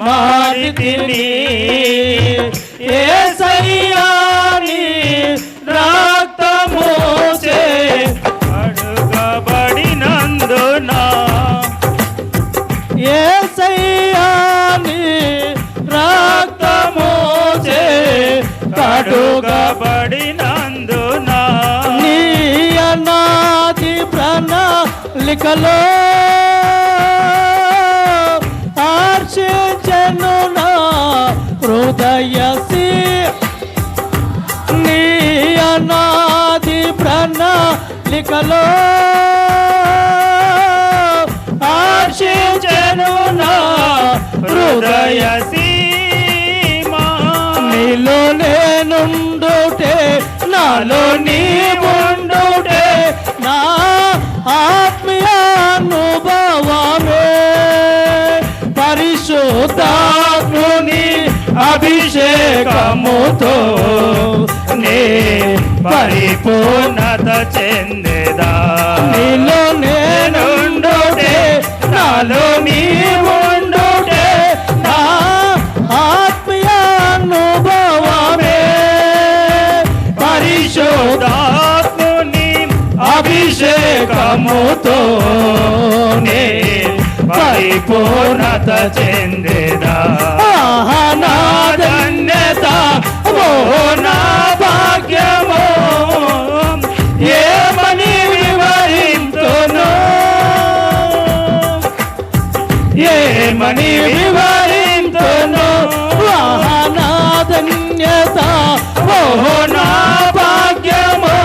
మారితిని యేసయ్యా నీ రక్తముచే కడుగబడినందున యేసయ్యా నీ రక్తముచే కడుగబడినందున నీ అనాది ప్రణాళికలో హర్షించెను నా హృదయసి నీ అనాది ప్రణాళికలో హర్షించెను నా హృదయసి నీలో నేనుండుటే నాలో నీ ఉండుటే నా ఆత్మీయానుభవమే పరిశుద్ధాత్ముని అభిషేకముతో నే పరిపూర్ణత చెందేదా నీలో నేనుండుటే నాలో నీ ఉండుటే నా ఆత్మీయానుభవమే పరిశుద్ధాత్ముని అభిషేకముతో నే పరిపూర్ణత చెందేదా నా ధన్యత ఓ నా భాగ్యమో ఏమని వివరింతును ఏమని వివరింతును నా ధన్యత ఓ నా భాగ్యమో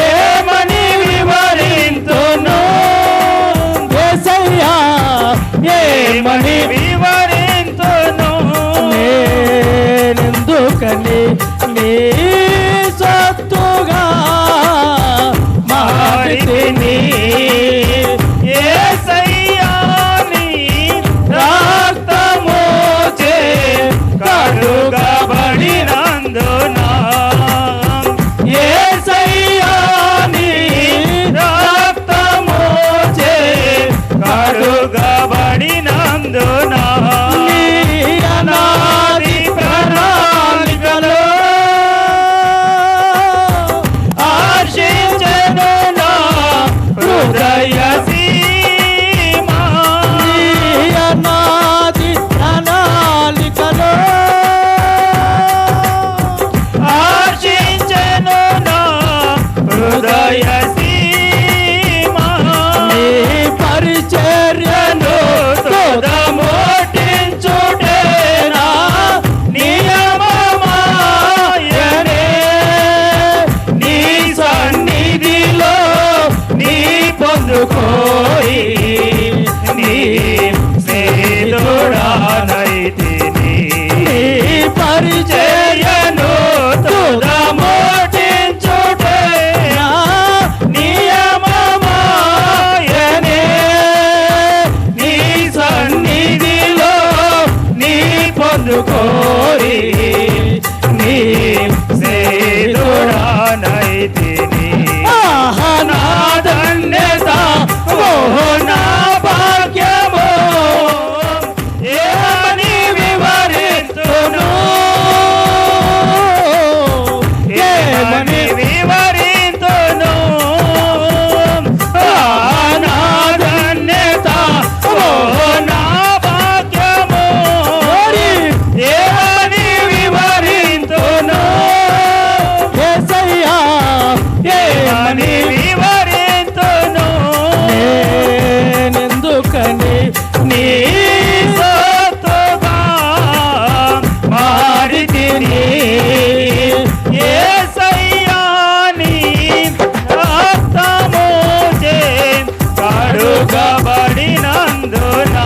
ఏమని వివరింతును యేసయ్యా ఏమని వివరింతును నేనెందుకని నీ సత్తుగా మారితిని యేసయ్యా నీ రక్తముచే కడుగబడినందున యేసయ్యా నీ రక్తముచే కడుగబడినందున నీ అనాది ప్రణాళికలో హర్షించెను నా హృదయ సీమా నీ అనాది ప్రణాళికలో హర్షించెను నా హృదయ సీమా నీ పరిచర్యను తోదమోటించుటే నా నియమమాయనే నీ సన్నిధిలో నీ పొందుకోయి నీ సేదుడానైతిని నీ పరిచర్యను తోదమోటించుటే నా నియమమాయనే నీ సన్నిధిలో నీ పొందుకోరి నీ సేదుడానైతిని నా ధన్యత ఓ నా భాగ్యమో ఏమని వివరింతును ఏమని వివరింతును నా ధన్యత ఓ నా భాగ్యమో ఏమని వివరింతును యేసయ్యా ఏమని వివరింతును నేనెందుకని నీ సత్తుగా మారితిని యేసయ్యా నీ రక్తముచే కడుగబడినందున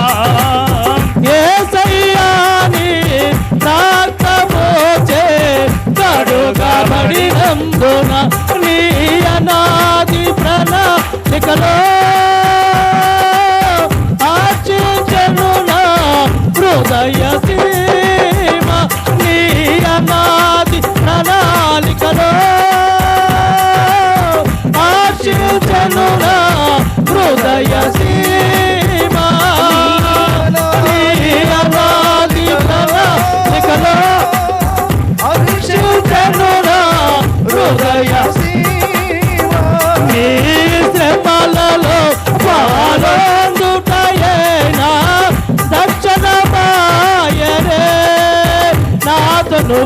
యేసయ్యా నీ రక్తముచే కడుగబడినందున నీ అనాది ప్రణాళికలో హర్షించెను నా హృదయ సీమ నీ అనాది ప్రణాళికలో హర్షించెను నా హృదయ సీమ నీ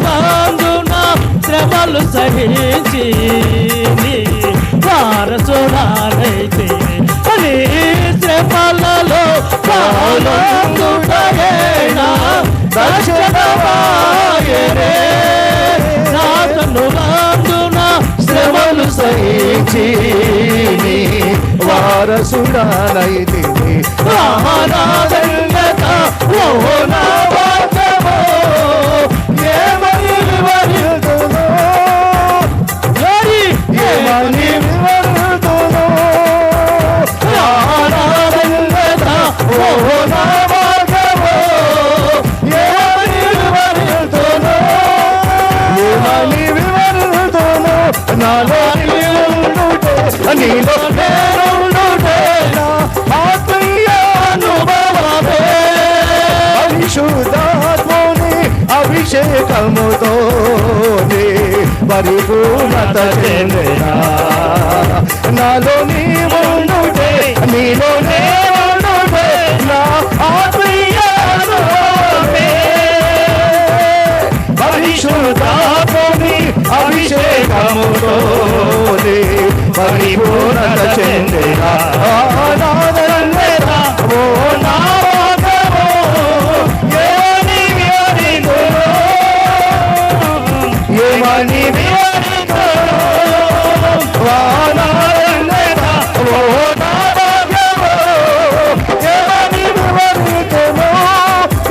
వందున శ్రమలు సహించి నీ వారసుడానైతే నీ శ్రమలలో పాల్గొనుటయేనా రక్షణమాయెనే. నాతను వందున శ్రమలు సహించి నీ వారసుడానైతిని. ఆహారాధన్యత ఓ నా వాక్యమో ఏమని వివరింతును, ఏమని వివరింతును. ఆహారాధన్యత ఓ నా వాక్యమో ఏమని వివరింతును, ఏమని వివరింతును. నాలో నీవుండుటే, నీలో నేనుండుటే నా ఆత్మీయ అనుభవమే. పరిశుద్ధాత్ముని అభిషేకముతో పరిపూర్ణత చెందినా. నాలో నీవుండుటే, నీలో నేనుండుటే నా ఆత్మీయ అనుభవమే. పరిశుద్ధాత్ముని అభిషేకముతో పరిపూర్ణత చెందినా. ఓ నా వాక్యమో ఏమని వివరింతును, ఏమని వివరింతును. వానారణ్యత ఓ నా వాక్యమో ఏమని వివరింతును.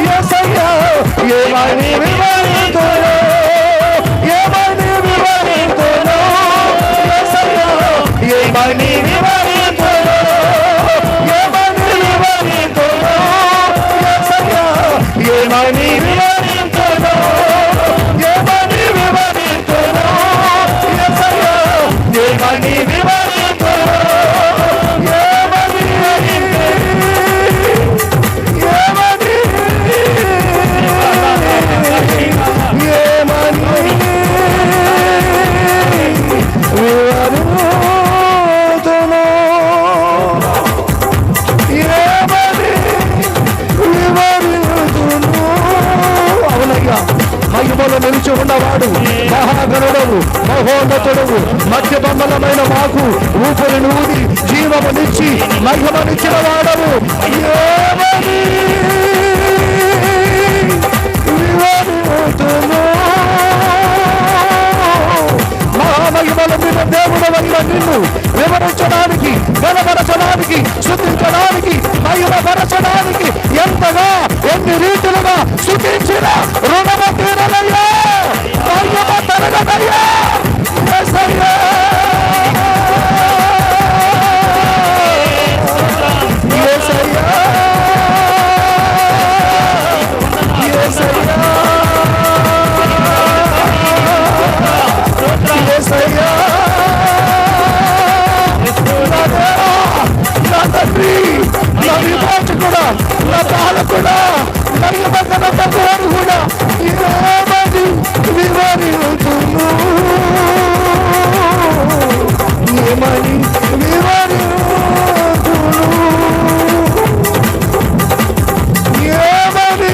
యేసయ్యా ఏమని వివరింతును, ఏమని వివరింతును. యేసయ్యా ఏమని వివరింతును, ఏమని వివరింతును. యేసయ్యా ఏమని వివరింతును, ఏమని వివరింతును. యేసయ్యా ఏమని వివరింతును, ఏమని అవునయ్యా, మహిమలో నిలిచి ఉన్నవాడు, మహాగణుడవు, మహోన్నతుడవు, మధ్య బొమ్మలమైన మాకు ఊపిరి నూది జీవమునిచ్చి మహిమనిచ్చిన వాడవు. ఏమని వివరింతును. మహామహిమల మీద దేవుడవైన నిన్ను వివరించడానికి, బలపరచడానికి, శుద్ధించడానికి, మహిమపరచడానికి ఎంతగా ఎన్ని రీతులుగా శుద్ధించిన రుణము తీరలయ్యా, మహిమ తరగదయ్యా. యేసయ్యా యేసయ్యా యేసయ్యా యేసయ్యా నా తండ్రి, నా విమోచకుడా, నా పాలకుడా, నా నిబంధన తక్కువను కూడా ఏమని వివరింతును, ఏమని వివరింతును, ఏమని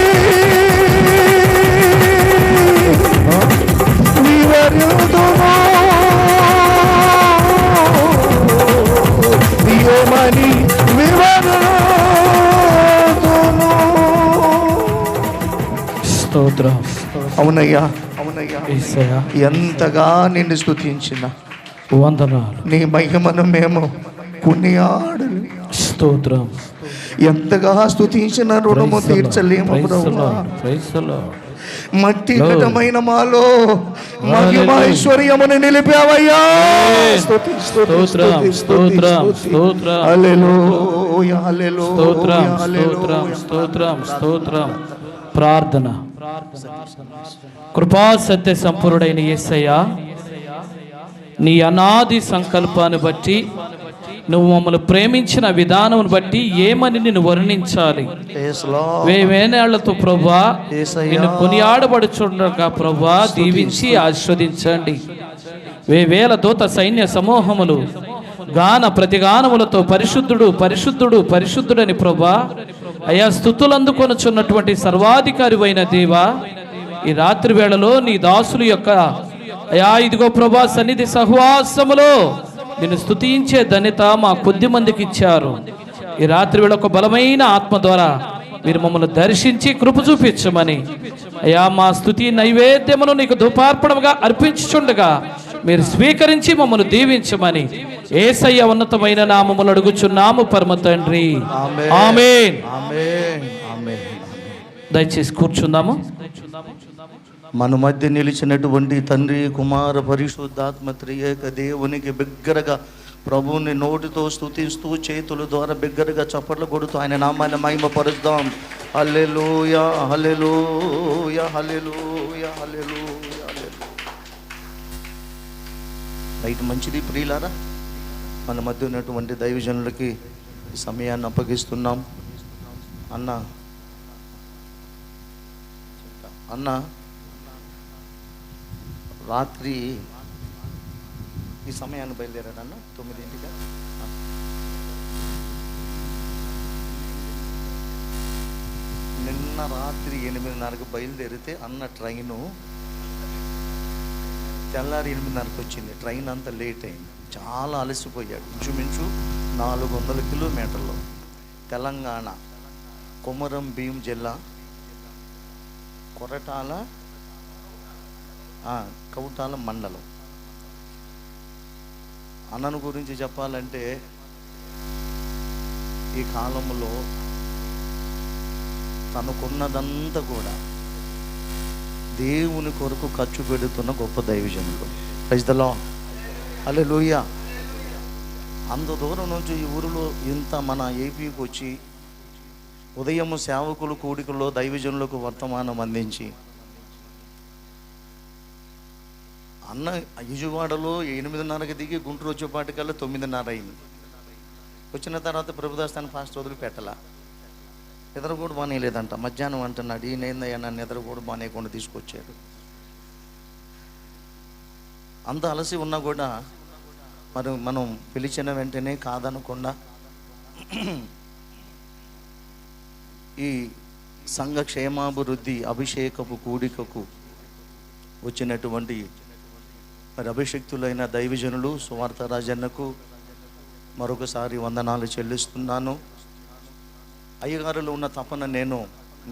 వివరింతును, ఏమని వివరింతును. స్తోత్రం. అవునయ్యా, అవునయ్యా, యేసయ్యా ఎంతగా నిన్ను స్తుతించిన వందనాలు. నీ మహిమను మేము కొనియాడలేము. స్తోత్రం. ఎంతగా స్తుతించిన రుణము తీర్చలేము ప్రభువా. మట్టి ఘటమైన మాలో మహిమ ఐశ్వర్యమును నిలిపావయ్యా. స్తోత్రం స్తోత్రం స్తోత్రం హల్లెలూయా హల్లెలూయా స్తోత్రం స్తోత్రం స్తోత్రం. ప్రార్థన. కృపా సత్య సంపూర్ణుడైన యేసయ్యా, నీ అనాది సంకల్పాన్ని బట్టి, నువ్వు మమ్మల్ని ప్రేమించిన విధానం బట్టి ఏమని నిన్ను వర్ణించాలి. వేవేనేళ్లతో ప్రభువా నిన్ను కొనియాడబడుచుండగా ప్రభువా దీవించి ఆస్వాదించండి. వేవేల దూత సైన్య సమూహములు గాన ప్రతిగానములతో పరిశుద్ధుడు పరిశుద్ధుడు పరిశుద్ధుడని ప్రభువా అయా స్తుతులు అందుకొనుచున్నటువంటి సర్వాధికారి అయిన దేవా, ఈ రాత్రి వేళలో నీ దాసుల యొక్క అయా ఇదిగో ప్రభా సన్నిధి సహవాసములో నిన్ను స్తుతించే ధన్యత మా కొద్ది మందికి ఇచ్చారు. ఈ రాత్రి వేళ ఒక బలమైన ఆత్మ ద్వారా మీరు మమ్మల్ని దర్శించి కృప చూపించమని అయా మా స్తుతి నైవేద్యమును నీకు ధూపార్పణముగా అర్పించుచుండగా మీరు స్వీకరించి మమ్మల్ని దీవించమని యేసయ్య ఉన్నతమైన నామములు అడుగుచున్నాము పరమ తండ్రి, ఆమేన్. దయచేసి కూర్చుందాము. మన మధ్య నిలిచినటువంటి తండ్రి, కుమార, పరిశుద్ధాత్మ త్రియేక దేవునికి బిగ్గరగా ప్రభువుని నోటితో స్తుతిస్తూ చేతుల ద్వారా బిగ్గరగా చప్పట్లు కొడుతూ ఆయన నామాన్ని మహిమపరుద్దాం. హల్లెలూయా, హల్లెలూయా, హల్లెలూయా, హల్లెలూయా, హల్లెలూయా. రైట్, మంచిది ప్రియులారా. మన మధ్య ఉన్నటువంటి దైవజనులకి ఈ సమయాన్ని అప్పగిస్తున్నాం. అన్న రాత్రి ఈ సమయాన్ని బయలుదేరాడు అన్న 9ంటిగా. నిన్న రాత్రి 8:30కు బయలుదేరితే అన్న ట్రైను తెల్లారి 8:30కు వచ్చింది. ట్రైన్ అంతా లేట్ అయింది, చాలా అలసిపోయాడు. ఇంచుమించు 400 కిలోమీటర్లు తెలంగాణ కొమరం భీం జిల్లా కొరటాల కౌటాల మండలం. అన్నను గురించి చెప్పాలంటే ఈ కాలంలో తనకున్నదంతా కూడా దేవుని కొరకు ఖర్చు పెడుతున్న గొప్ప దైవజనులు. ప్రైజ్ ది లార్డ్, హల్లెలూయా. అంత దూరం నుంచి ఈ ఊరిలో ఇంత మన ఏపీకి వచ్చి ఉదయం సేవకులు కూడికల్లో దైవజనులకు వర్తమానం అందించి అన్న విజయవాడలో 8:30కి దిగి గుంటూరు వచ్చేపాటికల్లా 9:30 అయింది. వచ్చిన తర్వాత ప్రభుదాస్తాన్ని ఫాస్ట్ వదిలి పెట్టాల. నిద్ర కూడా బానేలేదంట. మధ్యాహ్నం అంటున్నాడు, ఈయనేందయ్యా నన్ను నిద్ర కూడా బానేయకుండా తీసుకొచ్చాడు. అంత అలసి ఉన్నా కూడా మరి మనం పిలిచిన వెంటనే కాదనకుండా ఈ సంఘ క్షేమాభివృద్ధి అభిషేకపు కూడికకు వచ్చినటువంటి మరి అభిషక్తులైన దైవజనులు సువార్త రాజన్నకు మరొకసారి వందనాలు చెల్లిస్తున్నాను. అయ్యగారులో ఉన్న తపన నేను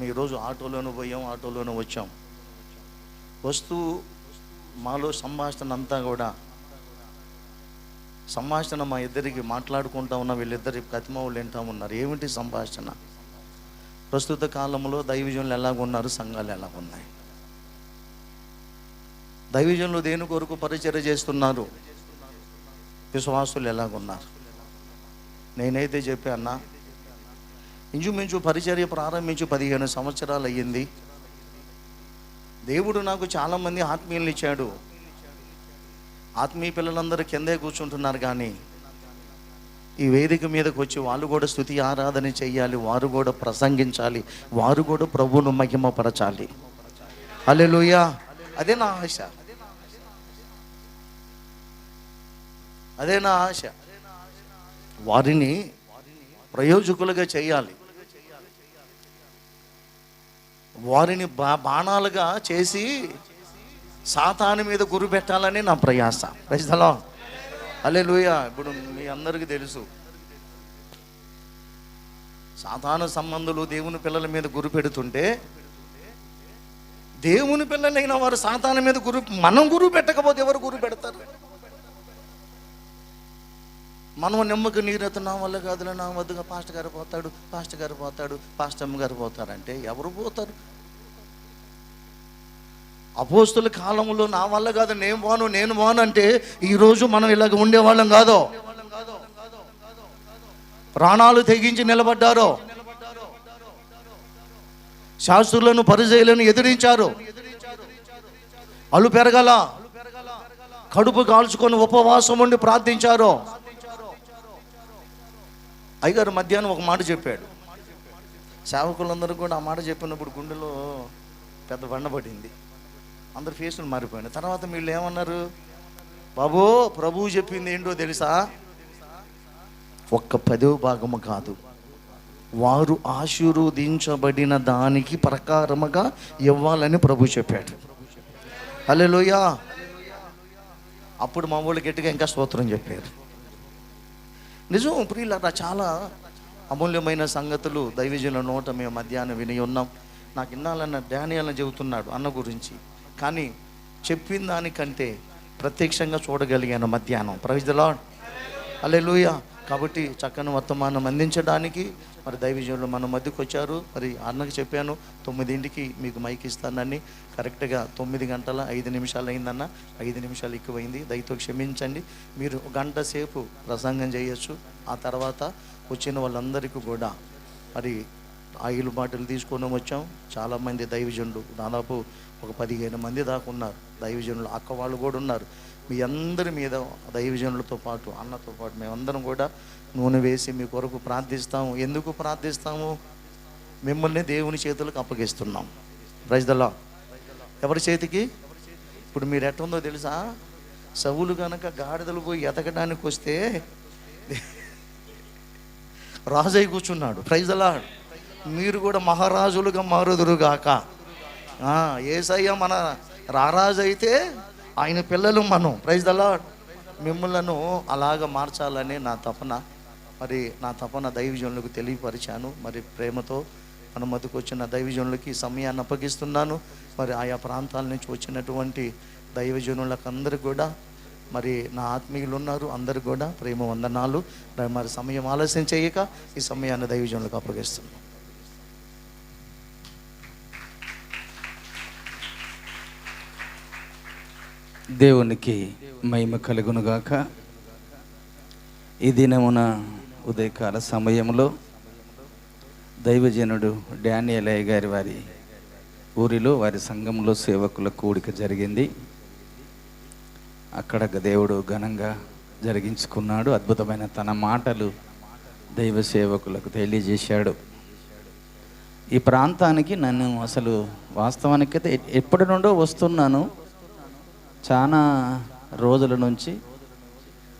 ఈరోజు ఆటోలోనూ పోయాం, ఆటోలోనూ వచ్చాం. వస్తూ మాలో సంభాషణ అంతా కూడా సంభాషణ మా ఇద్దరికి మాట్లాడుకుంటా ఉన్న వీళ్ళిద్దరి కతిమావులు వింటా ఉన్నారు. ఏమిటి సంభాషణ? ప్రస్తుత కాలంలో దైవజనులు ఎలాగున్నారు, సంఘాలు ఎలాగున్నాయి, దైవజనులు దేని కొరకు పరిచర్య చేస్తున్నారు, విశ్వాసులు ఎలాగున్నారు. నేనైతే చెప్పాను, ఇంచుమించు పరిచర్య ప్రారంభించి 15 సంవత్సరాలు అయ్యింది. దేవుడు నాకు చాలామంది ఆత్మీయులు ఇచ్చాడు. ఆత్మీయ పిల్లలందరూ కిందే కూర్చుంటున్నారు, కానీ ఈ వేదిక మీదకి వచ్చి వాళ్ళు కూడా స్తుతి ఆరాధన చెయ్యాలి, వారు కూడా ప్రసంగించాలి, వారు కూడా ప్రభువును మహిమపరచాలి. హల్లెలూయా. అదే నా ఆశ, అదే నా ఆశ. వారిని ప్రయోజకులుగా చేయాలి, వారిని బాణాలుగా చేసి సాతాను మీద గురి పెట్టాలని నా ప్రయాస. ప్రైజ్ ది లార్డ్, హల్లెలూయా. ఇప్పుడు మీ అందరికీ తెలుసు, సాతాను సంబంధులు దేవుని పిల్లల మీద గురి పెడుతుంటే దేవుని పిల్లలైన వారు సాతాను మీద మనం గురి పెట్టకపోతే ఎవరు గురి పెడతారు? మనం నిమ్మకు నీరెత్త నా వల్ల కాదులే, నా వద్దుగా పాస్టర్ గారు పోతాడు, పాస్టర్ గారు పోతాడు, పాస్టమ్మ గారు పోతారంటే ఎవరు పోతారు? అపోస్తుల కాలంలో నా వల్ల కాదు, నేను పోను అంటే ఈరోజు మనం ఇలాగ ఉండేవాళ్ళం కాదో. ప్రాణాలు తెగించి నిలబడ్డారో, శాస్త్రులను పరిచయులను ఎదిరించారు, అలు పెరగల కడుపు కాల్చుకొని ఉపవాసం ఉండి ప్రార్థించారు. అయ్యగారు మధ్యాహ్నం ఒక మాట చెప్పాడు. సేవకులందరూ కూడా ఆ మాట చెప్పినప్పుడు గుండెలో పెద్ద బండపడింది, అందరు ఫేసులు మారిపోయినాయి. తర్వాత వీళ్ళు ఏమన్నారు, బాబు ప్రభువు చెప్పింది ఏంటో తెలుసా, ఒక్క 10వ భాగము కాదు, వారు ఆశీర్వదించబడిన దానికి ప్రకారముగా ఇవ్వాలని ప్రభు చెప్పాడు. హల్లెలూయా. అప్పుడు మా వాళ్ళు గట్టిగా ఇంకా స్తోత్రం చెప్పారు. నిజం ప్రియులారా, చాలా అమూల్యమైన సంగతులు దైవజనుల నోట మేము మధ్యాహ్నం విని ఉన్నాం. నాకు ఇన్నాళ్ళన్న డానియల్ని చెబుతున్నాడు అన్న గురించి, కానీ చెప్పిన దానికంటే ప్రత్యక్షంగా చూడగలిగాను మధ్యాహ్నం. Praise the lord. హల్లెలూయా. కాబట్టి చక్కని వర్తమానం అందించడానికి మరి దైవజనులు మన మధ్యకు వచ్చారు. మరి అన్నకు చెప్పాను 9ంటికి మీకు మైక్ ఇస్తానని. కరెక్ట్గా 9 గంటల 5 నిమిషాలు అయిందన్న. 5 నిమిషాలు ఎక్కువైంది, దయతో క్షమించండి. మీరు 1 గంట సేపు ప్రసంగం చేయొచ్చు. ఆ తర్వాత వచ్చిన వాళ్ళందరికీ కూడా మరి ఆయిల్ బాటిల్ తీసుకొని వచ్చాం. చాలామంది దైవజనులు, దాదాపు ఒక 15 మంది దాకా ఉన్నారు దైవజనులు. అక్క వాళ్ళు కూడా ఉన్నారు. మీ అందరి మీద దైవజనులతో పాటు అన్నతో పాటు మేమందరం కూడా నూనె వేసి మీ కొరకు ప్రార్థిస్తాము. ఎందుకు ప్రార్థిస్తాము? మిమ్మల్ని దేవుని చేతులకు అప్పగిస్తున్నాం. Praise the lord. ఎవరి చేతికి? ఇప్పుడు మీరు ఎట్టుందో తెలుసా? సౌలు కనుక గాడిదలు పోయి ఎతకడానికి వస్తే రాజై కూర్చున్నాడు. Praise the Lord. మీరు కూడా మహారాజులుగా మారుదురుగాక. యేసయ్య మన రారాజు అయితే ఆయన పిల్లలు మనం. Praise the Lord. మిమ్మల్ని అలాగ మార్చాలని నా తపన. మరి నా తపన దైవజనులకు తెలియపరిచాను. మరి ప్రేమతో మన మధ్యకు వచ్చిన దైవజనులకి సమయాన్ని అప్పగిస్తున్నాను. మరి ఆయా ప్రాంతాల నుంచి వచ్చినటువంటి దైవజనులకు అందరూ కూడా, మరి నా ఆత్మీయులు ఉన్నారు, అందరు కూడా ప్రేమ వందనాలు. మరి సమయం ఆలస్యం చేయక ఈ సమయాన్ని దైవజనులకు అప్పగిస్తున్నాను. దేవునికి మహిమ కలుగునుగాక. ఈ దినమున ఉదయకాల సమయంలో దైవజనుడు డానియల్ అయ్య గారి వారి ఊరిలో వారి సంఘంలో సేవకుల కూడిక జరిగింది. అక్కడ దేవుడు ఘనంగా జరిగించుకున్నాడు. అద్భుతమైన తన మాటలు దైవ సేవకులకు తెలియజేశాడు. ఈ ప్రాంతానికి నన్ను అసలు వాస్తవానికైతే ఎప్పటి నుండో వస్తున్నాను, చాలా రోజుల నుంచి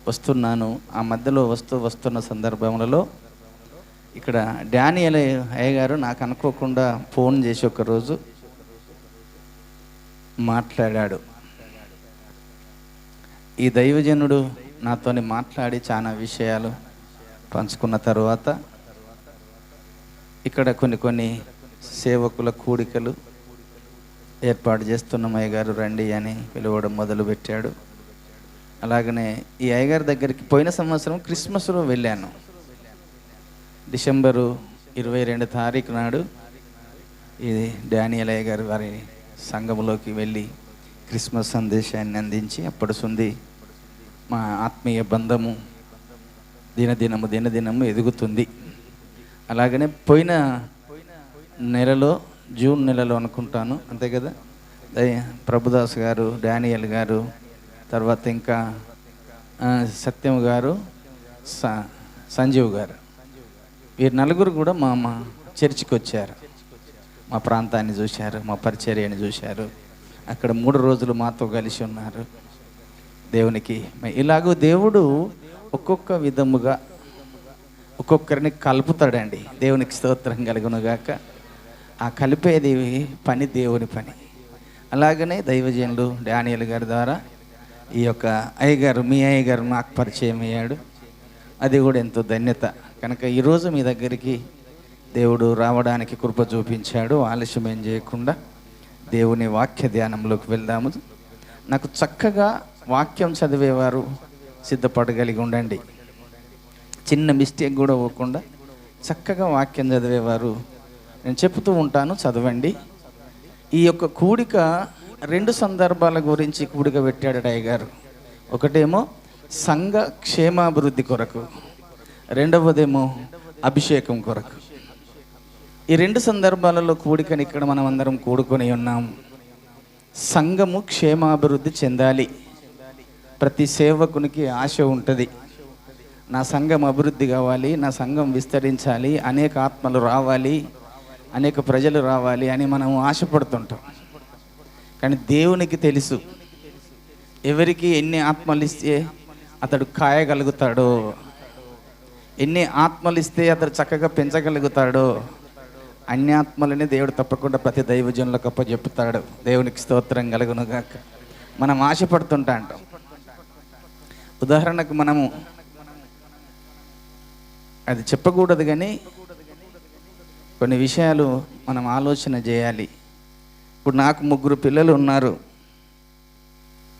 వస్తున్నాను. ఆ మధ్యలో వస్తున్న సందర్భములలో ఇక్కడ డానియల్ అయ్య గారు నాకు అనుకోకుండా ఫోన్ చేసి ఒకరోజు మాట్లాడాడు. ఈ దైవజనుడు నాతోని మాట్లాడి చాలా విషయాలు పంచుకున్న తర్వాత ఇక్కడ కొన్ని సేవకుల కూడికలు ఏర్పాటు చేస్తున్నాం, అయ్యగారు రండి అని పిలవడం మొదలుపెట్టాడు. అలాగనే ఈ అయ్యగారి దగ్గరికి పోయిన సంవత్సరం క్రిస్మస్లో వెళ్ళాను. డిసెంబరు 22 తారీఖు నాడు ఈ డానియల్ అయ్య గారు వారి సంఘంలోకి వెళ్ళి క్రిస్మస్ సందేశాన్ని అందించి అప్పటి సుంది మా ఆత్మీయ బంధము దినదినము ఎదుగుతుంది. అలాగనే పోయిన నెలలో, జూన్ నెలలో అనుకుంటాను, అంతే కదా, ప్రభుదాస్ గారు, డానియల్ గారు, తర్వాత ఇంకా సత్యం గారు, సంజీవ్ గారు, వీరు నలుగురు కూడా మా చర్చికి వచ్చారు. మా ప్రాంతాన్ని చూశారు, మా పరిచర్యని చూశారు. అక్కడ 3 రోజులు మాతో కలిసి ఉన్నారు. దేవునికి ఇలాగూ దేవుడు ఒక్కొక్క విధముగా ఒక్కొక్కరిని కలుపుతాడండి. దేవునికి స్తోత్రం కలుగునుగాక. ఆ కలిపేది పని దేవుని పని. అలాగనే దైవజనులు డానియల్ గారి ద్వారా ఈ యొక్క అయ్యగారు, మీ అయ్యగారు నాకు పరిచయం అయ్యాడు. అది కూడా ఎంతో ధన్యత. కనుక ఈరోజు మీ దగ్గరికి దేవుడు రావడానికి కృప చూపించాడు. ఆలస్యం ఏం చేయకుండా దేవుని వాక్య ధ్యానంలోకి వెళ్దాము. నాకు చక్కగా వాక్యం చదివేవారు సిద్ధపడగలిగి ఉండండి. చిన్న మిస్టేక్ కూడా పోకుండా చక్కగా వాక్యం చదివేవారు నేను చెప్తూ ఉంటాను, చదవండి. ఈ యొక్క కూడిక 2 సందర్భాల గురించి కూడిక పెట్టాడు అయ్యగారు. ఒకటేమో సంఘ క్షేమాభివృద్ధి కొరకు, రెండవదేమో అభిషేకం కొరకు. ఈ 2 సందర్భాలలో కూడికని ఇక్కడ మనం అందరం కూడుకొని ఉన్నాం. సంఘము క్షేమాభివృద్ధి చెందాలి. ప్రతి సేవకునికి ఆశ ఉంటుంది, నా సంఘం అభివృద్ధి కావాలి, నా సంఘం విస్తరించాలి, అనేక ఆత్మలు రావాలి, అనేక ప్రజలు రావాలి అని మనం ఆశపడుతుంటాం. కానీ దేవునికి తెలుసు ఎవరికి ఎన్ని ఆత్మలు ఇస్తే అతడు కాయగలుగుతాడో. ఎన్ని ఆత్మలు ఇస్తే అతడు చక్కగా పెంచగలుగుతాడో అన్ని ఆత్మలని దేవుడు తప్పకుండా ప్రతి దైవజనులకు అప్పచెప్పుతాడు. దేవునికి స్తోత్రం కలుగునుగాక. మనం ఆశపడుతుంటా అంటాం. ఉదాహరణకు మనము అది చెప్పకూడదు, కానీ కొన్ని విషయాలు మనం ఆలోచన చేయాలి. ఇప్పుడు నాకు 3 పిల్లలు ఉన్నారు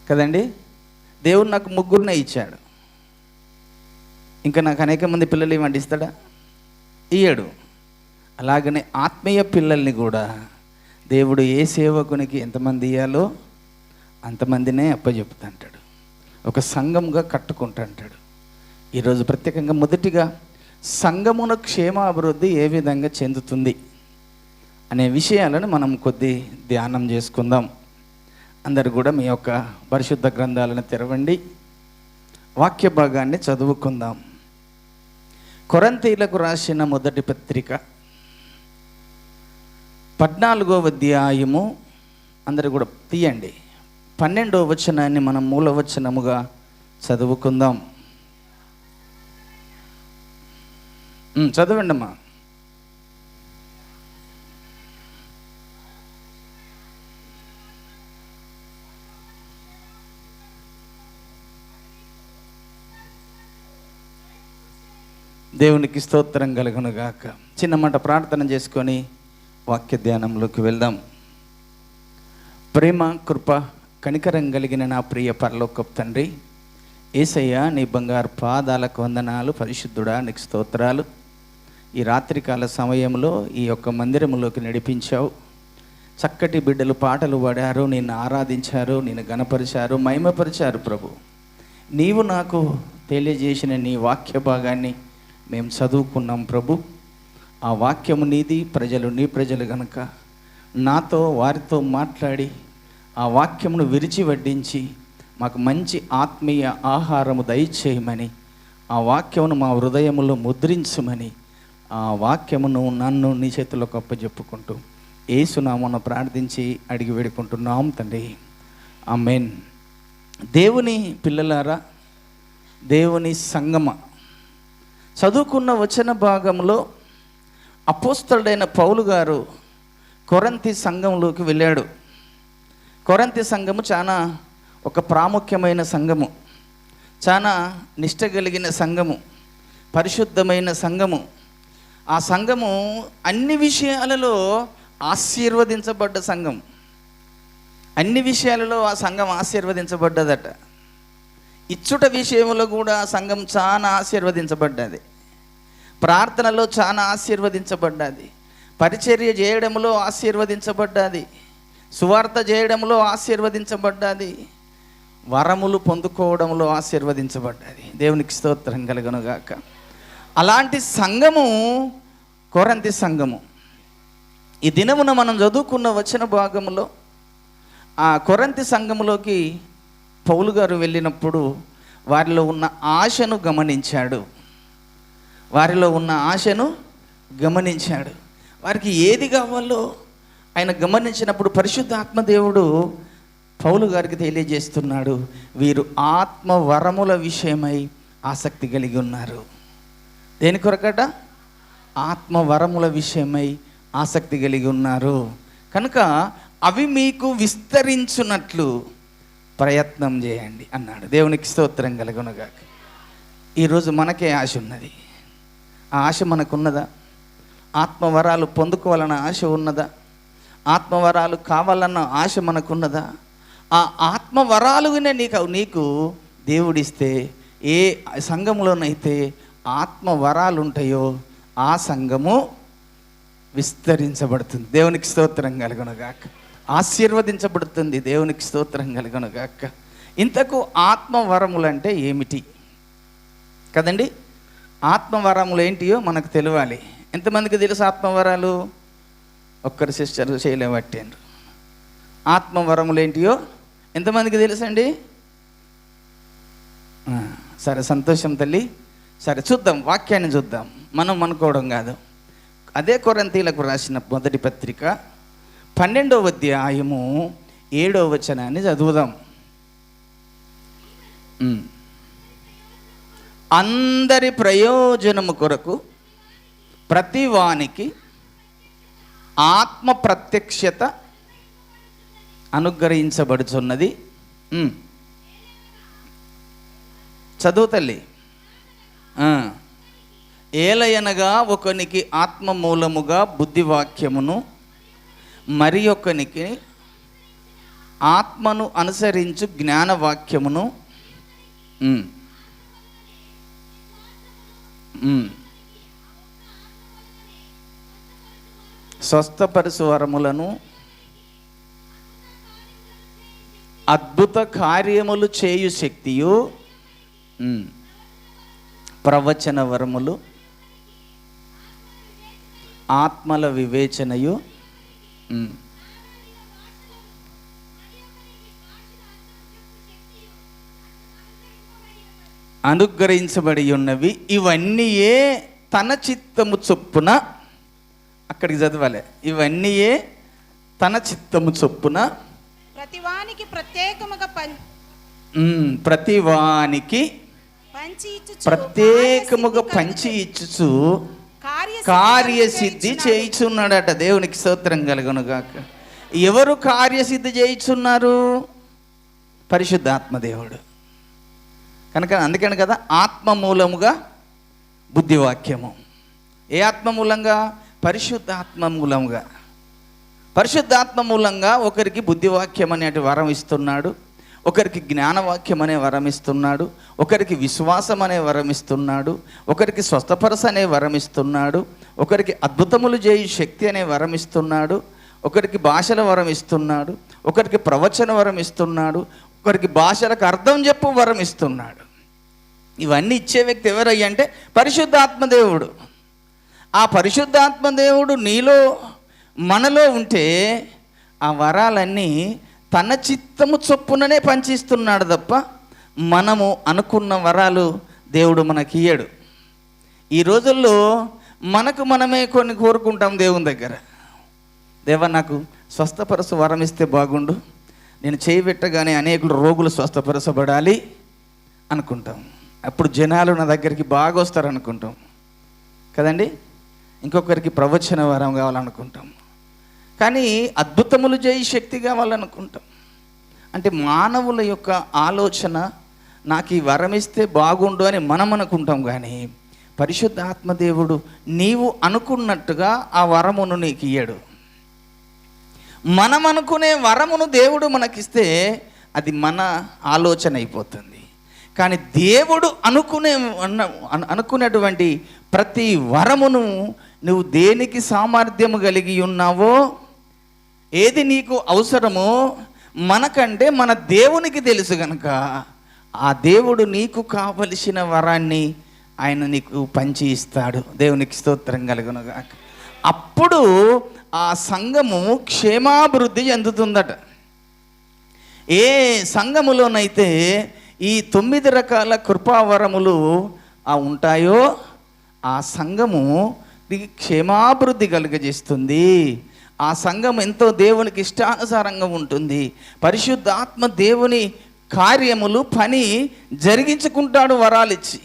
కదండి. దేవుడు నాకు 3 ఇచ్చాడు. ఇంకా నాకు అనేక మంది పిల్లలు ఏమంటే ఇస్తాడా? ఇయ్యడు. అలాగనే ఆత్మీయ పిల్లల్ని కూడా దేవుడు ఏ సేవకునికి ఎంతమంది ఇయ్యాలో అంతమందినే అప్పచెప్తుంటాడు. ఒక సంఘంగా కట్టుకుంటుంటాడు. ఈరోజు ప్రత్యేకంగా మొదటిగా సంఘమున క్షేమాభివృద్ధి ఏ విధంగా చెందుతుంది అనే విషయాలను మనం కొద్ది ధ్యానం చేసుకుందాం. అందరు కూడా మీ యొక్క పరిశుద్ధ గ్రంథాలను తెరవండి, వాక్య భాగాన్ని చదువుకుందాం. కొరింథీయులకు రాసిన మొదటి పత్రిక 14వ అధ్యాయము, అందరు కూడా తీయండి. 12వ వచనాన్ని మనం మూలవచనముగా చదువుకుందాం. చదవండి అమ్మా. దేవునికి స్తోత్రం కలుగునుగాక. చిన్న మాట ప్రార్థన చేసుకొని వాక్య ధ్యానంలోకి వెళ్దాం. ప్రేమ, కృప, కనికరం కలిగిన నా ప్రియ పరలోకపు తండ్రి యేసయ్య, నీ బంగారు పాదాలకు వందనాలు. పరిశుద్ధుడా, నీకు స్తోత్రాలు. ఈ రాత్రికాల సమయంలో ఈ యొక్క మందిరంలోకి నడిపించావు. చక్కటి బిడ్డలు పాటలు పాడారు, నిన్ను ఆరాధించారు, నిన్ను గణపరిచారు, మహిమపరిచారు. ప్రభు, నీవు నాకు తెలియజేసిన నీ వాక్య భాగాన్ని మేము చదువుకున్నాం. ప్రభు, ఆ వాక్యము నీది, ప్రజలు నీ ప్రజలు గనుక నాతో వారితో మాట్లాడి ఆ వాక్యమును విరిచి వడ్డించి మాకు మంచి ఆత్మీయ ఆహారము దయచేయమని, ఆ వాక్యమును మా హృదయములో ముద్రించమని, ఆ వాక్యమును నన్ను నీ చేతులకు అప్పచెప్పుకుంటూ యేసునామమున ప్రార్థించి అడిగి వేడుకుంటున్నాం తండ్రి. ఆమేన్. దేవుని పిల్లలారా, దేవుని సంగమ, చదువుకున్న వచన భాగంలో అపోస్తలుడైన పౌలు గారు కొరింథీ సంఘంలోకి వెళ్ళాడు. కొరింథీ సంఘము చాలా ఒక ప్రాముఖ్యమైన సంఘము, చాలా నిష్ట కలిగిన సంఘము, పరిశుద్ధమైన సంఘము. ఆ సంఘము అన్ని విషయాలలో ఆశీర్వదించబడ్డ సంఘం. అన్ని విషయాలలో ఆ సంఘం ఆశీర్వదించబడ్డదట. ఇచ్చుట విషయంలో కూడా ఆ సంఘం చాలా ఆశీర్వదించబడ్డది. ప్రార్థనలో చాలా ఆశీర్వదించబడ్డది. పరిచర్య చేయడంలో ఆశీర్వదించబడ్డది. సువార్త చేయడంలో ఆశీర్వదించబడ్డది. వరములు పొందుకోవడంలో ఆశీర్వదించబడ్డది. దేవునికి స్తోత్రం కలుగునుగాక. అలాంటి సంఘము కొరింథీ సంఘము. ఈ దినమున మనం చదువుకున్న వచన భాగంలో ఆ కొరింథీ సంఘములోకి పౌలు గారు వెళ్ళినప్పుడు వారిలో ఉన్న ఆశను గమనించాడు. వారిలో ఉన్న ఆశను గమనించాడు. వారికి ఏది కావాలో ఆయన గమనించినప్పుడు పరిశుద్ధ ఆత్మదేవుడు పౌలు గారికి తెలియజేస్తున్నాడు, వీరు ఆత్మ వరముల విషయమై ఆసక్తి కలిగి ఉన్నారు. దేని కొరకట? ఆత్మ వరముల విషయమై ఆసక్తి కలిగి ఉన్నారు. కనుక అవి మీకు విస్తరించున్నట్లు ప్రయత్నం చేయండి అన్నాడు. దేవునికి స్తోత్రం కలుగునుగాక. ఈరోజు మనకే ఆశ ఉన్నది. ఆ ఆశ మనకున్నదా? ఆత్మవరాలు పొందుకోవాలన్న ఆశ ఉన్నదా? ఆత్మవరాలు కావాలన్న ఆశ మనకున్నదా? ఆ ఆత్మవరాలుగానే నీకు దేవుడిస్తే, ఏ సంఘంలోనైతే ఆత్మవరాలు ఉంటాయో ఆ సంఘము విస్తరించబడుతుంది. దేవునికి స్తోత్రం కలుగునుగాక. ఆశీర్వదించబడుతుంది. దేవునికి స్తోత్రం కలుగునుగాక. ఇంతకు ఆత్మవరములు అంటే ఏమిటి కదండి? ఆత్మవరములు ఏంటియో మనకు తెలియాలి. ఎంతమందికి తెలుసు ఆత్మవరాలు? ఒక్కరు సిస్టర్ చేయలేబట్టారు. ఆత్మవరములు ఏంటియో ఎంతమందికి తెలుసండి? సరే, సంతోషం తల్లి. సరే, చూద్దాం, వాక్యాన్ని చూద్దాం. మనం అనుకోవడం కాదు. అదే కొరింథీయులకు రాసిన మొదటి పత్రిక 12వ అధ్యాయము 7వ వచనాన్ని చదువుదాం. అందరి ప్రయోజనము కొరకు ప్రతివానికి ఆత్మ ప్రత్యక్షత అనుగ్రహించబడుచున్నది. చదువు తల్లి. ఏలయనగా ఒకనికి ఆత్మ మూలముగా బుద్ధివాక్యమును, మరి ఒకనికి ఆత్మను అనుసరించు జ్ఞానవాక్యమును, స్వస్థపరచు వరములను, అద్భుత కార్యములు చేయు శక్తియు, ప్రవచన వరములు, ఆత్మల వివేచనయు, అనుగ్రహించబడి ఉన్నవి. ఇవన్నీయే తన చిత్తము చొప్పున, అక్కడికి చదవాలి, ఇవన్నీయే తన చిత్తము చొప్పున ప్రతివానికి ప్రత్యేకముగా ప్రత్యేకముగా పంచి ఇచ్చుచు కార్యసిద్ధి చేయిచున్నాడట. దేవునికి స్తోత్రం కలుగును గాక. ఎవరు కార్యసిద్ధి చేయిచున్నారు? పరిశుద్ధాత్మ దేవుడు. కనుక అందుకని కదా ఆత్మ మూలముగా బుద్ధివాక్యము. ఏ ఆత్మ మూలంగా? పరిశుద్ధాత్మ మూలంగా. పరిశుద్ధాత్మ మూలంగా ఒకరికి బుద్ధివాక్యం అనేటి వరం ఇస్తున్నాడు, ఒకరికి జ్ఞానవాక్యం అనే వరం ఇస్తున్నాడు, ఒకరికి విశ్వాసం అనే వరం ఇస్తున్నాడు, ఒకరికి స్వస్థపరచ అనే వరం ఇస్తున్నాడు, ఒకరికి అద్భుతములు చేయు శక్తి అనే వరం ఇస్తున్నాడు, ఒకరికి భాషల వరం ఇస్తున్నాడు, ఒకరికి ప్రవచన వరం ఇస్తున్నాడు, ఒకరికి భాషలకు అర్థం చెప్పు వరం ఇస్తున్నాడు. ఇవన్నీ ఇచ్చే వ్యక్తి ఎవరయ్యా అంటే పరిశుద్ధాత్మ దేవుడు. ఆ పరిశుద్ధాత్మ దేవుడు నీలో మనలో ఉంటే ఆ వరాలన్నీ తన చిత్తము చొప్పుననే పంచిస్తున్నాడు తప్ప మనము అనుకున్న వరాలు దేవుడు మనకి ఇయ్యడు. ఈ రోజుల్లో మనకు మనమే కొన్ని కోరుకుంటాం దేవుని దగ్గర. దేవా నాకు స్వస్థపరచు వరం ఇస్తే బాగుండు, నేను చేయబెట్టగానే అనేకులు రోగులు స్వస్థపరచబడాలి అనుకుంటాం. అప్పుడు జనాలు నా దగ్గరికి బాగా వస్తారు అనుకుంటాం కదండి. ఇంకొకరికి ప్రవచన వరం కావాలనుకుంటాం, కానీ అద్భుతములు చేయి శక్తి కావాలనుకుంటాం. అంటే మానవుల యొక్క ఆలోచన నాకు ఈ వరం ఇస్తే బాగుండు అని మనం అనుకుంటాం, కానీ పరిశుద్ధాత్మ దేవుడు నీవు అనుకున్నట్టుగా ఆ వరమును నీకు ఇయ్యడు. మనం అనుకునే వరమును దేవుడు మనకిస్తే అది మన ఆలోచన అయిపోతుంది. కానీ దేవుడు అనుకునేటువంటి ప్రతి వరమును నువ్వు దేనికి సామర్థ్యము కలిగి ఉన్నావో, ఏది నీకు అవసరమో మనకంటే మన దేవునికి తెలుసు కనుక ఆ దేవుడు నీకు కావలసిన వరాన్ని ఆయన నీకు పంచి ఇస్తాడు. దేవునికి స్తోత్రం కలుగునుగాక. అప్పుడు ఆ సంఘము క్షేమాభివృద్ధి చెందుతుందట. ఏ సంఘములోనైతే ఈ 9 రకాల కృపావరములు ఉంటాయో ఆ సంఘము క్షేమాభివృద్ధి కలుగజేస్తుంది. ఆ సంఘం ఎంతో దేవునికి ఇష్టానుసారంగా ఉంటుంది. పరిశుద్ధాత్మ దేవుని కార్యములు పని జరిగించుకుంటాడు వరాలిచ్చి.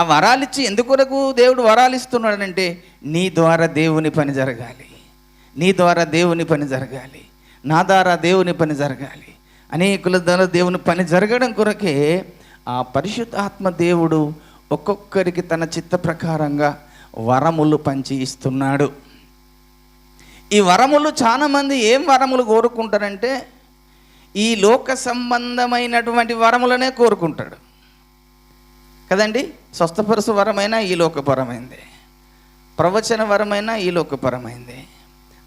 ఆ వరాలిచ్చి ఎందుకొరకు దేవుడు వరాలు ఇస్తున్నాడంటే నీ ద్వారా దేవుని పని జరగాలి, నీ ద్వారా దేవుని పని జరగాలి, నా ద్వారా దేవుని పని జరగాలి, అనేకుల ద్వారా దేవుని పని జరగడం కొరకే ఆ పరిశుద్ధాత్మ దేవుడు ఒక్కొక్కరికి తన చిత్త ప్రకారంగా వరములు పంచి ఇస్తున్నాడు. ఈ వరములు చాలామంది ఏం వరములు కోరుకుంటారంటే ఈ లోక సంబంధమైనటువంటి వరములనే కోరుకుంటాడు కదండి. స్వస్థపరచు వరమైనా ఈ లోకపరమైందే, ప్రవచన వరమైనా ఈ లోకపరమైందే,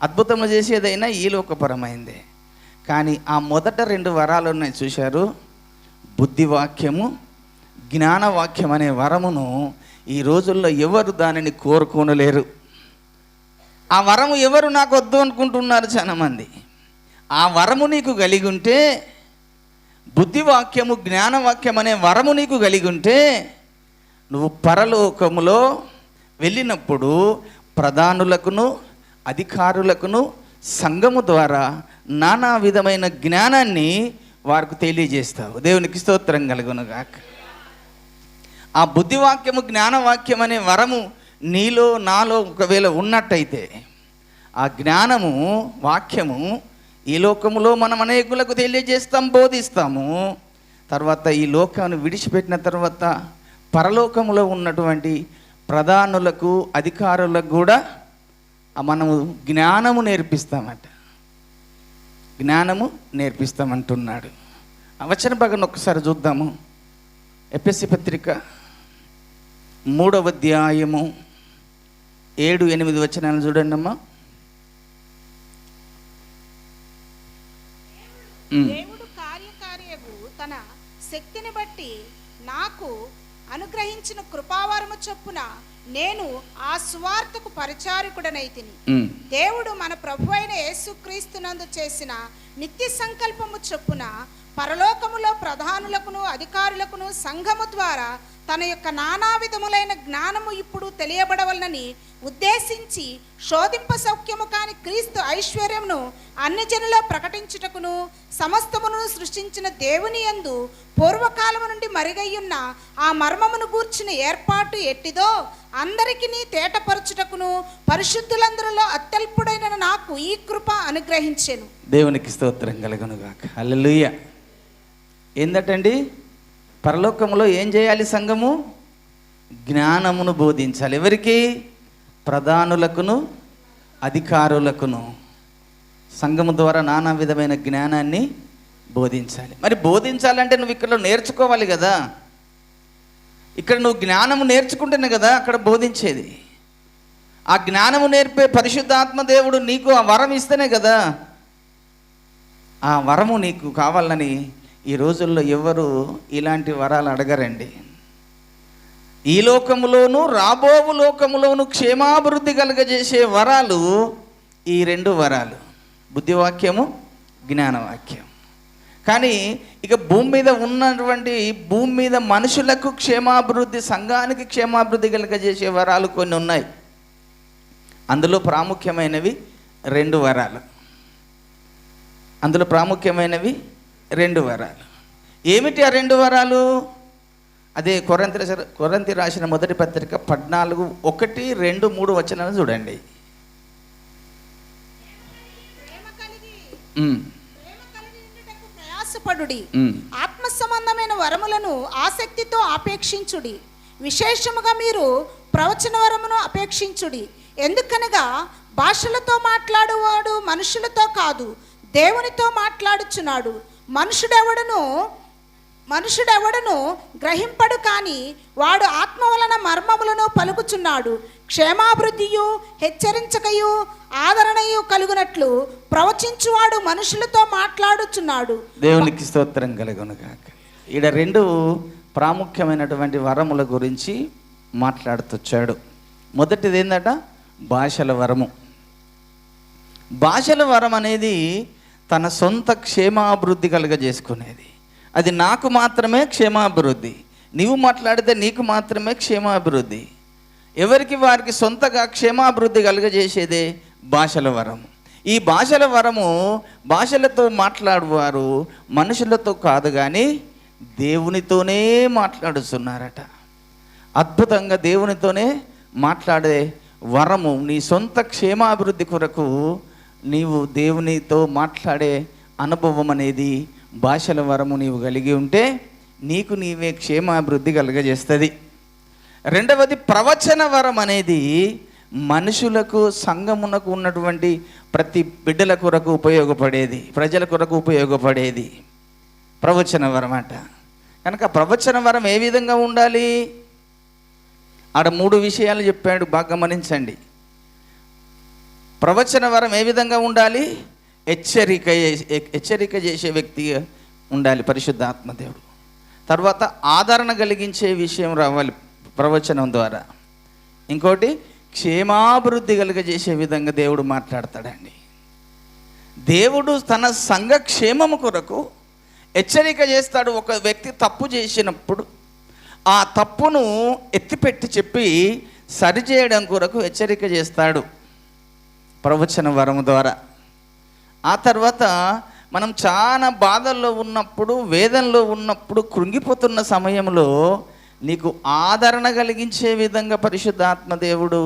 అద్భుతము చేసేదైనా ఈ లోకపరమైందే. కానీ ఆ మొదట 2 వరాలు ఉన్నాయి చూశారు, బుద్ధివాక్యము, జ్ఞానవాక్యం అనే వరమును ఈ రోజుల్లో ఎవరు దానిని కోరుకోనలేరు. ఆ వరము ఎవరు నాకు వద్దు అనుకుంటున్నారు చాలామంది. ఆ వరము నీకు కలిగి ఉంటే, బుద్ధివాక్యము జ్ఞానవాక్యం అనే వరము నీకు కలిగి ఉంటే, నువ్వు పరలోకములో వెళ్ళినప్పుడు ప్రధానులకును అధికారులకును సంఘము ద్వారా నానా విధమైన జ్ఞానాన్ని వారికి తెలియజేస్తావు. దేవునికి స్తోత్రం కలుగునుగాక. ఆ బుద్ధివాక్యము, జ్ఞానవాక్యం అనే వరము నీలో నాలో ఒకవేళ ఉన్నట్టయితే, ఆ జ్ఞానము, వాక్యము ఈ లోకములో మనం అనేకులకు తెలియజేస్తాం, బోధిస్తాము. తర్వాత ఈ లోకాన్ని విడిచిపెట్టిన తర్వాత పరలోకములో ఉన్నటువంటి ప్రధానులకు, అధికారులకు కూడా మనము జ్ఞానము నేర్పిస్తామట. జ్ఞానము నేర్పిస్తామంటున్నాడు. ఆ వచన భాగాన్ని ఒక్కసారి చూద్దాము. ఎఫెసీ పత్రిక 3వ అధ్యాయము 7-8 వచనాలు చూడండి అమ్మా. దేవుడు కార్యకార్యము తన శక్తిని బట్టి నాకు అనుగ్రహించిన కృపావరము చొప్పున నేను ఆ సువార్తకు పరిచారకుడనైతిని. దేవుడు మన ప్రభు అయిన యేసుక్రీస్తునందు చేసిన నిత్య సంకల్పము చొప్పున పరలోకములో ప్రధానులకును, అధికారులకును సంఘము ద్వారా తన యొక్క నానా విధములైన జ్ఞానము ఇప్పుడు తెలియబడవలనని ఉద్దేశించి శోధింప సౌఖ్యము కాని క్రీస్తు ఐశ్వర్యమును అన్ని జనులో ప్రకటించుటకును, సమస్తమును సృష్టించిన దేవుని యందు పూర్వకాలము నుండి మరుగయ్యున్న ఆ మర్మమును గూర్చిన ఏర్పాటు ఎట్టిదో అందరికీ తేటపరచుటకును పరిశుద్ధులందరిలో అత్యల్పుడైన నాకు ఈ కృప అనుగ్రహించెను. దేవునికి స్తోత్రం కలుగునుగాక. హల్లెలూయా. ఏందటండి? పరలోకంలో ఏం చేయాలి? సంఘము జ్ఞానమును బోధించాలి. ఎవరికి? ప్రధానులకును, అధికారులకును. సంఘము ద్వారా నానా విధమైన జ్ఞానాన్ని బోధించాలి. మరి బోధించాలంటే నువ్వు ఇక్కడ నేర్చుకోవాలి కదా. ఇక్కడ నువ్వు జ్ఞానము నేర్చుకుంటేనే కదా అక్కడ బోధించేది. ఆ జ్ఞానము నేర్పే పరిశుద్ధాత్మ దేవుడు నీకు ఆ వరం ఇస్తేనే కదా. ఆ వరము నీకు కావాలని ఈ రోజుల్లో ఎవరు ఇలాంటి వరాలు అడగరండి. ఈ లోకములోను రాబోవు లోకములోను క్షేమాభివృద్ధి కలుగజేసే వరాలు ఈ 2 వరాలు, బుద్ధివాక్యము, జ్ఞానవాక్యం. కానీ ఇక భూమి మీద ఉన్నటువంటి, భూమి మీద మనుషులకు క్షేమాభివృద్ధి, సంఘానికి క్షేమాభివృద్ధి కలుగజేసే వరాలు కొన్ని ఉన్నాయి. అందులో ప్రాముఖ్యమైనవి 2 వరాలు. అందులో ప్రాముఖ్యమైనవి 2 వరాలు. ఏమిటి ఆ 2 వరాలు? అదే కొరింథీ రాసిన మొదటి పత్రిక 14, 1, 2, 3 వచనాలు చూడండి. ప్రయాసపడుడి, ఆత్మ సంబంధమైన వరములను ఆసక్తితో ఆపేక్షించుడి, విశేషముగా మీరు ప్రవచన వరమును అపేక్షించుడి. ఎందుకనగా భాషలతో మాట్లాడువాడు మనుషులతో కాదు, దేవునితో మాట్లాడుచున్నాడు. మనుషుడెవడను గ్రహింపడు, కానీ వాడు ఆత్మ వలన మర్మములను పలుకుచున్నాడు. క్షేమాభివృద్ధియు హెచ్చరించకయు ఆదరణయు కలుగునట్లు ప్రవచించువాడు మనుషులతో మాట్లాడుచున్నాడు. దేవునికి స్తోత్రం కలుగునుగాక. ఈడ 2 ప్రాముఖ్యమైనటువంటి వరముల గురించి మాట్లాడుతొచ్చాడు. మొదటిది ఏందట? భాషల వరము. భాషల వరం అనేది తన సొంత క్షేమాభివృద్ధి కలుగజేసుకునేది. అది నాకు మాత్రమే క్షేమాభివృద్ధి. నీవు మాట్లాడితే నీకు మాత్రమే క్షేమాభివృద్ధి. ఎవరికి వారికి సొంతగా క్షేమాభివృద్ధి కలుగజేసేదే భాషల వరము. ఈ భాషల వరము భాషలతో మాట్లాడువారు మనుషులతో కాదు, కానీ దేవునితోనే మాట్లాడుతున్నారట. అద్భుతంగా దేవునితోనే మాట్లాడే వరము. నీ సొంత క్షేమాభివృద్ధి కొరకు నీవు దేవునితో మాట్లాడే అనుభవం అనేది భాషల వరము నీవు కలిగి ఉంటే నీకు నీవే క్షేమాభివృద్ధి కలుగజేస్తుంది. 2వది ప్రవచన వరం అనేది మనుషులకు, సంఘమునకు ఉన్నటువంటి ప్రతి బిడ్డల కొరకు ఉపయోగపడేది, ప్రజల కొరకు ఉపయోగపడేది ప్రవచన వరం అట. కనుక ప్రవచన వరం ఏ విధంగా ఉండాలి? ఆడ 3 విషయాలు చెప్పాడు, బాగా గమనించండి. ప్రవచన వరం ఏ విధంగా ఉండాలి? హెచ్చరిక చేసే వ్యక్తిగా ఉండాలి పరిశుద్ధాత్మదేవుడు. తర్వాత ఆదరణ కలిగించే విషయం రావాలి ప్రవచనం ద్వారా. ఇంకోటి క్షేమాభివృద్ధి కలుగజేసే విధంగా దేవుడు మాట్లాడతాడండి. దేవుడు తన సంఘ క్షేమము కొరకు హెచ్చరిక చేస్తాడు. ఒక వ్యక్తి తప్పు చేసినప్పుడు ఆ తప్పును ఎత్తిపెట్టి చెప్పి సరిచేయడం కొరకు హెచ్చరిక చేస్తాడు ప్రవచన వరము ద్వారా. ఆ తర్వాత మనం చాలా బాధల్లో ఉన్నప్పుడు, వేదనలో ఉన్నప్పుడు, కృంగిపోతున్న సమయంలో నీకు ఆదరణ కలిగించే విధంగా పరిశుద్ధాత్మ దేవుడు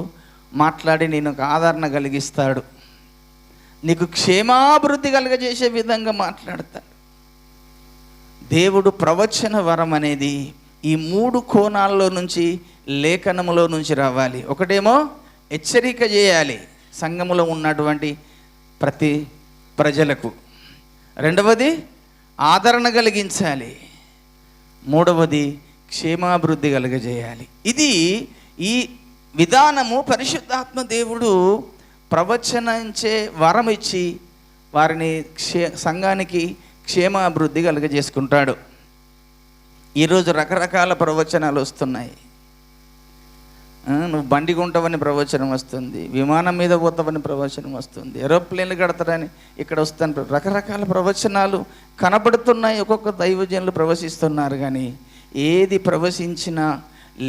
మాట్లాడి నేను ఆదరణ కలిగిస్తాడు. నీకు క్షేమాభివృద్ధి కలుగజేసే విధంగా మాట్లాడతాడు. దేవుడు ప్రవచన వరం అనేది ఈ 3 కోణాల్లో నుంచి, లేఖనములో నుంచి రావాలి. ఒకటేమో హెచ్చరిక చేయాలి సంఘములో ఉన్నటువంటి ప్రతి ప్రజలకు. రెండవది ఆదరణ కలిగించాలి. మూడవది క్షేమాభివృద్ధి కలుగజేయాలి. ఇది ఈ విధానము పరిశుద్ధాత్మ దేవుడు ప్రవచనించే వరం ఇచ్చి వారిని సంఘానికి క్షేమాభివృద్ధి కలుగజేసుకుంటాడు. ఈరోజు రకరకాల ప్రవచనాలు వస్తున్నాయి. నువ్వు బండి కొంటావని ప్రవచనం వస్తుంది, విమానం మీద పోతావని ప్రవచనం వస్తుంది, ఏరోప్లేన్లు కడతారని ఇక్కడ వస్తాను, రకరకాల ప్రవచనాలు కనబడుతున్నాయి. ఒక్కొక్క దైవజనులు ప్రవశిస్తున్నారు. కానీ ఏది ప్రవశించినా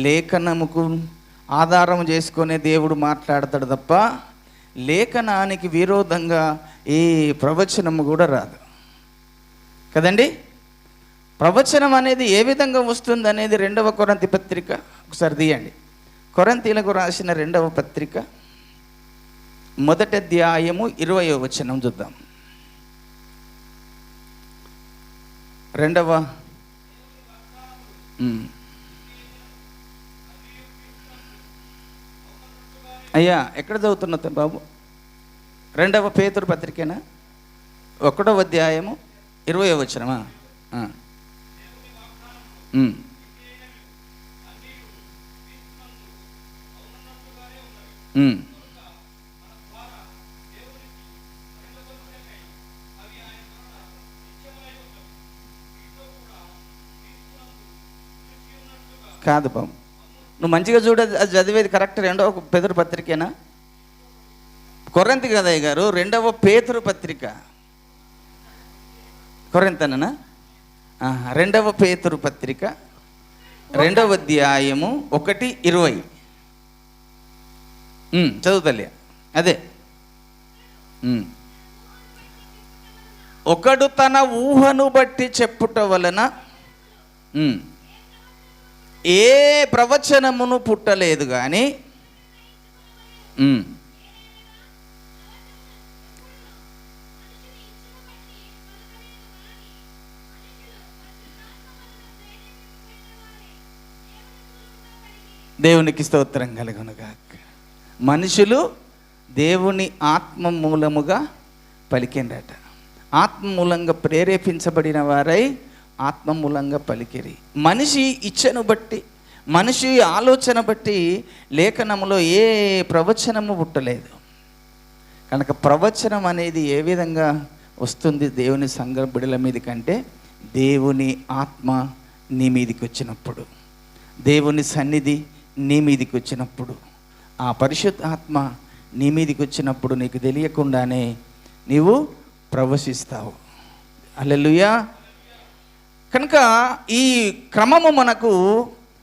లేఖనముకు ఆధారం చేసుకునే దేవుడు మాట్లాడతాడు తప్ప లేఖనానికి విరోధంగా ఏ ప్రవచనము కూడా రాదు కదండి. ప్రవచనం అనేది ఏ విధంగా వస్తుంది అనేది 2వ కొరింథీ పత్రిక ఒకసారి తీయండి. కొరింథీలకు రాసిన 2వ పత్రిక 1వ అధ్యాయము 20వ వచనం చూద్దాం. 2వ అయ్యా ఎక్కడ చదువుతున్నా బాబు? 2వ పేతురు పత్రికేనా? 1వ అధ్యాయము 20వ వచనమా? కాదు బాబు, నువ్వు మంచిగా చూడ చదివేది కరెక్ట్. 2వ పేతురు పత్రికేనా? కొరింథీ కదయ్య గారు, 2వ పేతురు పత్రిక. కొరింథనా? 2వ పేతురు పత్రిక 2వ అధ్యాయము 1:20 చదువుతలే. అదే, ఒకడు తన ఊహను బట్టి చెప్పుట వలన ఏ ప్రవచనమును పుట్టలేదు కానీ దేవునికి స్తోత్రం కలుగునుగాక. మనుషులు దేవుని ఆత్మ మూలముగా పలికిండట. ఆత్మ మూలంగా ప్రేరేపించబడిన వారై ఆత్మ మూలంగా పలికిరి. మనిషి ఇచ్చను బట్టి, మనిషి ఆలోచన బట్టి లేఖనములో ఏ ప్రవచనము పుట్టలేదు. కనుక ప్రవచనం అనేది ఏ విధంగా వస్తుంది దేవుని సంఘ బిడ్డల మీద కంటే, దేవుని ఆత్మ నీ మీదికి వచ్చినప్పుడు, దేవుని సన్నిధి నీ మీదికి వచ్చినప్పుడు, ఆ పరిశుద్ధ ఆత్మ నీ మీదికి వచ్చినప్పుడు నీకు తెలియకుండానే నీవు ప్రవశిస్తావు. హల్లెలూయా. కనుక ఈ క్రమము మనకు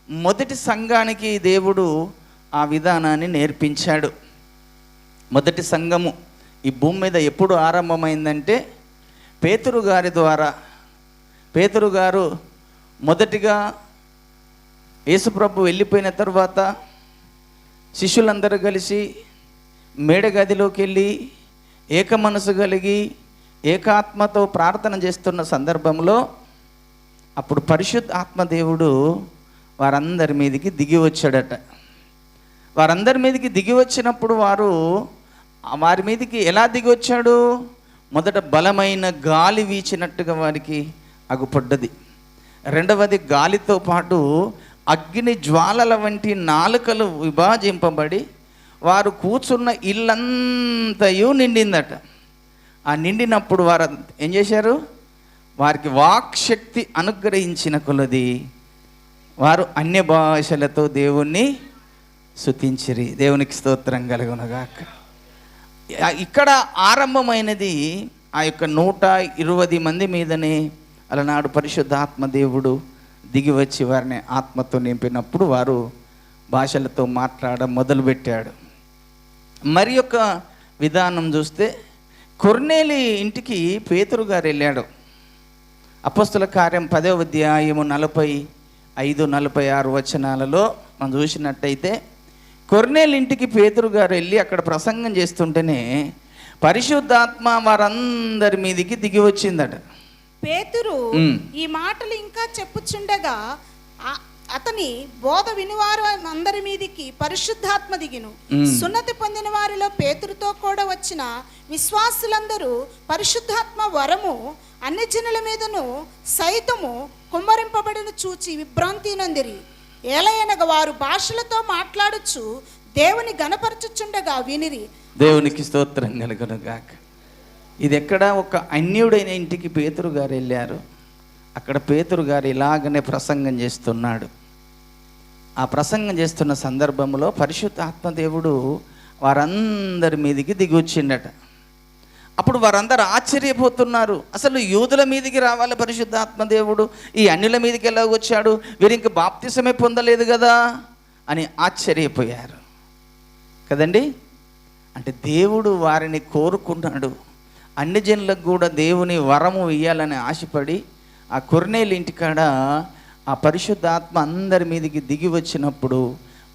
మొదటి సంఘానికి దేవుడు ఆ విధానాన్ని నేర్పించాడు. మొదటి సంఘము ఈ భూమి మీద ఎప్పుడు ఆరంభమైందంటే పేతురు గారి ద్వారా. పేతురు గారు మొదటిగా యేసుప్రభు వెళ్ళిపోయిన తర్వాత శిష్యులందరూ కలిసి మేడగదిలోకి వెళ్ళి ఏక మనసు కలిగి ఏకాత్మతో ప్రార్థన చేస్తున్న సందర్భంలో అప్పుడు పరిశుద్ధ ఆత్మదేవుడు వారందరి మీదకి దిగి వచ్చాడట. వారందరి మీదకి దిగి వచ్చినప్పుడు వారి మీదకి ఎలా దిగి వచ్చాడు? మొదట బలమైన గాలి వీచినట్టుగా వారికి అగుపడ్డది. రెండవది గాలితో పాటు అగ్ని జ్వాలల వంటి నాలుకలు విభజింపబడి వారు కూర్చున్న ఇల్లంతయు నిండిందట. ఆ నిండినప్పుడు వారు ఏం చేశారు? వారికి వాక్శక్తి అనుగ్రహించిన కొలది వారు అన్య భాషలతో దేవుణ్ణి స్తుతించిరి. దేవునికి స్తోత్రం కలుగునుగాక. ఇక్కడ ఆరంభమైనది ఆ యొక్క 120 మంది మీదనే అలనాడు పరిశుద్ధాత్మ దేవుడు దిగి వచ్చి వారిని ఆత్మతో నింపినప్పుడు వారు భాషలతో మాట్లాడడం మొదలుపెట్టాడు. మరి యొక్క విధానం చూస్తే కొర్నేలి ఇంటికి పేతురు గారు వెళ్ళాడు. అపొస్తల కార్యం 10వ అధ్యాయము 40 5:46 మనం చూసినట్టయితే, కొర్నేలు ఇంటికి పేతురు గారు వెళ్ళి అక్కడ ప్రసంగం చేస్తుంటేనే పరిశుద్ధాత్మ వారందరి మీదికి దిగి వచ్చిందట. పేతురు ఈ మాటలు ఇంకా చెప్పుచుండగా అతని బోధ వినివారు అందరి మీదికి పరిశుద్ధాత్మ దిగిను. సున్నతి పొందిన వారిలో పేతురుతో కూడా వచ్చిన విశ్వాసులందరూ పరిశుద్ధాత్మ వరము అన్ని జనుల మీదను సైతము కుమ్మరింపబడిన చూచి విభ్రాంతి నందిరి. ఏలయనగా వారు భాషలతో మాట్లాడుచు దేవుని గణపరచుచుండగా వినిరి. దేవునికి స్తోత్రం కలుగును గాక. ఇది ఎక్కడ ఒక అన్యుడైన ఇంటికి పేతురు గారు వెళ్ళారు. అక్కడ పేతురు గారు ఇలాగనే ప్రసంగం చేస్తున్నాడు. ఆ ప్రసంగం చేస్తున్న సందర్భంలో పరిశుద్ధ ఆత్మదేవుడు వారందరి మీదికి దిగి వచ్చిండట. అప్పుడు వారందరూ ఆశ్చర్యపోతున్నారు. అసలు యూదుల మీదికి రావాలి పరిశుద్ధ ఆత్మదేవుడు, ఈ అన్యుల మీదికి ఎలా వచ్చాడు, వీరు ఇంక బాప్తిసమే పొందలేదు కదా అని ఆశ్చర్యపోయారు కదండి. అంటే దేవుడు వారిని కోరుకున్నాడు. అన్ని జనులకు కూడా దేవుని వరము ఇయ్యాలని ఆశపడి ఆ కొర్నేలు ఇంటికాడ ఆ పరిశుద్ధాత్మ అందరి మీదికి దిగి వచ్చినప్పుడు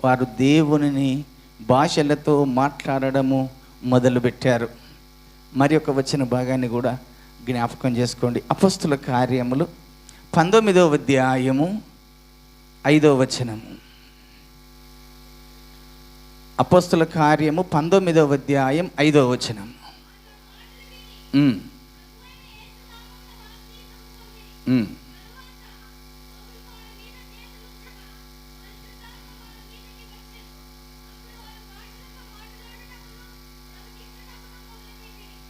వారు దేవునిని భాషలతో మాట్లాడడము మొదలుపెట్టారు. మరి ఒక వచ్చిన భాగాన్ని కూడా జ్ఞాపకం చేసుకోండి. అపొస్తలుల కార్యములు 19:5. అపొస్తలుల కార్యము 19:5.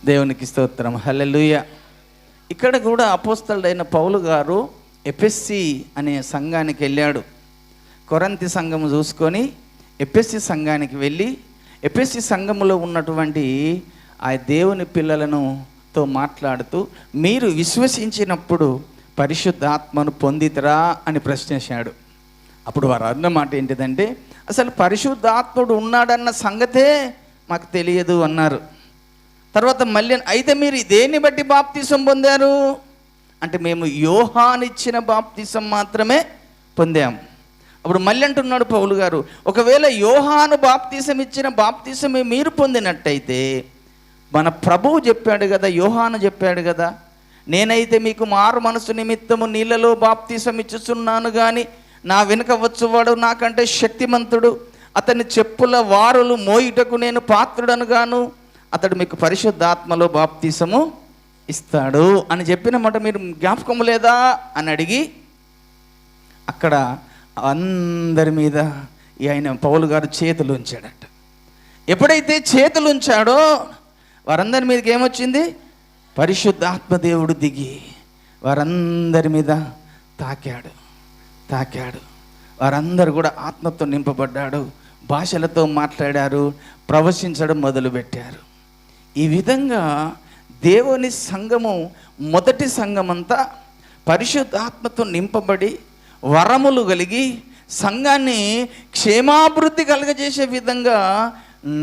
దేవునికి స్తోత్రం, హల్లెలూయా. ఇక్కడ కూడా అపోస్తలుడైన పౌలు గారు ఎఫెసీ అనే సంఘానికి వెళ్ళాడు. కొరంతి సంఘం చూసుకొని ఎఫెసీ సంఘానికి వెళ్ళి ఎఫెసీ సంఘములో ఉన్నటువంటి ఆ దేవుని పిల్లలతో మాట్లాడుతూ, మీరు విశ్వసించినప్పుడు పరిశుద్ధాత్మను పొందితరా అని ప్రశ్నించాడు. అప్పుడు వారు అన్న మాట ఏంటిదంటే, అసలు పరిశుద్ధాత్ముడు ఉన్నాడన్న సంగతే మాకు తెలియదు అన్నారు. తర్వాత మళ్ళీ, అయితే మీరు దేన్ని బట్టి బాప్తిసం పొందారు అంటే, మేము యోహానిచ్చిన బాప్తిసం మాత్రమే పొందాము. అప్పుడు మళ్ళీ అంటున్నాడు పౌలు గారు, ఒకవేళ యోహాను బాప్తిసం ఇచ్చిన బాప్తిసమే మీరు పొందినట్టయితే, మన ప్రభువు చెప్పాడు కదా, యోహాను చెప్పాడు కదా, నేనైతే మీకు మారు మనసు నిమిత్తము నీళ్ళలో బాప్తిసం ఇచ్చుచున్నాను, కానీ నా వెనుక వచ్చువాడు నాకంటే శక్తిమంతుడు, అతని చెప్పుల వారులు మోయుటకు నేను పాత్రుడను గాను, అతడు మీకు పరిశుద్ధాత్మలో బాప్తిసము ఇస్తాడు అని చెప్పిన మాట మీరు జ్ఞాపకం లేదా అని అడిగి, అక్కడ అందరి మీద ఆయన పౌలు గారు చేతులు ఉంచాడట. ఎప్పుడైతే చేతులు ఉంచాడో వారందరి మీదకి ఏమొచ్చింది, పరిశుద్ధాత్మ దేవుడు దిగి వారందరి మీద తాకాడు. వారందరూ కూడా ఆత్మతో నింపబడ్డాడు, భాషలతో మాట్లాడారు, ప్రవశించడం మొదలుపెట్టారు. ఈ విధంగా దేవుని సంఘము, మొదటి సంఘమంతా పరిశుద్ధాత్మతో నింపబడి వరములు కలిగి సంఘాన్ని క్షేమాభివృద్ధి కలుగజేసే విధంగా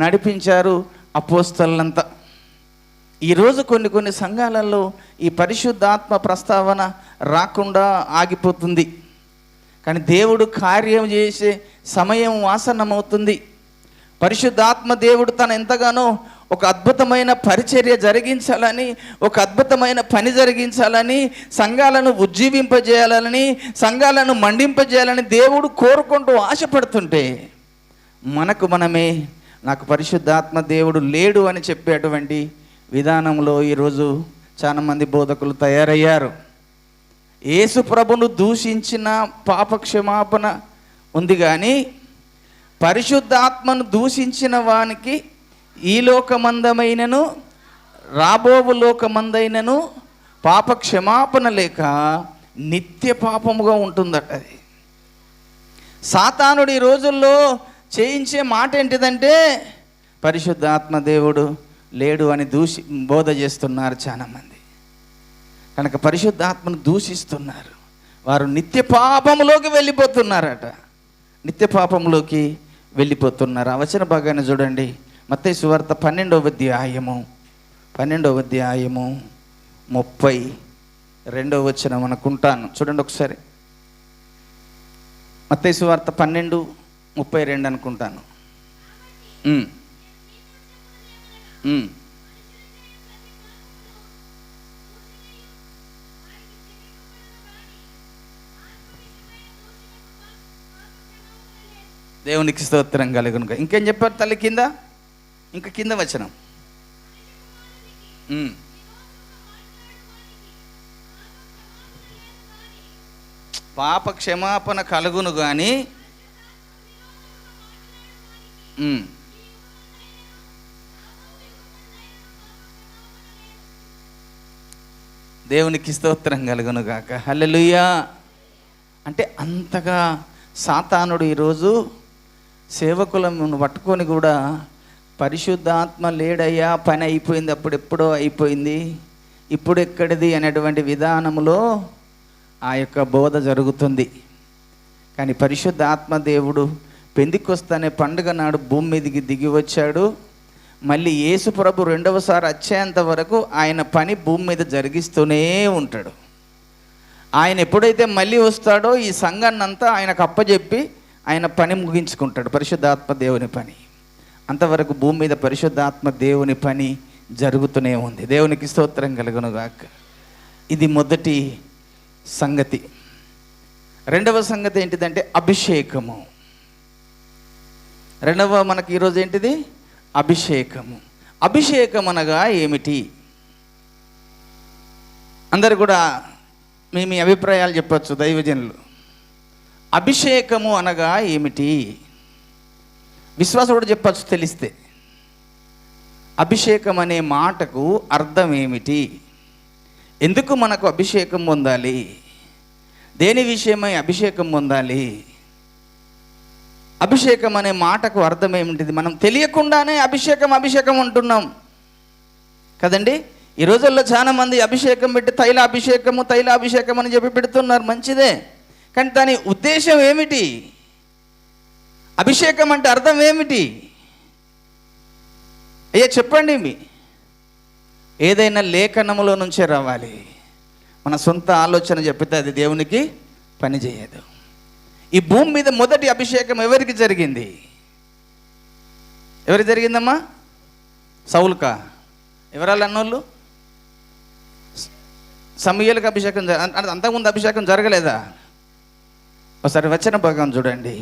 నడిపించారు అపోస్తలులంతా. ఈరోజు కొన్ని సంఘాలలో ఈ పరిశుద్ధాత్మ ప్రస్తావన రాకుండా ఆగిపోతుంది. కానీ దేవుడు కార్యం చేసే సమయం ఆసన్నమవుతుంది. పరిశుద్ధాత్మ దేవుడు తను ఎంతగానో ఒక అద్భుతమైన పరిచర్య జరిగించాలని, ఒక అద్భుతమైన పని జరిగించాలని, సంఘాలను ఉజ్జీవింపజేయాలని, సంఘాలను మండింపజేయాలని దేవుడు కోరుకుంటూ ఆశపడుతుంటే, మనమే నాకు పరిశుద్ధాత్మ దేవుడు లేడు అని చెప్పేటువంటి విధానంలో ఈరోజు చాలామంది బోధకులు తయారయ్యారు. యేసు ప్రభును దూషించిన పాప క్షమాపణ ఉంది, కానీ పరిశుద్ధాత్మను దూషించిన వానికి ఈ లోకమందమైనను రాబోవు లోకమందైనను పాప క్షమాపణ లేక నిత్య పాపముగా ఉంటుందట. అది సాతానుడు ఈ రోజుల్లో చేయించే మాట ఏంటిదంటే, పరిశుద్ధాత్మ దేవుడు లేడు అని బోధ చేస్తున్నారు చాలామంది. కనుక పరిశుద్ధాత్మను దూషిస్తున్నారు. వారు నిత్య పాపంలోకి వెళ్ళిపోతున్నారట, నిత్య పాపంలోకి వెళ్ళిపోతున్నారు. ఆ వచన భాగాన్ని చూడండి, మత్తయి సువార్త 12వ అధ్యాయము 32వ వచనం అనుకుంటాను, చూడండి ఒకసారి. మత్తయి సువార్త 12:32 అనుకుంటాను. దేవునికి స్తోత్రం కలుగునుగా. ఇంకేం చెప్పారు తల్లి కింద? ఇంకా కింద వచనం, పాప క్షమాపణ కలుగును కానీ దేవునికి స్తోత్రం కలుగును గాక. హల్లెలూయా. అంటే అంతగా సాతానుడు ఈరోజు సేవకులను పట్టుకొని కూడా పరిశుద్ధాత్మ లేడయ్యా, పని అయిపోయింది, అప్పుడెప్పుడో అయిపోయింది, ఇప్పుడు ఎక్కడిది అనేటువంటి విధానంలో ఆ యొక్క బోధ జరుగుతుంది. కానీ పరిశుద్ధాత్మ దేవుడు పెందెకొస్తనే పండుగ నాడు భూమి మీదకి దిగి వచ్చాడు. మళ్ళీ యేసు ప్రభు రెండవసారి వచ్చేంత వరకు ఆయన పని భూమి మీద జరిగిస్తూనే ఉంటాడు. ఆయన ఎప్పుడైతే మళ్ళీ వస్తాడో ఈ సంఘాన్ని అంతా ఆయనకు అప్పచెప్పి ఆయన పని ముగించుకుంటాడు, పరిశుద్ధాత్మ దేవుని పని. అంతవరకు భూమి మీద పరిశుద్ధాత్మ దేవుని పని జరుగుతూనే ఉంది. దేవునికి స్తోత్రం కలుగును గాక. ఇది మొదటి సంగతి. రెండవ సంగతి ఏంటిదంటే అభిషేకము. రెండవ మనకి ఈరోజు ఏంటిది? అభిషేకము. అభిషేకం అనగా ఏమిటి? అందరు కూడా మీ అభిప్రాయాలు చెప్పచ్చు దైవజనులు. అభిషేకము అనగా ఏమిటి? విశ్వాసం కూడా చెప్పచ్చు తెలిస్తే. అభిషేకం అనే మాటకు అర్థం ఏమిటి? ఎందుకు మనకు అభిషేకం పొందాలి? దేని విషయమై అభిషేకం పొందాలి? అభిషేకం అనే మాటకు అర్థం ఏమిటిది? మనం తెలియకుండానే అభిషేకం అభిషేకం అంటున్నాం కదండి. ఈ రోజుల్లో చాలామంది అభిషేకం పెట్టి తైలాభిషేకం అని చెప్పి పెడుతున్నారు, మంచిదే. కానీ దాని ఉద్దేశం ఏమిటి? అభిషేకం అంటే అర్థం ఏమిటి? అయ్యా చెప్పండి. ఏదైనా లేఖనములో నుంచే రావాలి. మన సొంత ఆలోచన చెప్పితే అది దేవునికి పని చేయదు. ఈ భూమి మీద మొదటి అభిషేకం ఎవరికి జరిగింది? ఎవరికి జరిగిందమ్మా? సౌలుకా? ఎవరాళ్ళు అన్నోళ్ళు? సమూయేలుకి అభిషేకం అంతకుముందు అభిషేకం జరగలేదా? ఒకసారి వచన భాగం చూడండి.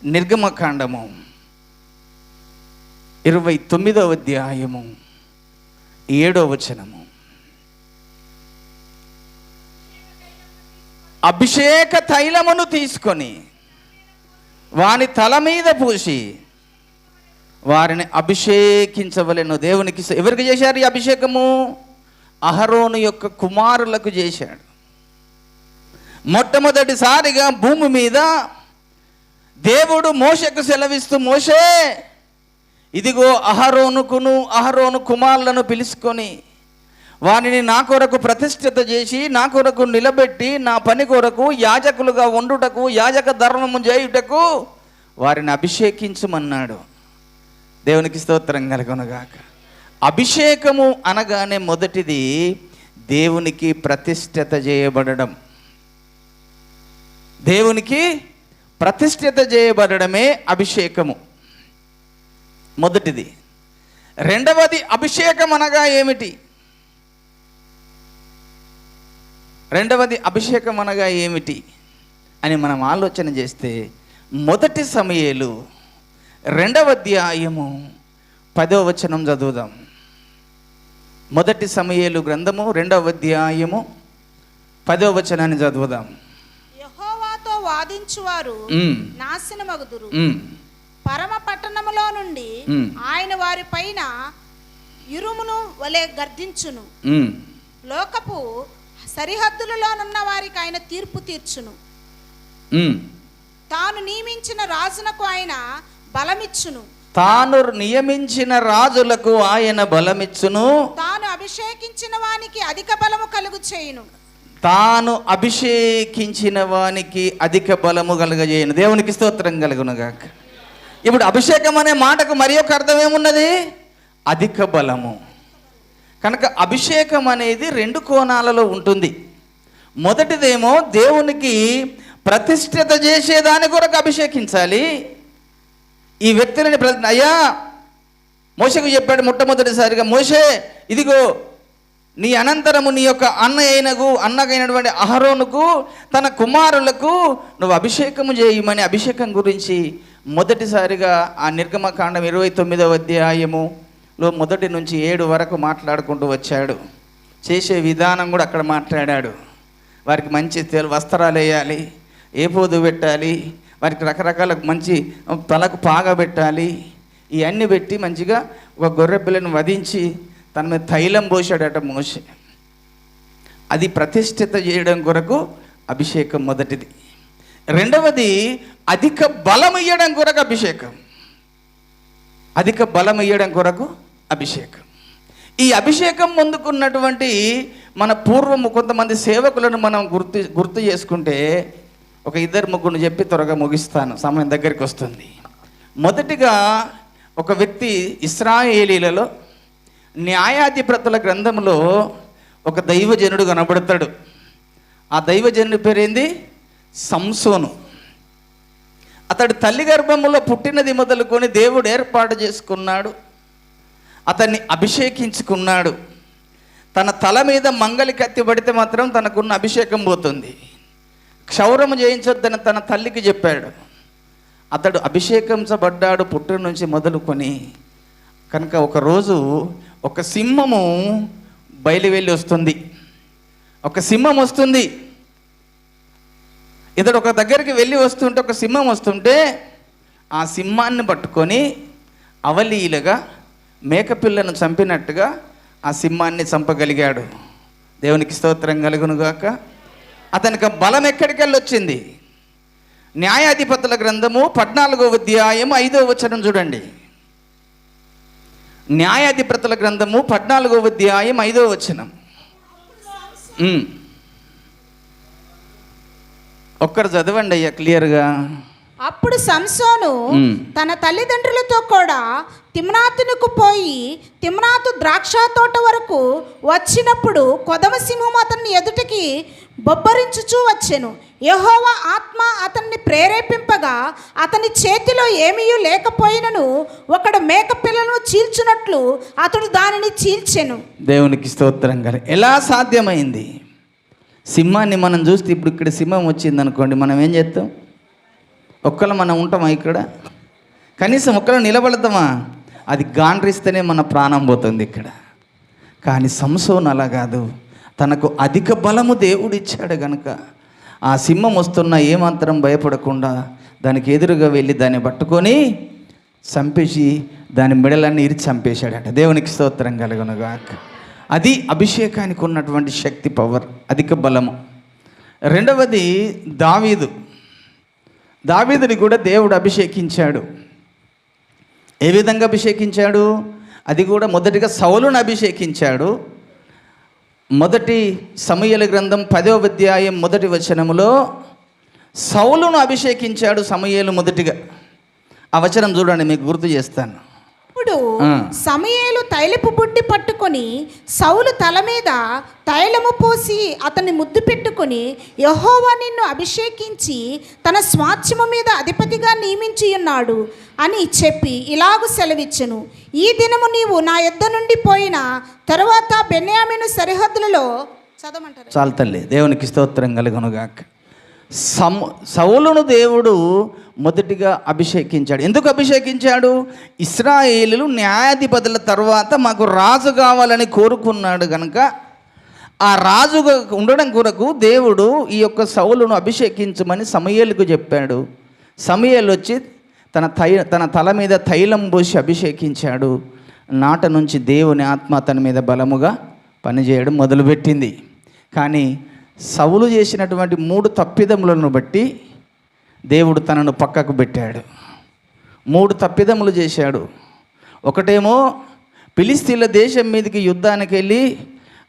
నిర్గమకాండము 29వ అధ్యాయము 7వ వచనము. అభిషేక తైలమును తీసుకొని వాని తల మీద పూసి వారిని అభిషేకించవలెను. దేవునికి ఎవరికి చేశారు ఈ అభిషేకము? అహరోను యొక్క కుమారులకు చేశాడు. మొట్టమొదటిసారిగా భూమి మీద దేవుడు మోషేకు సెలవిస్తూ, మోషే ఇదిగో అహరోను కుమారులను పిలుచుకొని వారిని నా కొరకు ప్రతిష్ఠిత చేసి నా కొరకు నిలబెట్టి నా పని కొరకు యాజకులుగా ఉండుటకు యాజక ధర్మము చేయుటకు వారిని అభిషేకించమన్నాడు. దేవునికి స్తోత్రం కలుగునుగాక. అభిషేకము అనగానే మొదటిది దేవునికి ప్రతిష్ఠిత చేయబడడం. దేవునికి ప్రతిష్ఠిత చేయబడడమే అభిషేకము మొదటిది. రెండవది అభిషేకం అనగా ఏమిటి? రెండవది అభిషేకం అనగా ఏమిటి అని మనం ఆలోచన చేస్తే మొదటి సమూయేలు 2వ అధ్యాయము 10వ వచనం చదువుదాం. మొదటి సమూయేలు గ్రంథము 2వ అధ్యాయము 10వ వచనాన్ని చదువుదాం. యెహోవాతో వాదించువారు నాశనమగుదురు. పరమ పట్టణములో నుండి ఆయన వారి పైన ఇరుమును వలె గర్దించును. లోకపు సరిహద్దులలోనున్న వారికి ఆయన తీర్పు తీర్చును. తాను నియమించిన రాజులకు ఆయన బలమిచ్చును. తాను నియమించిన రాజులకు ఆయన బలమిచ్చును. తాను అభిషేకించిన వానికి అధిక బలము కలుగు చేయును. తాను అభిషేకించిన వానికి అధిక బలము కలుగజేయును. దేవునికి స్తోత్రం కలుగునుగాక. ఇప్పుడు అభిషేకం అనే మాటకు మరి ఒక అర్థం ఏమున్నది? అధిక బలము. కనుక అభిషేకం అనేది 2 కోణాలలో ఉంటుంది. మొదటిదేమో దేవునికి ప్రతిష్ఠిత చేసేదాని కొరకు అభిషేకించాలి. ఈ వ్యక్తులని అయ్యా మోషేకు చెప్పాడు మొట్టమొదటిసారిగా, మోషే ఇదిగో నీ అనంతరము నీ యొక్క అన్నకైనటువంటి అహరోనుకు తన కుమారులకు నువ్వు అభిషేకము చేయమని అభిషేకం గురించి మొదటిసారిగా ఆ నిర్గమకాండం 29వ అధ్యాయములో 1 నుంచి 7 వరకు మాట్లాడుకుంటూ వచ్చాడు. చేసే విధానం కూడా అక్కడ మాట్లాడాడు. వారికి మంచి వస్త్రాలు వేయాలి, ఏపోదు పెట్టాలి, వారికి రకరకాల మంచి తలకు పాగా పెట్టాలి, ఇవన్నీ పెట్టి మంచిగా ఒక గొర్రె పిల్లను వధించి తన మీద తైలం పోసాడట మోషే. అది ప్రతిష్ఠిత చేయడం కొరకు అభిషేకం మొదటిది. రెండవది అధిక బలం ఇవ్వడం కొరకు అభిషేకం. అధిక బలం ఇవ్వడం కొరకు అభిషేకం. ఈ అభిషేకం ముందుకున్నటువంటి మన పూర్వము కొంతమంది సేవకులను మనం గుర్తు చేసుకుంటే ఒక 2-3 చెప్పి త్వరగా ముగిస్తాను, సమయం దగ్గరికి వస్తుంది. మొదటిగా ఒక వ్యక్తి ఇశ్రాయేలీలలో న్యాయాధిపతుల గ్రంథంలో ఒక దైవజనుడు కనబడతాడు. ఆ దైవజనుడి పేరేంది? సంసోను. అతడు తల్లి గర్భంలో పుట్టినది మొదలుకొని దేవుడు ఏర్పాటు చేసుకున్నాడు, అతన్ని అభిషేకించుకున్నాడు. తన తల మీద మంగలి కత్తి పడితే మాత్రం తనకున్న అభిషేకం పోతుంది. క్షౌరము చేయించొద్దని తన తల్లికి చెప్పాడు. అతడు అభిషేకించబడ్డాడు పుట్టిన నుంచి మొదలుకొని. కనుక ఒకరోజు ఒక సింహము బయలువెళ్ళి వస్తుంది. ఒక సింహం వస్తుంది. ఇతడు ఒక దగ్గరికి వెళ్ళి వస్తుంటే ఒక సింహం వస్తుంటే ఆ సింహాన్ని పట్టుకొని అవలీలగా మేకపిల్లను చంపినట్టుగా ఆ సింహాన్ని చంపగలిగాడు. దేవునికి స్తోత్రం కలుగునుగాక. అతనికి బలం ఎక్కడికి వెళ్ళి వచ్చింది? న్యాయాధిపతుల గ్రంథము 14వ అధ్యాయం 5వ వచనం చూడండి. న్యాయాధిపతుల గ్రంథము 14వ అధ్యాయం 5వ వచనం. ఒక్కరు చదవండి అయ్యా క్లియర్గా. అప్పుడు సంసోను తన తల్లిదండ్రులతో కూడా తిమ్నాతునకు పోయి తిమ్నాతు ద్రాక్ష తోట వరకు వచ్చినప్పుడు కొదమ సింహం అతన్ని ఎదుటికి బొబ్బరించుచూ వచ్చెను. యెహోవా ఆత్మ అతన్ని ప్రేరేపింపగా అతని చేతిలో ఏమీ లేకపోయినను ఒకడు మేకపిల్లను చీల్చున్నట్లు అతడు దానిని చీల్చెను. దేవునికి స్తోత్రం గారు. ఎలా సాధ్యమైంది? సింహాన్ని మనం చూస్తే ఇప్పుడు ఇక్కడ సింహం వచ్చింది అనుకోండి, మనం ఏం చేస్తాం? ఒక్కళ్ళు మనం ఉంటామా? ఇక్కడ కనీసం ఒక్కళ్ళు నిలబడతామా? అది గాండ్రిస్తేనే మన ప్రాణం పోతుంది ఇక్కడ. కానీ సంసోను అలా కాదు. తనకు అధిక బలము దేవుడు ఇచ్చాడు కనుక ఆ సింహం వస్తున్నా ఏమాత్రం భయపడకుండా దానికి ఎదురుగా వెళ్ళి దాన్ని పట్టుకొని చంపేసి దాని మెడలన్నీ ఇరిచి చంపేశాడట. దేవునికి స్తోత్రం కలుగునుగాక. అది అభిషేకానికి ఉన్నటువంటి శక్తి, పవర్, అధిక బలము. రెండవది దావీదుని కూడా దేవుడు అభిషేకించాడు. ఏ విధంగా అభిషేకించాడు? అది కూడా మొదటిగా సౌలును అభిషేకించాడు. మొదటి సమూయేలు గ్రంథం 10వ అధ్యాయం 1వ వచనములో సౌలును అభిషేకించాడు సమూయేలు మొదటిగా. ఆ వచనం చూడండి, మీకు గుర్తు చేస్తాను. ఇప్పుడు సమూయేలు తైలపు బుడ్డి పట్టుకొని సౌలు తల మీద తైలము పోసి అతన్ని ముద్దు పెట్టుకొని, యెహోవా నిన్ను అభిషేకించి తన స్వాస్థ్యము మీద అధిపతిగా నియమించి ఉన్నాడు అని చెప్పి ఇలాగు సెలవిచ్చెను. ఈ దినము నీవు నా యొద్ద నుండి పోయిన తరువాత బెన్యామీను సరిహద్దులలో చదవమంటారు. చాలు తల్లి, దేవునికి స్తోత్రం కలుగునుగాక. సౌలును దేవుడు మొదటిగా అభిషేకించాడు. ఎందుకు అభిషేకించాడు? ఇశ్రాయేలులు న్యాయాధిపతుల తర్వాత మాకు రాజు కావాలని కోరుకున్నాడు కనుక ఆ రాజుగా ఉండడం కొరకు దేవుడు ఈ యొక్క సౌలును అభిషేకించమని సమూయేలుకు చెప్పాడు. సమూయేలు వచ్చి తన తల మీద తైలం పోసి అభిషేకించాడు. నాట నుంచి దేవుని ఆత్మ తన మీద బలముగా పనిచేయడం మొదలుపెట్టింది. కానీ సౌలు చేసినటువంటి 3 తప్పిదములను బట్టి దేవుడు తనను పక్కకు పెట్టాడు. 3 తప్పిదములు చేశాడు. ఒకటేమో ఫిలిస్తీన్ల దేశం మీదకి యుద్ధానికి వెళ్ళి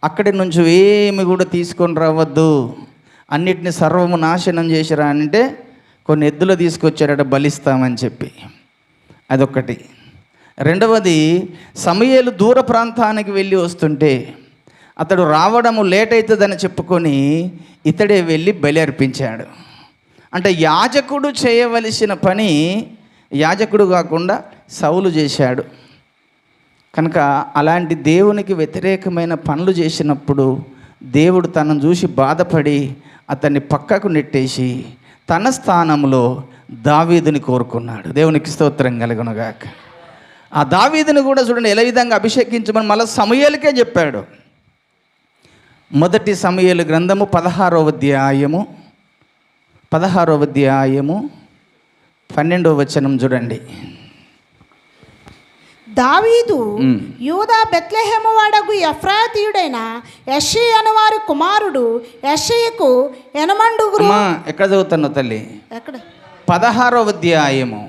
అక్కడి నుంచి ఏమి కూడా తీసుకొని రావద్దు, అన్నిటిని సర్వము నాశనం చేసిరా అంటే కొన్ని ఎద్దులు తీసుకొచ్చారట బలిస్తామని చెప్పి, అదొకటి. రెండవది, సమూయేలు దూర ప్రాంతానికి వెళ్ళి వస్తుంటే అతడు రావడము లేట్ అవుతుందని చెప్పుకొని ఇతడే వెళ్ళి బలి అర్పించాడు. అంటే యాజకుడు చేయవలసిన పని యాజకుడు కాకుండా సౌలు చేశాడు కనుక అలాంటి దేవునికి వ్యతిరేకమైన పనులు చేసినప్పుడు దేవుడు తనను చూసి బాధపడి అతన్ని పక్కకు నెట్టేసి తన స్థానంలో దావీదుని కోరుకున్నాడు. దేవునికి స్తోత్రం కలుగునుగాక. ఆ దావీదుని కూడా చూడండి ఎలా విధంగా అభిషేకించమని మళ్ళీ సమూయేలుకే చెప్పాడు. మొదటి సమూయేలు గ్రంథము 16వ అధ్యాయము 12వ వచనం చూడండి. దావీదు యూదా బెత్లెహేము వాడగు ఎఫ్రాతీయుడైన యెష్షయి అనువారి కుమారుడు యెష్షయికు 8 ఎక్కడ చదువుతున్నావు తల్లి? ఎక్కడ? 16వ అధ్యాయము.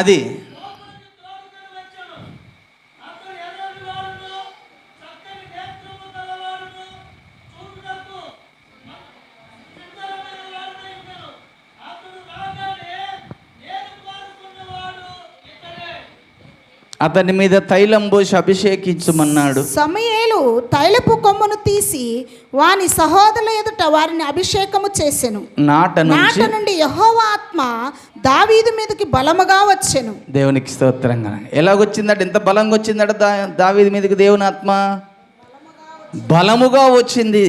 అది అతని మీద తైలం పోసి అభిషేకించమన్నాడు. సమూయేలు తైలపు కొమ్మును తీసి వాని సహోదరుల ఎదుట వారిని అభిషేకము చేసెను. నాట నుండి యెహోవా ఆత్మ దావీదు మీదకి బలముగా వచ్చెను. దేవునికి స్తోత్రంగా. ఎలాగొచ్చిందట? ఎంత బలంగా వచ్చిందట దావీదు మీదకి దేవుని ఆత్మ? బలముగా వచ్చింది.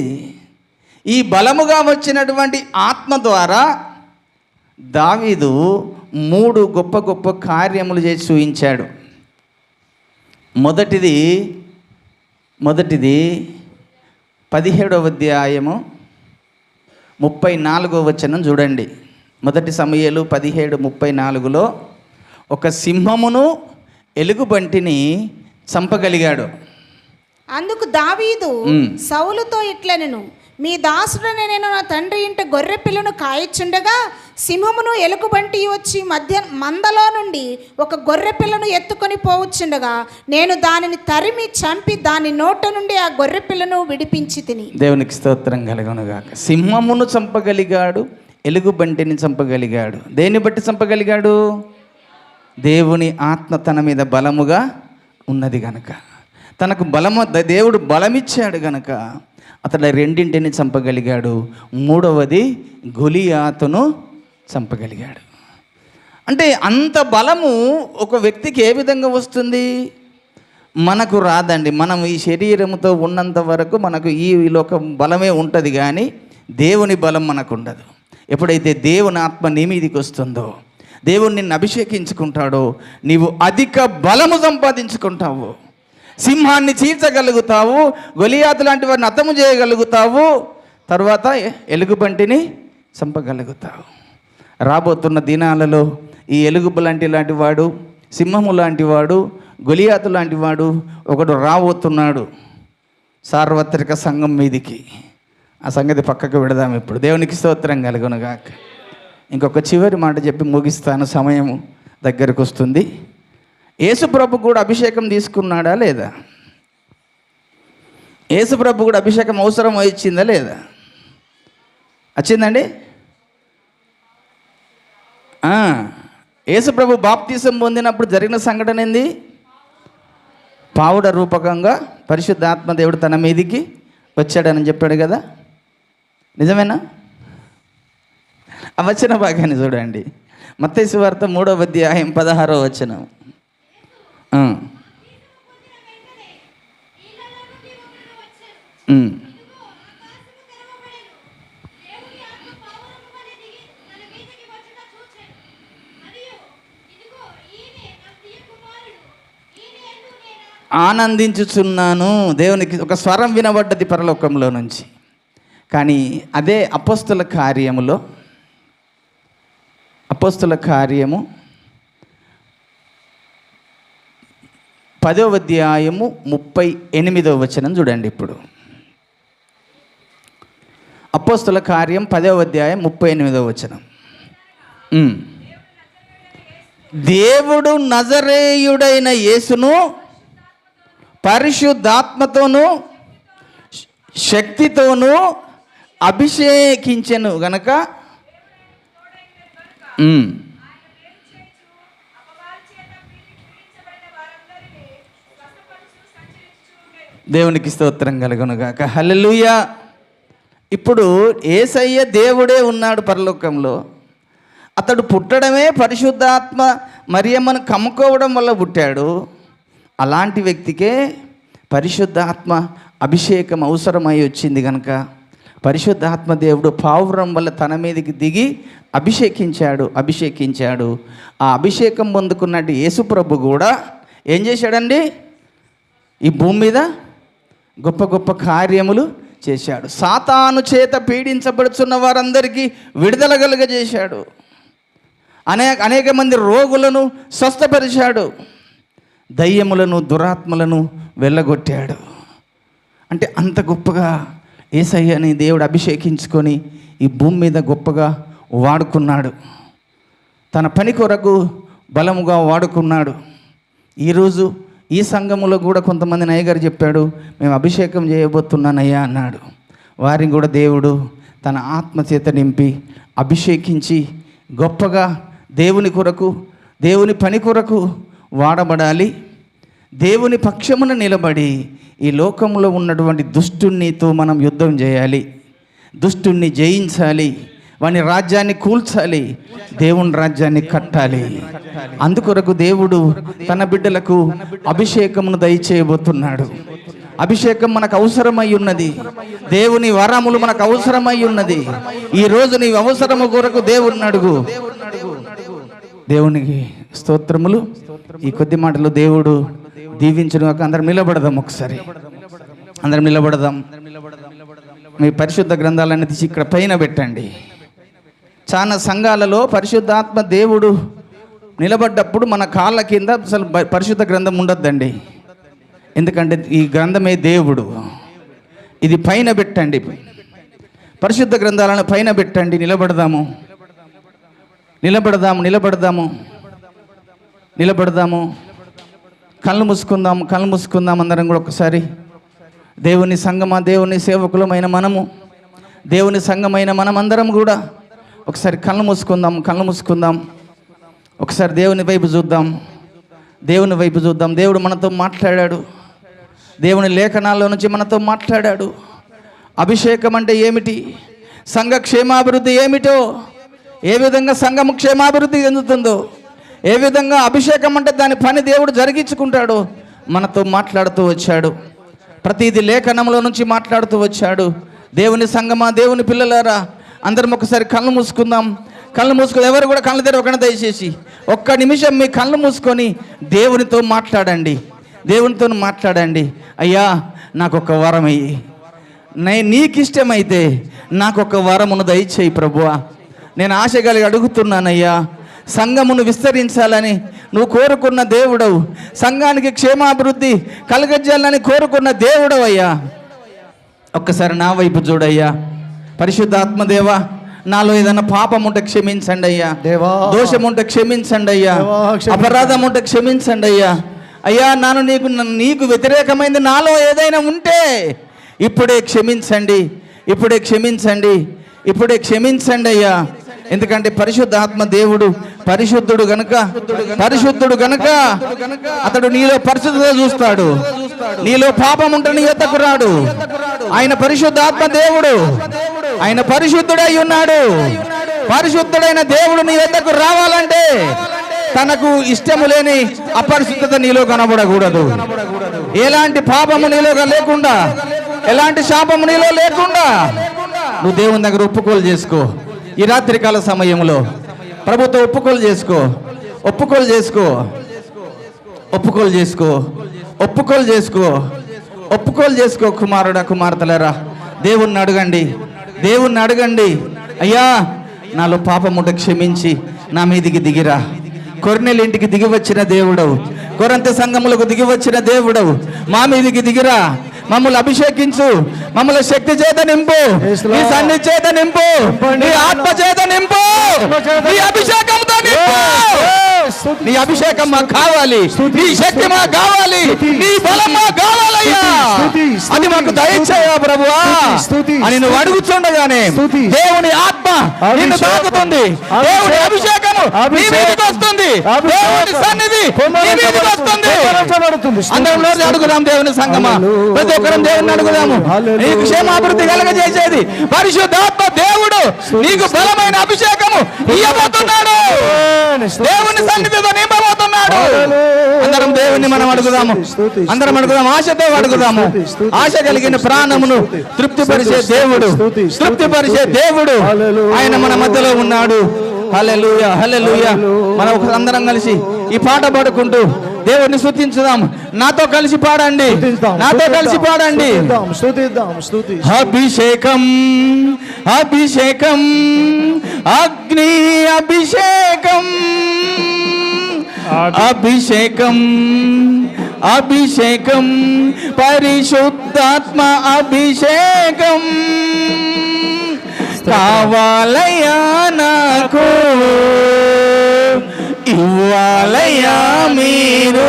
ఈ బలముగా వచ్చినటువంటి ఆత్మ ద్వారా దావీదు 3 గొప్ప గొప్ప కార్యములు చేసి చూయించాడు. మొదటిది 17వ అధ్యాయము 34వ వచనం చూడండి. మొదటి సమూయేలు 17:34లో ఒక సింహమును ఎలుగుబంటిని చంపగలిగాడు. అందుకు దావీదు సౌలుతో ఇట్లనెను, మీ దాసుడనే నేను నా తండ్రి ఇంట గొర్రె పిల్లను కాయచుండగా సింహమును ఎలుగుబంటి వచ్చి మందలో నుండి ఒక గొర్రె పిల్లను ఎత్తుకొని పోవచ్చుండగా నేను దానిని తరిమి చంపి దాని నోట నుండి ఆ గొర్రె పిల్లను విడిపించి తిని. దేవునికి స్తోత్రం కలుగునుగాక. సింహమును చంపగలిగాడు, ఎలుగుబంటిని చంపగలిగాడు. దేన్ని బట్టి చంపగలిగాడు? దేవుని ఆత్మ తన మీద బలముగా ఉన్నది గనక, తనకు దేవుడు బలమిచ్చాడు గనక అతడు 2 చంపగలిగాడు. 3వది గొలియాతును చంపగలిగాడు. అంటే అంత బలము ఒక వ్యక్తికి ఏ విధంగా వస్తుంది? మనకు రాదండి. మనం ఈ శరీరంతో ఉన్నంత వరకు మనకు ఈ లోక బలమే ఉంటుంది, కానీ దేవుని బలం మనకు ఉండదు. ఎప్పుడైతే దేవుని ఆత్మ నీ మీదికి వస్తుందో, దేవుడు నిన్ను అభిషేకించుకుంటాడో, నీవు అధిక బలము సంపాదించుకుంటావు. సింహాన్ని చీల్చగలుగుతావు, గొలియాతు లాంటి వారిని అతము చేయగలుగుతావు, తర్వాత ఎలుగుబంటిని చంపగలుగుతావు. రాబోతున్న దినాలలో ఈ ఎలుగుబంటి లాంటి వాడు, సింహము లాంటి వాడు, గొలియాతు లాంటి వాడు ఒకడు రాబోతున్నాడు సార్వత్రిక సంఘం మీదికి. ఆ సంగతి పక్కకు పెడదాం ఇప్పుడు. దేవునికి స్తోత్రం కలుగునుగాక. ఇంకొక చివరి మాట చెప్పి ముగిస్తాను, సమయం దగ్గరకు వస్తుంది. యేసుప్రభు కూడా అభిషేకం తీసుకున్నాడా లేదా? యేసుప్రభు కూడా అభిషేకం అవసరం వచ్చిందా లేదా? వచ్చిందండి. యేసుప్రభు బాప్తిసం పొందినప్పుడు జరిగిన సంఘటన ఏంది? పావుడ రూపకంగా పరిశుద్ధాత్మ దేవుడు తన మీదికి వచ్చాడని చెప్పాడు కదా, నిజమేనా? ఆ వచన భాగాన్ని చూడండి. మత్తయి సువార్త 3వ అధ్యాయం 16వ వచనం. ఆనందించుచున్నాను. దేవునికి ఒక స్వరం వినబడ్డది పరలోకంలో నుంచి. కానీ అదే అపోస్తుల కార్యము 10వ అధ్యాయము 38వ వచనం చూడండి. ఇప్పుడు అపోస్తుల కార్యం 10వ అధ్యాయం 38వ వచనం. దేవుడు నజరేయుడైన యేసును పరిశుద్ధాత్మతోనూ శక్తితోనూ అభిషేకించెను గనక దేవునికి స్తోత్రం కలుగునుగాక. హల్లెలూయా. ఇప్పుడు యేసయ్య దేవుడే ఉన్నాడు పరలోకంలో. అతడు పుట్టడమే పరిశుద్ధాత్మ మరియమ్మను కమ్ముకోవడం వల్ల పుట్టాడు. అలాంటి వ్యక్తికే పరిశుద్ధాత్మ అభిషేకం అవసరమై వచ్చింది కనుక పరిశుద్ధాత్మ దేవుడు పావురం వల్ల తన మీదకి దిగి అభిషేకించాడు. ఆ అభిషేకం పొందుకున్నట్టు యేసుప్రభు కూడా ఏం చేశాడండి? ఈ భూమి మీద గొప్ప గొప్ప కార్యములు చేశాడు. సాతాను చేత పీడించబడుతున్న వారందరికీ విడుదల కలుగజేశాడు. అనేక మంది రోగులను స్వస్థపరిచాడు. దయ్యములను దురాత్మలను వెళ్ళగొట్టాడు. అంటే అంత గొప్పగా యేసయ్యని దేవుడు అభిషేకించుకొని ఈ భూమి మీద గొప్పగా వాడుకున్నాడు. తన పని కొరకు బలముగా వాడుకున్నాడు. ఈరోజు ఈ సంఘములో కూడా కొంతమందిని అయ్యగారు చెప్పాడు, మేము అభిషేకం చేయబోతున్నానయ్యా అన్నాడు. వారిని కూడా దేవుడు తన ఆత్మ చేత నింపి అభిషేకించి గొప్పగా దేవుని కొరకు దేవుని పని కొరకు వాడబడాలి. దేవుని పక్షమున నిలబడి ఈ లోకంలో ఉన్నటువంటి దుష్టునితో మనం యుద్ధం చేయాలి. దుష్టుణ్ణి జయించాలి. వాని రాజ్యాన్ని కూల్చాలి. దేవుని రాజ్యాన్ని కట్టాలి. అందుకొరకు దేవుడు తన బిడ్డలకు అభిషేకమును దయచేయబోతున్నాడు. అభిషేకం మనకు అవసరమై ఉన్నది. దేవుని వరములు మనకు అవసరమై ఉన్నది. ఈరోజు నీ అవసరము కొరకు దేవుని అడుగు. దేవునికి స్తోత్రములు. ఈ కొద్ది మాటలు దేవుడు దీవించును. అందరం నిలబడదాం. ఒకసారి అందరం నిలబడదాం. మీ పరిశుద్ధ గ్రంథాలన్నీ తీసి ఇక్కడ పైన పెట్టండి. చాలా సంఘాలలో పరిశుద్ధాత్మ దేవుడు నిలబడ్డప్పుడు మన కాళ్ళ కింద అసలు పరిశుద్ధ గ్రంథం ఉండొద్దండి. ఎందుకంటే ఈ గ్రంథమే దేవుడు. ఇది పైన పెట్టండి. పరిశుద్ధ గ్రంథాలను పైన పెట్టండి. నిలబడదాము. కళ్ళు మూసుకుందాం అందరం కూడా ఒకసారి. దేవుని సంఘమా, దేవుని సేవకులమైన మనము, దేవుని సంఘమైన మనమందరం కూడా ఒకసారి కళ్ళు మూసుకుందాం. ఒకసారి దేవుని వైపు చూద్దాం. దేవుడు మనతో మాట్లాడాడు. దేవుని లేఖనాల్లో నుంచి మనతో మాట్లాడాడు. అభిషేకం అంటే ఏమిటి, సంఘ క్షేమాభివృద్ధి ఏమిటో, ఏ విధంగా సంఘము క్షేమాభివృద్ధి చెందుతుందో, ఏ విధంగా అభిషేకం అంటే దాని పని దేవుడు జరిగించుకుంటాడో మనతో మాట్లాడుతూ వచ్చాడు. ప్రతిదీ లేఖనంలో నుంచి మాట్లాడుతూ వచ్చాడు. దేవుని సంఘమా, దేవుని పిల్లలారా, అందరం ఒకసారి కళ్ళు మూసుకుందాం. ఎవరు కూడా కళ్ళు తెరవకుండా దయచేసి ఒక్క నిమిషం మీ కళ్ళు మూసుకొని దేవునితో మాట్లాడండి. అయ్యా, నాకు ఒక వరం అయ్యి, నీకు ఇష్టమైతే నాకు ఒక వరమును దయచేయి ప్రభువా. నేను ఆశ కలిగి అడుగుతున్నానయ్యా. సంఘమును విస్తరించాలని నువ్వు కోరుకున్న దేవుడవు. సంఘానికి క్షేమాభివృద్ధి కలగజేయాలని కోరుకున్న దేవుడవు అయ్యా. ఒక్కసారి నా వైపు చూడయ్యా. పరిశుద్ధాత్మదేవా, నాలో ఏదైనా పాపం ఉంటే క్షమించండి అయ్యా. దోషం ఉంటే క్షమించండి అయ్యా. అపరాధం ఉంటే క్షమించండి అయ్యా. అయ్యా, నీకు వ్యతిరేకమైంది నాలో ఏదైనా ఉంటే ఇప్పుడే క్షమించండి అయ్యా. ఎందుకంటే పరిశుద్ధాత్మ దేవుడు పరిశుద్ధుడు గనుక అతడు నీలో పరిశుద్ధత చూస్తాడు. నీలో పాపం ఉంటే నీ యొద్దకు రాడు. ఆయన పరిశుద్ధాత్మ దేవుడు, ఆయన పరిశుద్ధుడై ఉన్నాడు. పరిశుద్ధుడైన దేవుడు నీ యొద్దకు రావాలంటే తనకు ఇష్టము లేని అపరిశుద్ధత నీలో కనబడకూడదు. ఎలాంటి పాపము నీలో లేకుండా, ఎలాంటి శాపము నీలో లేకుండా నువ్వు దేవుని దగ్గర ఒప్పుకోలు చేసుకో. ఈ రాత్రికాల సమయంలో ప్రభుతో ఒప్పుకోలు చేసుకో. కుమారుడా, కుమార్తెలారా, దేవుణ్ణి అడగండి. అయ్యా, నాలో పాపముంట క్షమించి నా మీదికి దిగిరా. కొర్నేలు ఇంటికి దిగి వచ్చిన దేవుడవు, కొరంత సంఘములకు దిగి వచ్చిన దేవుడవు, మా మీదికి దిగిరా. మమ్మల్ని అభిషేకించు, మమ్మల్ని శక్తి చేత నింపు, నీ సన్నిధి చేత నింపు, నీ ఆత్మ చేత నింపు, నీ అభిషేకంతో నింపు. నీ అభిషేకం మాకు కావాలి, నీ శక్తి మాకు కావాలి, నీ బలం మాకు కావాలయ్యా. అది మాకు దయచేయ ప్రభువా అని నువ్వు అడుగుతుండగానే దేవుని ఆత్మ నిన్ను తాకుతుంది, దేవుని అభిషేకము నీ మీదకి వస్తుంది, దేవుని సన్నిధి నీ మీదకి వస్తుంది. అందరం నోరు అడుగుదాం దేవుని సంగమా, ప్రతి ఒక్కరం దేవుని అడుగుదాము. నీకు క్షేమాభివృద్ధి కలగజేసేది పరిశుద్ధాత్మ దేవుడు నీకు బలమైన అభిషేకము ఇయ్యబోతున్నాడు, దేవుని సన్నిధితో నింపబోతున్నాడు. అందరం దేవుని మనం అడుగుదాము, అందరం అడుగుదాం, ఆశతో అడుగుదాము. ఆశ కలిగిన ప్రాణమును తృప్తిపరిచే దేవుడు, తృప్తిపరిచే దేవుడు ఆయన మన మధ్యలో ఉన్నాడు. హల్లెలూయా, హల్లెలూయా. మనం అందరం కలిసి ఈ పాట పాడుకుంటూ దేవుడిని స్తుతించుదాం. నాతో కలిసి పాడండి, నాతో కలిసి పాడండి. అభిషేకం అభిషేకం అగ్ని అభిషేకం అభిషేకం అభిషేకం పరిశుద్ధాత్మ అభిషేకం కావాలయ్యా నాకు, ఇవ్వాలయ్యా మీరు,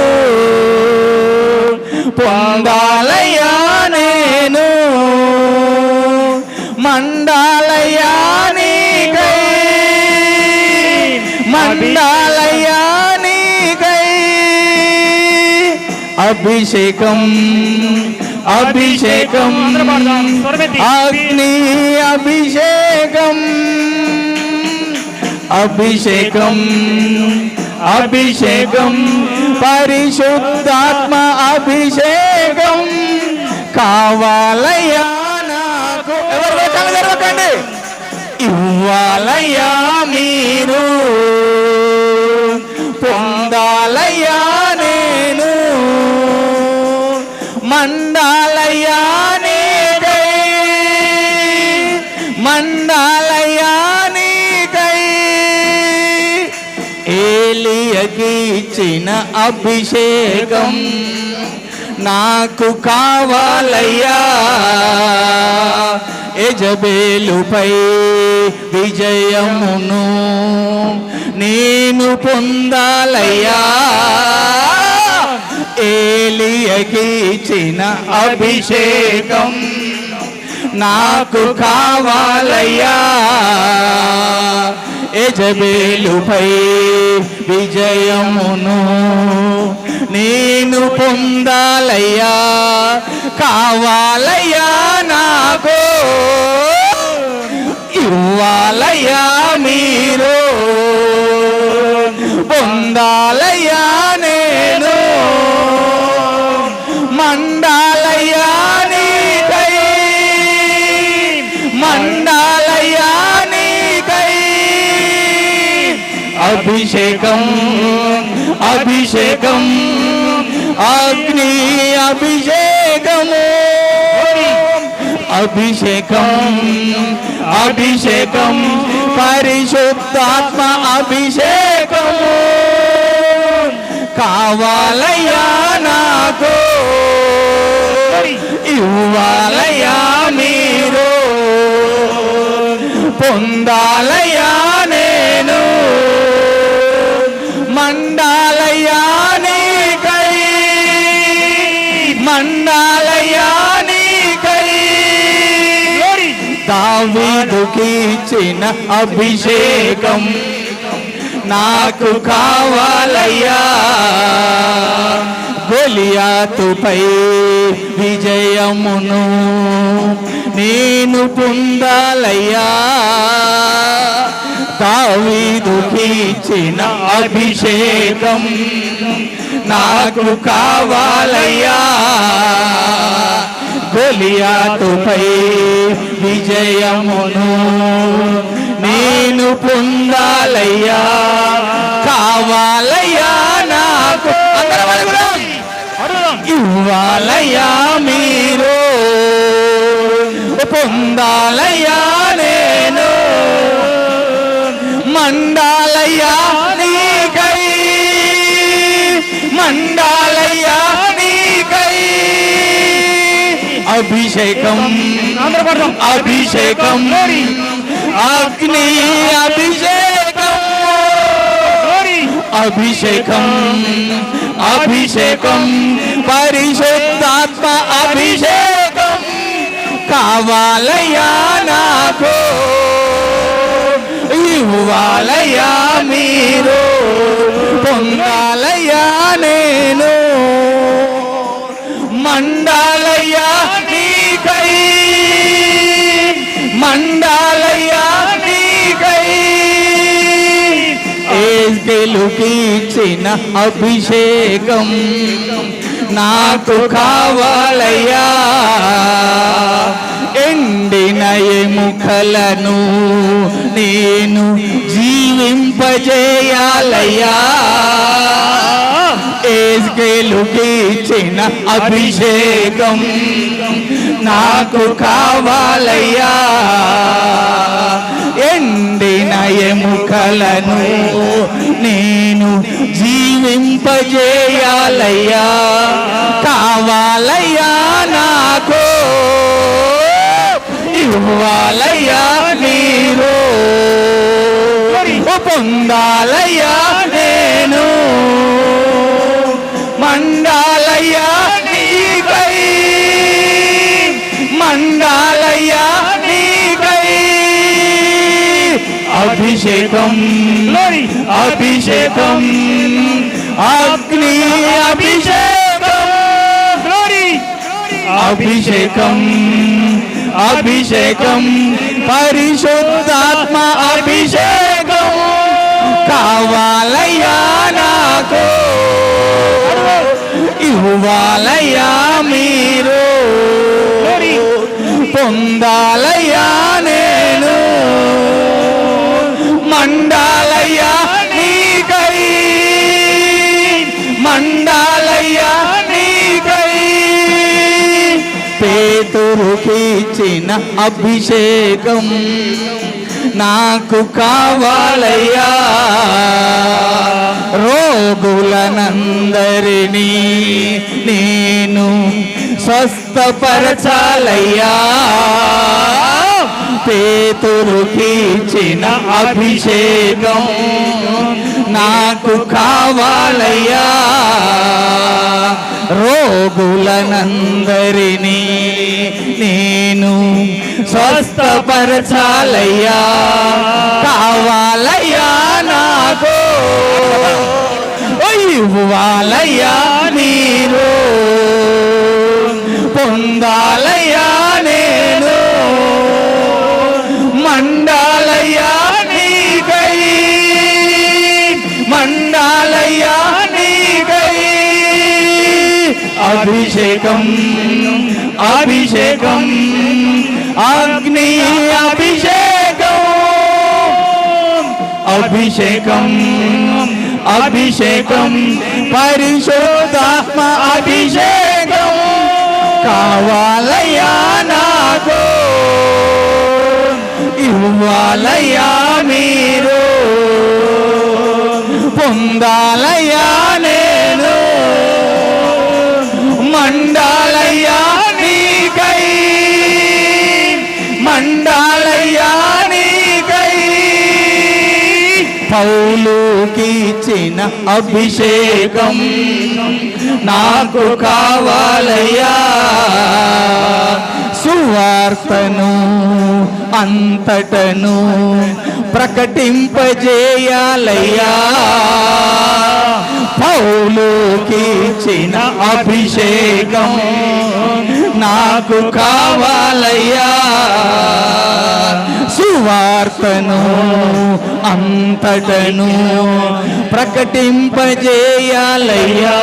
పొందాలయ్యా నేను, మండాలయ్యా నీకై, మండాలయ్యా నీకై. అభిషేకం అభిషేకం అగ్ని అభిషేకం అభిషేకం అభిషేకం పరిశుద్ధాత్మ అభిషేకం కావాలయ్యా నాకు. ఎవరు కలగరకండి, ఇవ్వాలయ్యా మీరు, పొందాలయ్యా నేను, మండాలయ్యా నీకై, మండాలయ్యా నీకై. ఏలియాకి ఇచ్చిన అభిషేకం నాకు కావాలయ్యా, యెజబేలుపై విజయమును నేను పొందాలయ్యా. ఏలియాకి ఇచ్చిన అభిషేకం నాకు కావాలయ్యా, యెజబేలుపై విజయమును నేను పొందాలయ్యా. కావాలయ్యా నాకు, ఇవ్వాలయ్యా మీరు, పొందాలయ్యా నేను, మండాలయ్యా నీకై, మండాలయ్యా నీకై. అభిషేకం అభిషేకం అగ్ని అభిషేకము అభిషేకం అభిషేకం పరిశుద్ధాత్మ అభిషేకము కావాలయ్యా నాకు, ఇవ్వాలయ్యా మీరు, పొందాలయ్యా నేను, మండాలయ్యా నీకై, మండాలయ్యా నీకై. దావీదుకి ఇచ్చిన అభిషేకం నాకు కావాలయ్యా, గొలియాతుపై విజయమును నేను పొందాలయ్యా. దావీదుకి ఇచ్చిన అభిషేకం నాకు కావాలయ్యా, గొలియాతుపై విజయమును నేను పొందాలయ్యా. కావాలయ్యా నాకు, ఇవ్వాలయ్యా మీరు, పొందాలయ్యా నేను, మండాలయ్యా నీకై, మండాలయ్యా నీకై. అభిషేకం అభిషేకం అగ్ని అభిషేకం అభిషేకం అభిషేకం పరిశుద్ధాత్మ అభిషేకం కావాలయ్యా నాకు, ఇవ్వాలయ్యా మీరు, పొందాలయ్యా నేను. మండాలయ్యా నీకై, మండాలయ్యా నీకై, ఏస్కేలుకిచ్చిన అభిషేకం నాకు కావాలయ్యా. ఎండిన ఎముకలను నేను జీవింపజేయాలయ్యా. ఏస్కేలుకిచ్చిన అభిషేకం నాకు కావాలయ్యా. ఎండిన ఎముకలను నేను జీవింపజేయాలయ్యా. కావాలయ్యా నాకు, ఇవ్వాలయ్యా మీరు, పొందాలయ్యా నేను. మండాలయ్యా నీకై, మండాలయ్యా నీకై, అభిషేకం అభిషేకం అగ్ని అభిషేకం, అభిషేకం అభిషేకం పరిశుద్ధాత్మ అభిషేకం కావాలయ్యా నాకు, ఇవ్వాలయ్యా మీరు, పొందాలయ్యా నేను. మండాలయ్యా నీకై, మండాలయ్యా నీకై, పేతురుకిచ్చిన అభిషేకం నాకు కావాలయ్యా. రోగులనందరినీ నేను స్వస్థపరచాలయ్యా. పేతురుకిచ్చిన అభిషేకం నాకు కావాలయ్యా. రోగులనందరినీ నేను స్వస్థపరచాలయ్యా. కావాలయ్యా నాకు, ఇవ్వాలయ్యా మీరు, పొందాలయ్యా నేను. మండాలయ్యా నీకై, మండాలయ్యా నీకై, అభిషేకం అభిషేకం అగ్ని అభిషేకం, అభిషేకం అభిషేకం పరిశుద్ధాత్మ అభిషేకం కావాలయ్యా నాకు, ఇవ్వాలయ్యా మీరు, పొందాలయ్యా నేను. మండాలయ్యా నీకై, మండాలయ్యా నీకై, పౌలుకిచ్చిన అభిషేకం నాకు కావాలయ్యా. సువార్తను అంతటను ప్రకటింపజేయాలయ్యా. పౌలుకిచ్చిన అభిషేకం నాకు కావాలయ్యా. సువార్తను అంతటను ప్రకటింపజేయాలయ్యా.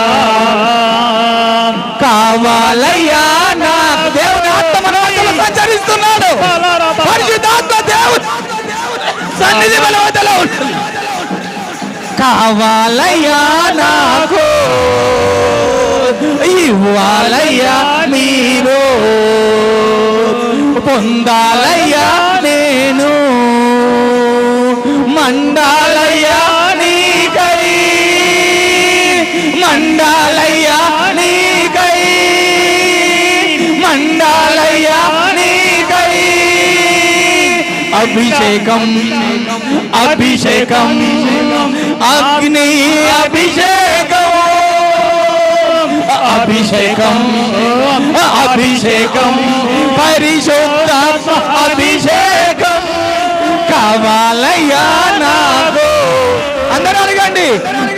కావాలయ్యా నాకు. దేవుని ఆత్మ మన మధ్యలో సంచరిస్తున్నాడు. పరిశుద్ధాత్మ దేవుని సన్నిధి మన మధ్యలో ఉంటుంది. కావాలయ్యా నాకు, ఇవ్వాలయ్యా మీరు, పొందాలయ్యా నేను. మండాలయ్యా నీకై, మండాలయ్యా నీకై, మండాలయ్యా నీకై, అభిషేకం అభిషేకం అగ్ని అభిషేకం అభిషేకం అభిషేకం పరిశుద్ధాత్మ అభిషేకం కావాలయ్యా నాకు. అందరూ అడగండి.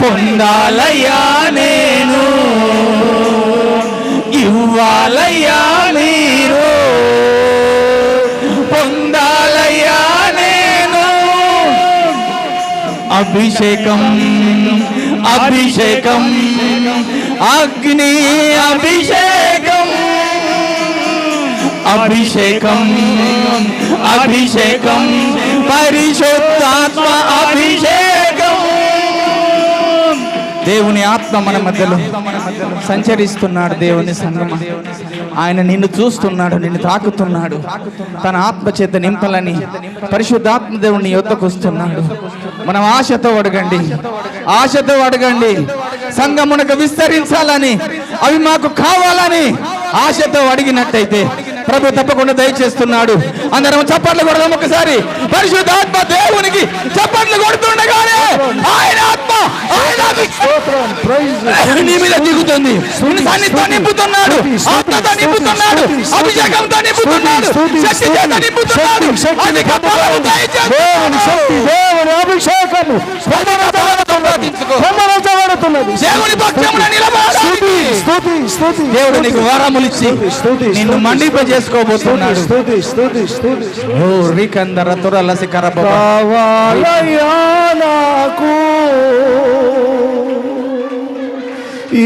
పొందాలయ్యా నేను, ఇవ్వాలయ్యా మీరు, పొందాలయ్యా నేను. అభిషేకం అభిషేకం అగ్ని అభిషేకం అభిషేకం అభిషేకం పరిశుద్ధాత్మ అభిషేకం. దేవుని ఆత్మ మన మధ్యలో సంచరిస్తున్నాడు. దేవుని సంగమ ఆయన నిన్ను చూస్తున్నాడు, నిన్ను తాకుతున్నాడు. తన ఆత్మ చేత నింపాలని పరిశుద్ధాత్మ దేవుని యొద్దకు వస్తున్నాడు. మనం ఆశతో అడగండి, ఆశతో అడగండి. సంగమునకు విస్తరించాలని, అవి మాకు కావాలని ఆశతో అడిగినట్టయితే ప్రభు తప్పకుండా దయచేస్తున్నాడు. అందరం చప్పట్లు కొడదాం ఒకసారి. పరిశుద్ధాత్మ దేవునికి చప్పట్లు కొడుతుండగానే ఆయన ఆత్మ నీ మీద దిగుతుంది. సన్నిధితో నింపుతున్నాడు, ఆత్మతో నింపుతున్నాడు, అభిషేకంతో నింపుతున్నాడు, శక్తి చేత నింపుతున్నాడు. అధిక బలము దయచేసి దేవుని పక్షమున నిలబడాలి. దేవుడు నీకు వరములిచ్చి నిన్ను మండిపజేసుకోబోతున్నాడు. ఓ రికందర తురల శిఖర కావాలయ్యా నాకు,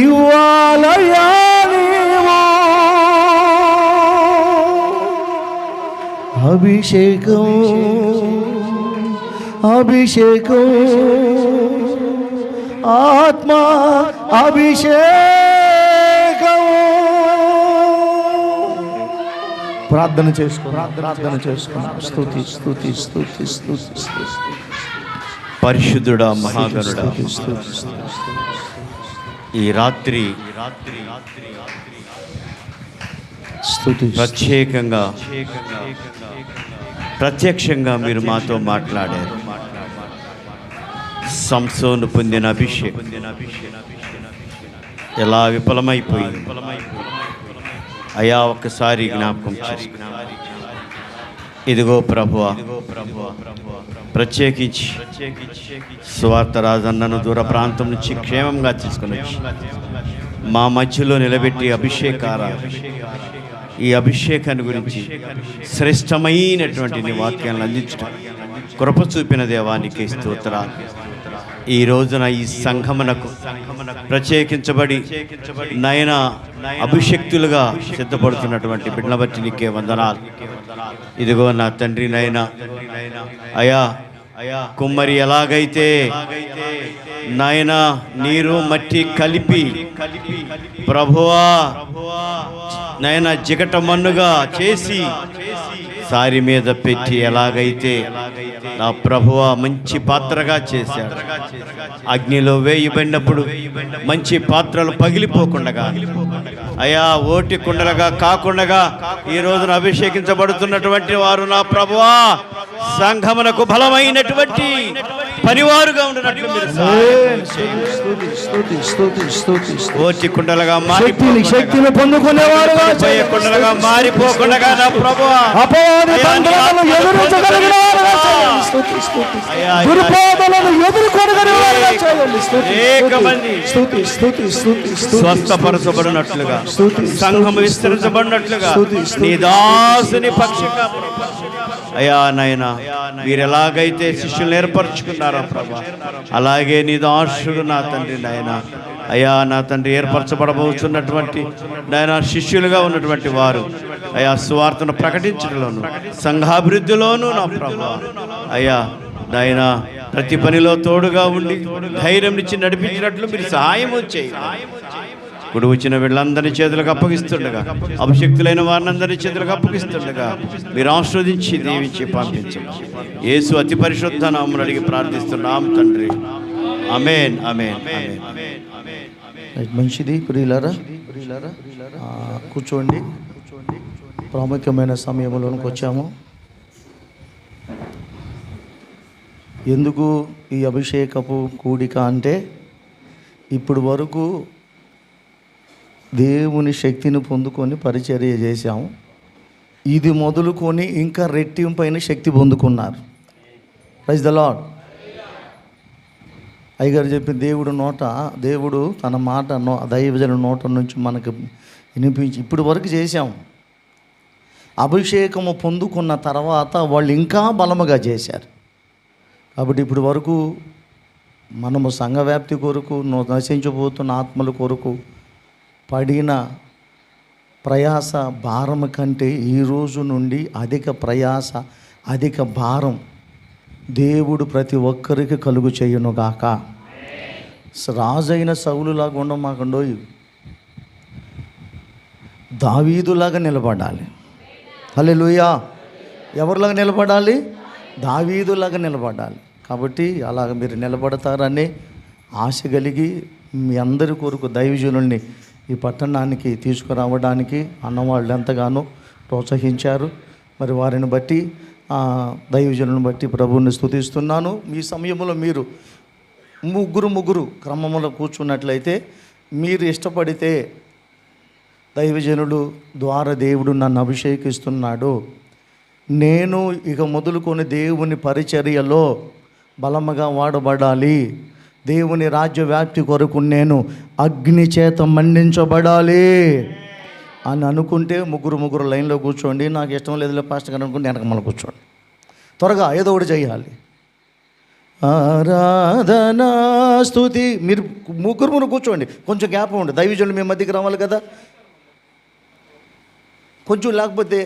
ఇవ్వాలయ్యా నీవు. అభిషేకం అభిషేకం ఆత్మ అభిషేకం. ప్రార్థన చేసుకో, ప్రార్థన చేసుకో. స్తుతి స్తుతి స్తుతి స్తుతి స్తుతి. పరిశుద్ధుడా మహాగణుడా, ఈ రాత్రి ప్రత్యక్షంగా మీరు మాతో మాట్లాడారు. సంసోను పొందిన అభిషేకం ఎలా విఫలమైపోయింది అయా ఒక్కసారి జ్ఞాపకం చేసుకో. ఇదిగో ప్రభువా, ప్రత్యేకించి సువార్త రాజన్నను దూర ప్రాంతం నుంచి క్షేమంగా తీసుకుని వచ్చి మా మధ్యలో నిలబెట్టి ఈ అభిషేకాన్ని గురించి శ్రేష్టమైనటువంటి నీ వాక్యాలను అందించడం కృప చూపిన దేవానికి స్తోత్రాలు. ఈ రోజున ఈ సంఘమునకు ప్రత్యేకించబడి నయన అభిషక్తులుగా సిద్ధపడుతున్నటువంటి బిడ్డల బట్టి నీకే వందనాలు. ఇదిగో నా తండ్రి నైనా అయా కుమ్మరి ఎలాగైతే నాయన నీరు మట్టి కలిపి ప్రభువా నాయన జిగట మన్నుగా చేసి సారి మీద పెట్టి ఎలాగైతే నా ప్రభువా మంచి పాత్రగా చేశాడు. అగ్నిలో వేయబడినప్పుడు మంచి పాత్రలు పగిలిపోకుండా అయా ఓటి కుండలుగా కాకుండా ఈ రోజున అభిషేకించబడుతున్నటువంటి వారు నా ప్రభువా సంఘమునకు బలమైనటువంటి పనివారుగా ఉండినట్లు ఓటి కుండలుగా మారి శక్తిని పొందుకునేవారుగా కుండలుగా మారిపోకుండా నా ప్రభువా స్వస్థపరచబడినట్లుగా సంఘం విస్తరించబడినట్లుగా నీ దాసుని పక్షంగా అయా నాయన మీరు ఎలాగైతే శిష్యులు ఏర్పరచుకున్నారో ప్రభా అలాగే నీ దాసుడు నా తండ్రి నాయన అయా నా తండ్రి ఏర్పరచబడబోతున్నటువంటి నాయన శిష్యులుగా ఉన్నటువంటి వారు అయా సువార్తను ప్రకటించడంలోను సంఘాభివృద్ధిలోను నా ప్రభా అయా నాయన ప్రతి పనిలో తోడుగా ఉండి ధైర్యం ఇచ్చి నడిపించినట్లు మీరు సహాయం చేయండి. ఇప్పుడు వచ్చిన వీళ్ళందరి చేతులకు అప్పగిస్తుండగా అభిషక్తులైన వారిని చేతులకు అప్పగిస్తుండగా మీరు ఆస్వాదించి దీవించి పంపించండి. యేసు అతి పరిశుద్ధ నామమున అడిగి ప్రార్థిస్తున్నాం తండ్రి. ఆమేన్ ఆమేన్ ఆమేన్. మంచిది. ప్రియులారా కూర్చోండి. ప్రాముఖ్యమైన సమయంలోనికి వచ్చాము. ఎందుకు ఈ అభిషేకపు కూడిక అంటే, ఇప్పుడు వరకు దేవుని శక్తిని పొందుకొని పరిచర్య చేశాము. ఇది మొదలుకొని ఇంకా రెట్టింపైన శక్తి పొందుకున్నారు. Praise the lord. అయ్యగారు చెప్పిన దేవుడు తన మాట దైవజన నోట నుంచి మనకు వినిపించి ఇప్పుడు వరకు చేశాము. అభిషేకము పొందుకున్న తర్వాత వాళ్ళు ఇంకా బలముగా చేశారు. కాబట్టి ఇప్పుడు వరకు మనము సంఘవ్యాప్తి కొరకు, నశించబోతున్న ఆత్మల కొరకు పడిన ప్రయాస భారం కంటే ఈ రోజు నుండి అధిక ప్రయాస, అధిక భారం దేవుడు ప్రతి ఒక్కరికి కలుగు చేయునుగాక. రాజైన సౌలులాగా ఉండమాకండోయ్, దావీదులాగా నిలబడాలి. హల్లెలూయా. ఎవరిలాగా నిలబడాలి? దావీదులాగా నిలబడాలి. కాబట్టి అలాగ మీరు నిలబడతారని ఆశ కలిగి మీ అందరి కొరకు దైవజనుల్ని ఈ పట్టణానికి తీసుకురావడానికి అన్నవాళ్ళు ఎంతగానో ప్రోత్సహించారు. మరి వారిని బట్టి దైవజనులను బట్టి ప్రభువుని స్తుతిస్తున్నాను. ఈ సమయంలో మీరు ముగ్గురు క్రమంలో కూర్చున్నట్లయితే, మీరు ఇష్టపడితే దైవజనుడు ద్వారా దేవుడు నన్ను అభిషేకిస్తున్నాడు, నేను ఇక మొదలుకొని దేవుని పరిచర్యలో బలముగా వాడబడాలి, దేవుని రాజ్య వ్యాప్తి కొరకు నేను అగ్ని చేత మండించబడాలి అని అనుకుంటే ముగ్గురు లైన్లో కూర్చోండి. నాకు ఇష్టం లేదులే పాస్టర్ గారు అనుకుంటే వెనక మళ్ళీ కూర్చోండి. త్వరగా ఏదో ఒకటి చేయాలి. ఆరాధన స్తుతి. మీరు ముగ్గురు కూర్చోండి, కొంచెం గ్యాప్ ఉండి. దైవజనులు మీ మధ్యకి రావాలి కదా. కొంచెం లేకపోతే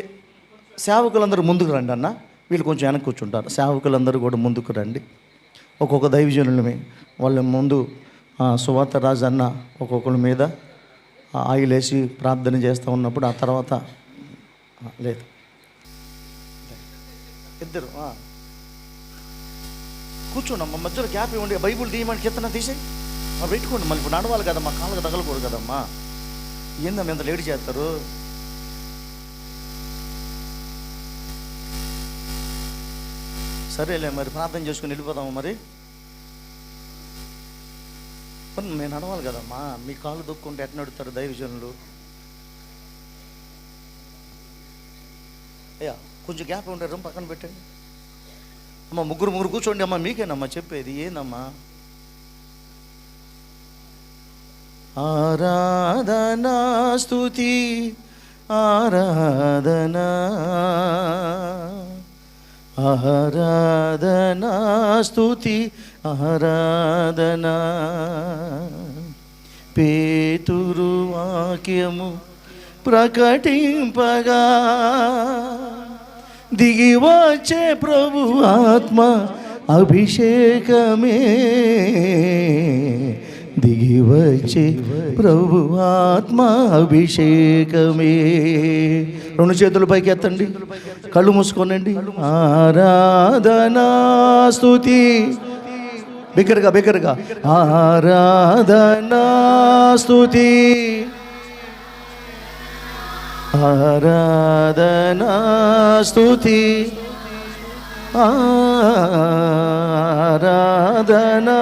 సేవకులందరూ ముందుకు రండి అన్న, వీళ్ళు కొంచెం వెనక్కి కూర్చుంటారు. సేవకులందరూ కూడా ముందుకు రండి. ఒక్కొక్క దైవజనులమే వాళ్ళ ముందు సువార్త రాజు అన్న ఒక్కొక్కరి మీద ఆయిల్ వేసి ప్రార్థన చేస్తూ ఉన్నప్పుడు, ఆ తర్వాత లేదు ఇద్దరు కూర్చోండి. అమ్మ మధ్యలో గ్యాప్ ఇవ్వండి. బైబుల్ తీయమని కింద తీసి పెట్టుకోండి. మళ్ళీ ఇప్పుడు నడవాలి కదమ్మా, కాళ్ళకు తగలకూడదు కదమ్మా. ఏందమ్మా ఎంత లేట్ చేస్తారు? సరేలే మరి ప్రార్థన చేసుకుని వెళ్ళిపోదాము. మరి మేము నడవాలి కదమ్మా. మీ కాళ్ళు దొక్కుంటే ఎట్లా నడుస్తారు దైవజనులు? అయ్యా కొంచెం గ్యాప్ ఉంటారు, పక్కన పెట్టండి. అమ్మ ముగ్గురు కూర్చోండి. అమ్మ మీకేనమ్మా చెప్పేది. ఏందమ్మా? ఆరాధనా స్తుతి ఆరాధనా ఆరాధనా స్తుతి ఆరాధనా. పేతురు వాక్యము ప్రకటింపగా దిగి వచ్చే ప్రభు ఆత్మ అభిషేకమే, దిగి వచ్చే ప్రభు ఆత్మ అభిషేకమే. రెండు చేతుల పైకి ఎత్తండి, కళ్ళు మూసుకోనండి. ఆరాధనా స్తుతి బిగ్గరగా ఆరాధనా స్తుతి ఆరాధనా స్తుతి ఆరాధనా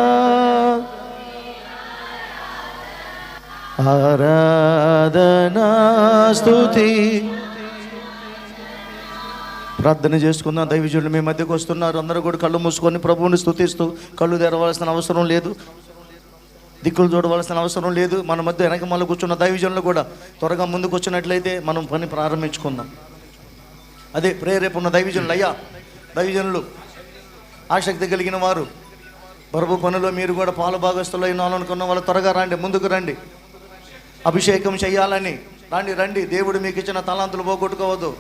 ఆరాధనా స్తుతి. ప్రార్థన చేసుకుందాం. దైవజనులు మీ మధ్యకు వస్తున్నారు. అందరూ కూడా కళ్ళు మూసుకొని ప్రభువుని స్తుతిస్తూ, కళ్ళు తెరవలసిన అవసరం లేదు, దిక్కులు చూడవలసిన అవసరం లేదు. మన మధ్య వెనక మళ్ళీ కూర్చున్న దైవజనులు కూడా త్వరగా ముందుకు వచ్చినట్లయితే మనం పని ప్రారంభించుకుందాం. అదే ప్రేరేపు ఉన్న దైవజనులు. అయ్యా దైవజనులు ఆసక్తి కలిగిన వారు, ప్రభు పనిలో మీరు కూడా పాలు భాగస్తులు అయినాలనుకున్న వాళ్ళు త్వరగా రండి, ముందుకు రండి. అభిషేకం చేయాలని రండి. దేవుడు మీకు ఇచ్చిన తలాంతులు పోగొట్టుకోవద్దు.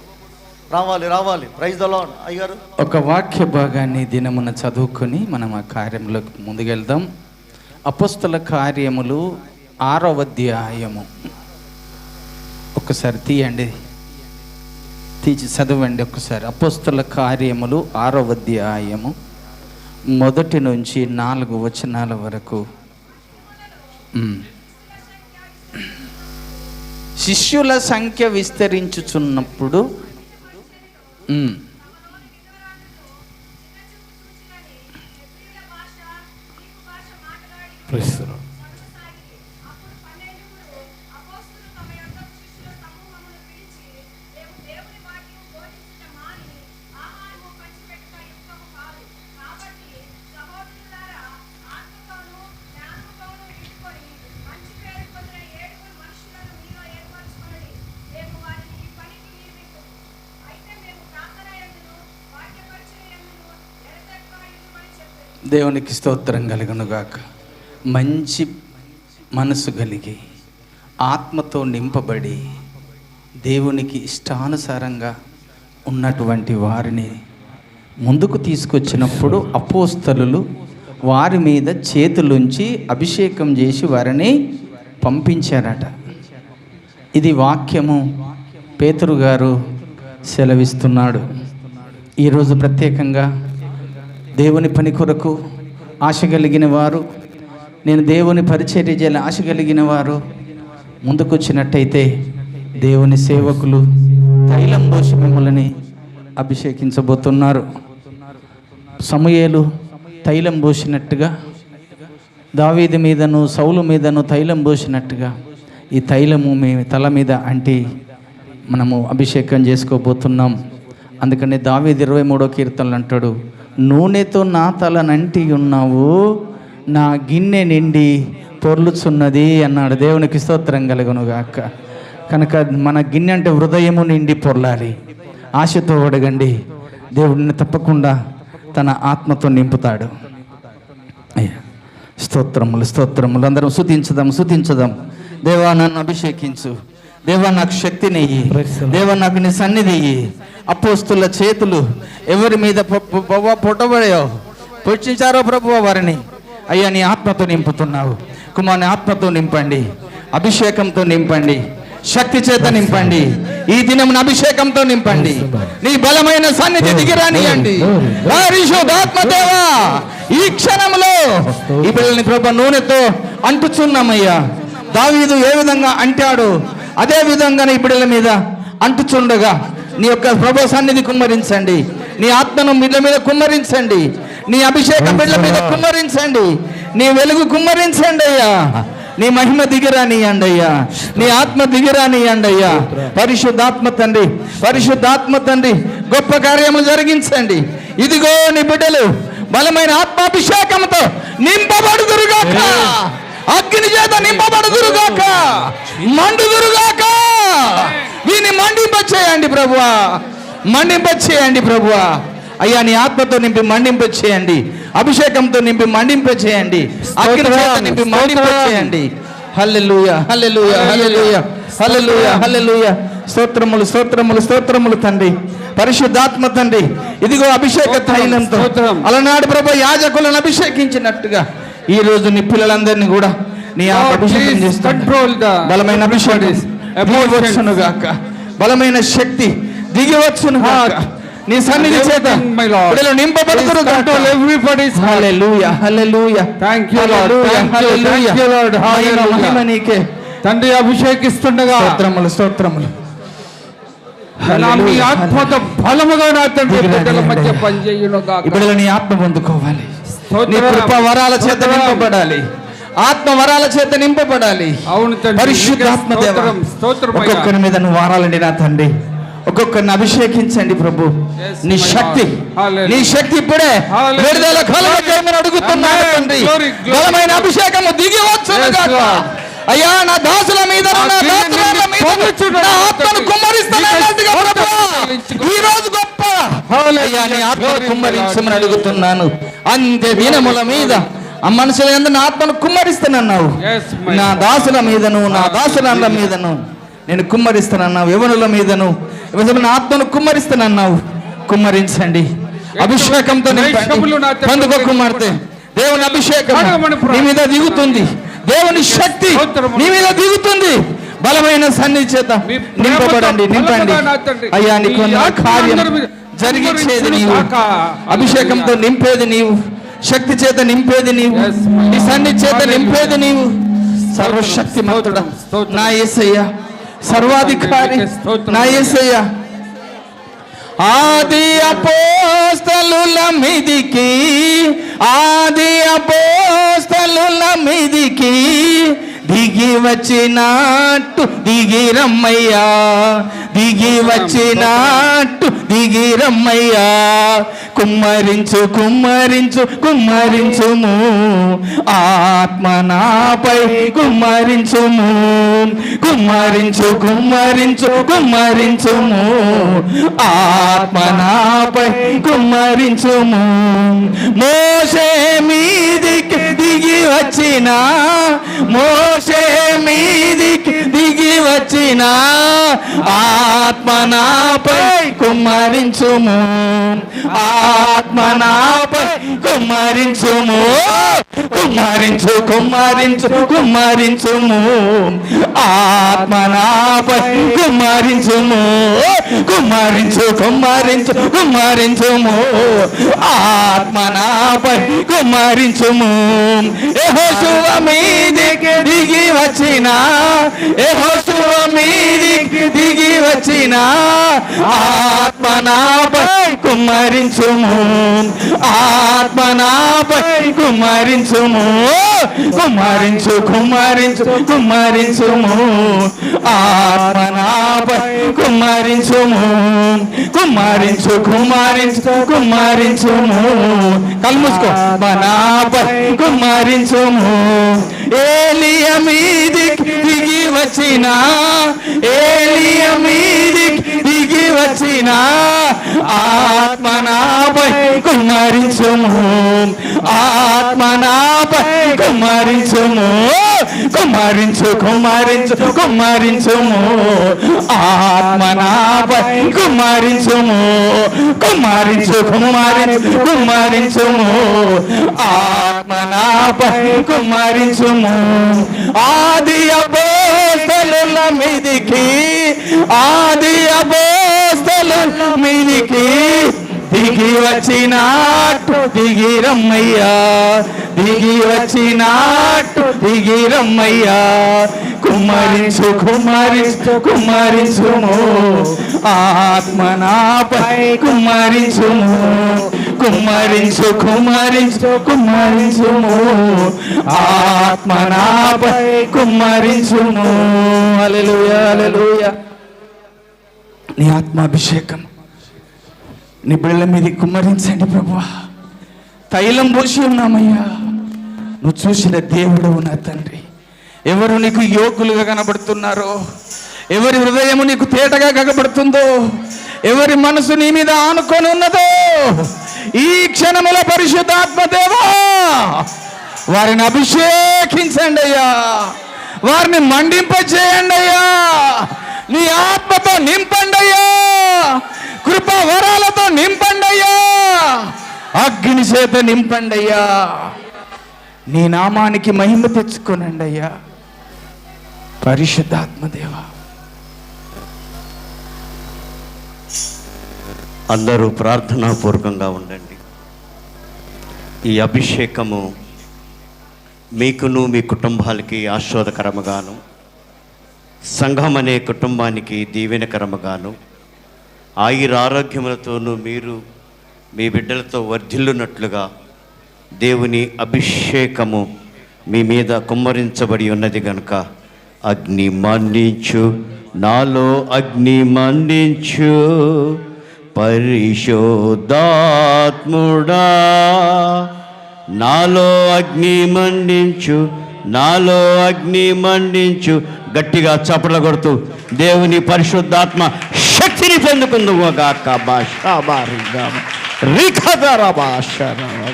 రావాలి. Praise the Lord. అయ్యారు ఒక వాక్య భాగాన్ని దినమున చదువుకొని మనం ఆ కార్యంలోకి ముందుకెళ్దాం. అపొస్తల కార్యములు 6వ అధ్యాయము. ఒకసారి తీయండి, తీసి చదవండి ఒకసారి. అపొస్తల కార్యములు 6వ అధ్యాయము 1 నుంచి 4 వచనాల వరకు. శిష్యుల సంఖ్య విస్తరించుచున్నప్పుడు దేవునికి స్తోత్రం కలుగునుగాక. మంచి మనసు కలిగి ఆత్మతో నింపబడి దేవునికి ఇష్టానుసారంగా ఉన్నటువంటి వారిని ముందుకు తీసుకొచ్చినప్పుడు అపోస్తలులు వారి మీద చేతులుంచి అభిషేకం చేసి వారిని పంపించారట. ఇది వాక్యము పేతురు గారు సెలవిస్తున్నాడు. ఈరోజు ప్రత్యేకంగా దేవుని పని కొరకు ఆశ కలిగిన వారు, నేను దేవుని పరిచర్య చేయాలని ఆశ కలిగిన వారు ముందుకొచ్చినట్టయితే దేవుని సేవకులు తైలం పోసి మిమ్మల్ని అభిషేకించబోతున్నారు. సమూయేలు తైలం పోసినట్టుగా, దావీదు మీదను సౌలు మీదను తైలం పోసినట్టుగా ఈ తైలము మీ తల మీద అంటే మనము అభిషేకం చేసుకోబోతున్నాం. అందుకని దావీదు 23వ కీర్తనలు అంటాడు, నూనెతో నా తలనంటి ఉన్నావు, నా గిన్నె నిండి పొర్లుచున్నది అన్నాడు. దేవునికి స్తోత్రం కలుగునుగాక. కనుక మన గిన్నె అంటే హృదయము నిండి పొర్లాలి. ఆశతో అడగండి, దేవుడిని తప్పకుండా తన ఆత్మతో నింపుతాడు. అయ్యా స్తోత్రములు స్తోత్రములు. అందరం స్తుతించదాం. దేవా నన్ను అభిషేకించు, దేవా నాకు శక్తిని ఇయ్యి, దేవా నాకు నీ సన్నిధి ఇయ్యి. అపోస్తుల చేతులు ఎవరి మీద పొట్టబడాయో పొచ్చించారో ప్రభువా వారిని అయ్యా నీ ఆత్మతో నింపుతున్నావు. కుమారుని ఆత్మతో నింపండి, అభిషేకంతో నింపండి, శక్తి చేత నింపండి. ఈ దినమున అభిషేకంతో నింపండి, నీ బలమైన సన్నిధి దిగిరానియండి. పరిశుద్ధాత్మదేవా ఈ క్షణంలో ఈ బిడ్డల్ని ప్రభు నూనెతో అంటుచున్నామయ్యా. దావీదు ఏ విధంగా అంటాడు అదే విధంగా నీ బిడ్డల మీద అంటుచుండగా నీ యొక్క ప్రభు సన్నిధి కుమ్మరించండి, నీ ఆత్మను బిడ్డల మీద కుమ్మరించండి, నీ అభిషేకం బిడ్డల మీద కుమ్మరించండి, నీ వెలుగు కుమ్మరించండి అయ్యా. నీ మహిమ దిగిరానియండి అయ్యా, నీ ఆత్మ దిగిరానియండి అయ్యా. పరిశుద్ధాత్మ తండ్రి గొప్ప కార్యములు జరిగించండి. ఇదిగో నీ బిడ్డలు బలమైన ఆత్మాభిషేకంతో నింపబడుదురుగాక, అగ్ని చేత నింపబడుదురుగాక, మండుదురుగాక. వీని మండింపచేయండి ప్రభువా, మండింపచేయండి ప్రభువా. అయ్యా నీ ఆత్మతో నింపి మండింపచేయండి, అభిషేకంతో నింపి మండింపచేయండి, అగ్ని చేత నింపి మండింపచేయండి. హల్లెలూయా హల్లెలూయా హల్లెలూయా హల్లెలూయా హల్లెలూయా. స్తోత్రములు తండ్రి, పరిశుద్ధాత్మ తండ్రి. ఇదిగో అభిషేక తైలంతో అలనాడు ప్రభు యాజకులను అభిషేకించినట్టుగా ఈ రోజు నీ పిల్లలందరినీ కూడా నీ అభిషేకం చేస్తాను. బలమైన అభిషేకం గాక, బలమైన శక్తి దిగివచ్చును గాక. నీ సన్నిధి చేత బిడ్డలు నింపబడుదురు గాక. Hallelujah hallelujah. Thank you lord, thank you lord. మహిమ నీకే తండ్రి. అభిషేకిస్తుండగా స్తోత్రములు మీ ఆత్మతో బలముగా నా తండ్రి బిడ్డల మధ్య పనిచేయును గాక. బిడ్డలు నీ ఆత్మ పొందుకోవాలి, నీ కృప వరాల చేత నింపబడాలి, ఆత్మ వరాల చేత నింపబడాలి. అవును తండ్రి. పరిశుద్ధాత్మ దేవా ఒక్కొక్కరి మీద నువ్వు వారాలండి నా తండ్రి. ఒక్కొక్కరిని అభిషేకించండి ప్రభు. నీ శక్తి ఇప్పుడే విడుదల కలగజేయమని అడుగుతున్నాను తండ్రి. బలమైన అభిషేకము దిగి వచ్చును గాక. అయ్యా నా దాసుల మీద ఆత్మను కుమ్మరిస్తానన్నట్టుగా ప్రభువా ఈ రోజు గొప్ప అయ్యా నీ ఆత్మను కుమ్మరించమని అడుగుతున్నాను. అంత్య దినముల మీద ఆ మనుషుల యందు నా ఆత్మను కుమ్మరిస్తానన్నావు. నా దాసుల మీదను నా దాసుల మీదను నేను కుమ్మరిస్తానన్నావు. యవనుల మీదను నా ఆత్మను కుమ్మరిస్తానన్నావు. కుమ్మరించండి, అభిషేకంతో పండుగ కుమార్తె. దేవుని అభిషేకం నీ మీద దిగుతుంది, దేవుని శక్తి నీ మీద దిగుతుంది. బలమైన సన్నిధి చేత నింపబడండి, నింపండి అయ్యా. నీకు కార్యం జరిగించేది నీవు, అభిషేకంతో నింపేది నీవు, శక్తి చేత నింపేది నీవు, నీ సన్నిధి చేత నింపేది నీవు. సర్వశక్తిమంతుడా నా యేసయ్యా, సర్వాధికారి నా యేసయ్యా. ఆది అపోస్తలుల మీదికి దిగి వచ్చినట్టు దిగి రమ్మయ్యా, దిగి వచ్చినట్టు దిగి రమ్మయ్యా. కుమ్మరించు కుమ్మరించు కుమ్మరించుము, ఆత్మ నాపై కుమ్మరించుము. కుమ్మరించు కుమ్మరించు కుమ్మరించుము, ఆత్మ నాపై కుమ్మరించుము. మోషే మీదికి దిగి వచ్చిన, మోషే మీదికి దిగి వచ్చిన, ఆత్మ నాపై కుమ్మరించుము, ఆత్మ నాపై కుమ్మరించుము. కుమ్మరించు కుమ్మరించు కుమ్మరించుము, ఆత్మ నాపై కుమ్మరించుము. కుమ్మరించు కుమ్మరించు కుమ్మరించుము, ఆత్మ నాపై కుమ్మరించుము. యెహోషువ మీదికి దిగి వచ్చిన, యెహోషువ మీదికి దిగి వచ్చిన, ఆత్మ నాపై కుమ్మరించుము, ఆత్మ నాపై కుమ్మరించుము. కుమ్మరించు కుమ్మరించు కుమ్మరించుము, ఆత్మ నాపై కుమ్మరించుము. కుమ్మరించు కుమ్మరించు కుమ్మరించుము, కళ్ళు మూసుకో. నాపై కుమ్మరించుము. ఏలియా మీదికి దిగి వచ్చిన, ఏలియా మీదికి దిగి వచ్చిన, ఆత్మ నాపై కుమ్మరించుము, ఆత్మ నాపై కుమ్మరించుము. కుమ్మరించు కుమ్మరించు కుమ్మరించుము, ఆత్మ నాపై కుమ్మరించుము. కుమ్మరించు కుమ్మరించు కుమ్మరించుము, ఆత్మ నాపై కుమ్మరించుము. ఆది అపోస్తలుల మీదికి, ఆది అపోస్తలుల మీదికి దిగి వచ్చినట్టు దిగి రమ్మయ్యా, దిగి వచ్చినట్టు దిగి రమ్మయ్యా. కుమ్మరించు కుమ్మరించు కుమ్మరించుము, ఆత్మ నాపై కుమ్మరించుము. కుమ్మరించు కుమ్మరించు కుమ్మరించుము, ఆత్మ నాపై కుమ్మరించుము. హల్లెలూయా హల్లెలూయా. నీ ఆత్మాభిషేకం నీ బిళ్ళ మీద కుమ్మరించండి ప్రభువా. తైలం పోసి ఉన్నామయ్యా. నువ్వు చూసిన దేవుడు నా తండ్రి. ఎవరు నీకు యోగులుగా కనబడుతున్నారో, ఎవరి హృదయము నీకు తేటగా కనబడుతుందో, ఎవరి మనసు నీ మీద ఆనుకొని ఉన్నదో, ఈ క్షణముల పరిశుద్ధాత్మ దేవా వారిని అభిషేకించండి అయ్యా, వారిని మండింపచేయండి అయ్యా. నీ ఆత్మతో నింపండి అయ్యా, కృపా వరాలతో నింపండి అయ్యా, అగ్ని చేత నింపండి అయ్యా. నీ నామానికి మహిమ తెచ్చుకోనండి అయ్యా పరిశుద్ధాత్మదేవా. అందరూ ప్రార్థనాపూర్వకంగా ఉండండి. ఈ అభిషేకము మీకును మీ కుటుంబాలకి ఆశీర్వాదకరముగాను, సంఘం అనే కుటుంబానికి దీవెనకరముగాను, ఆయుర ఆరోగ్యములతోనూ మీరు మీ బిడ్డలతో వర్ధిల్లునట్లుగా దేవుని అభిషేకము మీ మీద కుమ్మరించబడి ఉన్నది గనుక అగ్ని మండించు, నాలో అగ్ని మండించు పరిశుద్ధాత్ముడా. నాలో అగ్ని మండించు, నాలో అగ్ని మండించు. గట్టిగా చప్పట్లు కొడుతూ దేవుని పరిశుద్ధాత్మ శక్తిని పొందుకుందుగాక.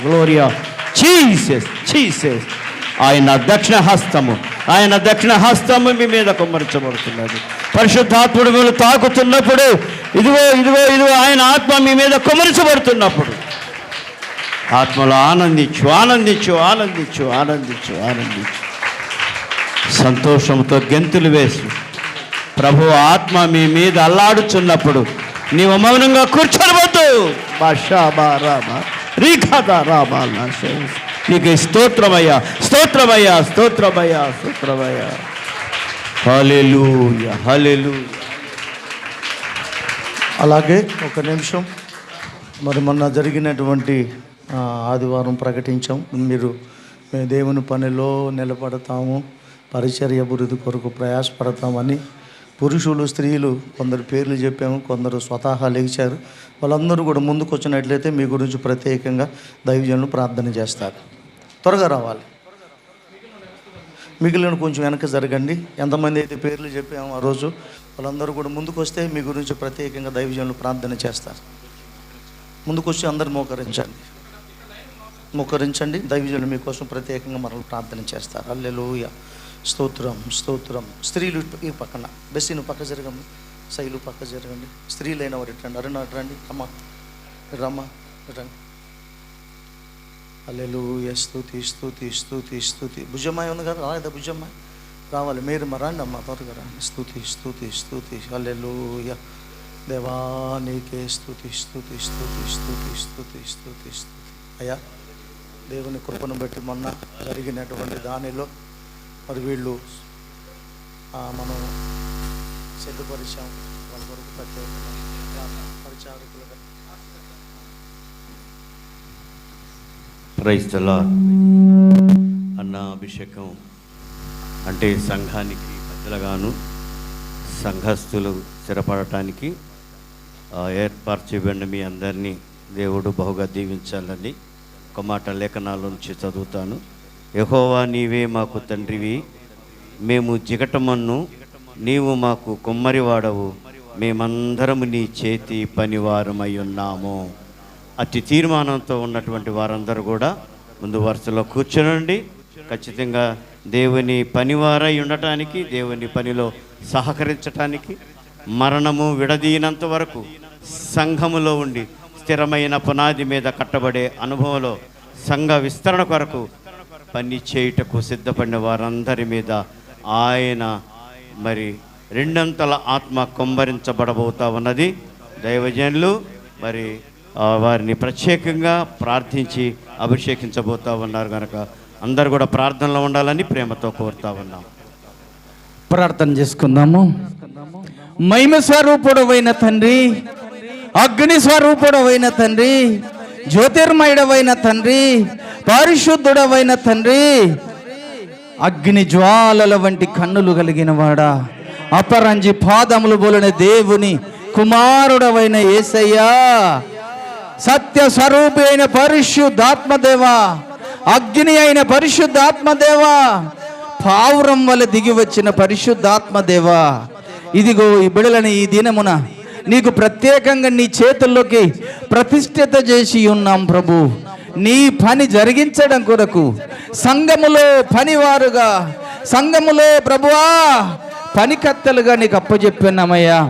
Gloria Jesus Jesus. ఆయన దక్షిణ హస్తము, ఆయన దక్షిణ హస్తము మీ మీద కుమ్మరించబడుతున్నది. పరిశుద్ధాత్ముడు మీరు తాకుతున్నప్పుడు ఇదిగో ఇదిగో ఇదిగో ఆయన ఆత్మ మీ మీద కుమ్మరించబడుతున్నప్పుడు ఆత్మలో ఆనందించు ఆనందించు ఆనందించు ఆనందించు ఆనందించు. సంతోషంతో గెంతులు వేసు. ప్రభు ఆత్మ మీ మీద అల్లాడుచున్నప్పుడు నీవు మౌనంగా కూర్చోవద్దు. నీకు స్తోత్రమయ్యా స్తోత్రమయ్యా స్తోత్రమయ్యా స్తోత్రమయ్యా. హల్లెలూయా హల్లెలూయా. అలాగే ఒక నిమిషం, మరి మొన్న జరిగినటువంటి ఆదివారం ప్రకటించాం, మేము దేవుని పనిలో నిలబడతాము, పరిచర్య అభివృద్ధి కొరకు ప్రయాసపడతామని పురుషులు స్త్రీలు కొందరు పేర్లు చెప్పాము, కొందరు స్వతహా లేచారు. వాళ్ళందరూ కూడా ముందుకు వచ్చినట్లయితే మీ గురించి ప్రత్యేకంగా దైవజనులు ప్రార్థన చేస్తారు. త్వరగా రావాలి. మిగిలిన కొంచెం వెనక జరగండి. ఎంతమంది అయితే పేర్లు చెప్పాము ఆ రోజు వాళ్ళందరూ కూడా ముందుకు వస్తే మీ గురించి ప్రత్యేకంగా దైవజనులు ప్రార్థన చేస్తారు. ముందుకు వచ్చి అందరు మోకరించండి. దైవజనులు మీకోసం ప్రత్యేకంగా మనల్ని ప్రార్థన చేస్తారు. హల్లెలూయా, స్తోత్రం స్తోత్రం. స్త్రీలు ఈ పక్కన, బెస్సీను పక్క జరగండి, శైలు పక్క జరగండి. స్త్రీలైన వారు ఇట్రండి, అరుణ రండి, అమ్మ రమ్మ రండి. హల్లెలూయా, స్తుతి స్తుతి స్తుతి స్తుతి. భుజమ్మాయి ఉంది కదా, రాలేదా భుజమ్మాయి? రావాలి. మీరు రండి అమ్మ, త్వరగా రండి. స్తుతి స్తుతి స్తుతి. హల్లెలూయా, దేవానికే స్తుతి స్తుతి స్తుతి స్తుతి స్తుతి స్తుతి స్తుతి. అయ్యా, దేవుని కృపను బట్టి మొన్న జరిగినటువంటి దానిలో మరి వీళ్ళు మనం సిద్ధపరిచాం. వాళ్ళ వరకు ప్రత్యేకంగా పరిచారకులుగా. Praise the lord. అన్న అభిషేకం అంటే సంఘానికి పెద్దలుగాను సంఘస్థులు స్థిరపడటానికి ఏర్పాటు చేయబడిన మీ అందరినీ దేవుడు బహుగా దీవించాలని ఒక మాట లేఖనాల నుంచి చదువుతాను. యెహోవా, నీవే మాకు తండ్రివి, మేము జిగటమన్ను, నీవు మాకు కుమ్మరివాడవు, మేమందరము నీ చేతి పనివారమై ఉన్నాము. అతి తీర్మానంతో ఉన్నటువంటి వారందరూ కూడా ముందు వరుసలో కూర్చోనండి. ఖచ్చితంగా దేవుని పనివారై ఉండటానికి, దేవుని పనిలో సహకరించటానికి, మరణము విడదీనంత వరకు సంఘములో ఉండి స్థిరమైన పునాది మీద కట్టబడే అనుభవంలో సంఘ విస్తరణ కొరకు పని చేయుటకు సిద్ధపడిన వారందరి మీద ఆయన మరి రెండంతల ఆత్మ కుమ్మరించబడబోతా ఉన్నది. దైవజనులు మరి వారిని ప్రత్యేకంగా ప్రార్థించి అభిషేకించబోతా ఉన్నారు కనుక అందరు కూడా ప్రార్థనలో ఉండాలని ప్రేమతో కోరుతా ఉన్నాం. ప్రార్థన చేసుకుందాము. మహిమ స్వరూపుడవైన తండ్రి, అగ్ని స్వరూపుడవైన తండ్రి, జ్యోతిర్మయుడవైన తండ్రి, పరిశుద్ధుడవైన తండ్రి, అగ్ని జ్వాలల వంటి కన్నులు కలిగిన వాడా, అపరంజి పాదములు బోలిన దేవుని కుమారుడవైన యేసయ్యా, సత్య స్వరూపి అయిన పరిశుద్ధాత్మదేవా, అగ్ని అయిన పరిశుద్ధాత్మదేవా, పావురం వల్ల దిగి వచ్చిన పరిశుద్ధాత్మదేవా, ఇదిగో ఈ బిడలని ఈ దినమున నీకు ప్రత్యేకంగా నీ చేతుల్లోకి ప్రతిష్ఠిత చేసి ఉన్నాం ప్రభు. నీ పని జరిగించడం కొరకు సంఘములో పనివారుగా, సంఘములో ప్రభువా పనికత్తెలుగా నీకు అప్పచెప్పినామయ్యా.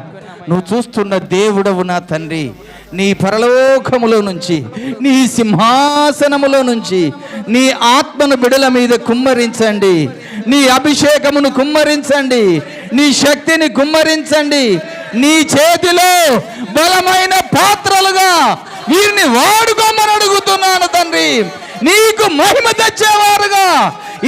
నువ్వు చూస్తున్న దేవుడవు నా తండ్రి. నీ పరలోకములో నుంచి, నీ సింహాసనములో నుంచి నీ ఆత్మను బిడల మీద కుమ్మరించండి, నీ అభిషేకమును కుమ్మరించండి, నీ శక్తిని కుమ్మరించండి. నీ చేతిలో బలమైన పాత్రలుగా వీరిని వాడుకోమని అడుగుతున్నాను తండ్రి. నీకు మహిమ తెచ్చేవారుగా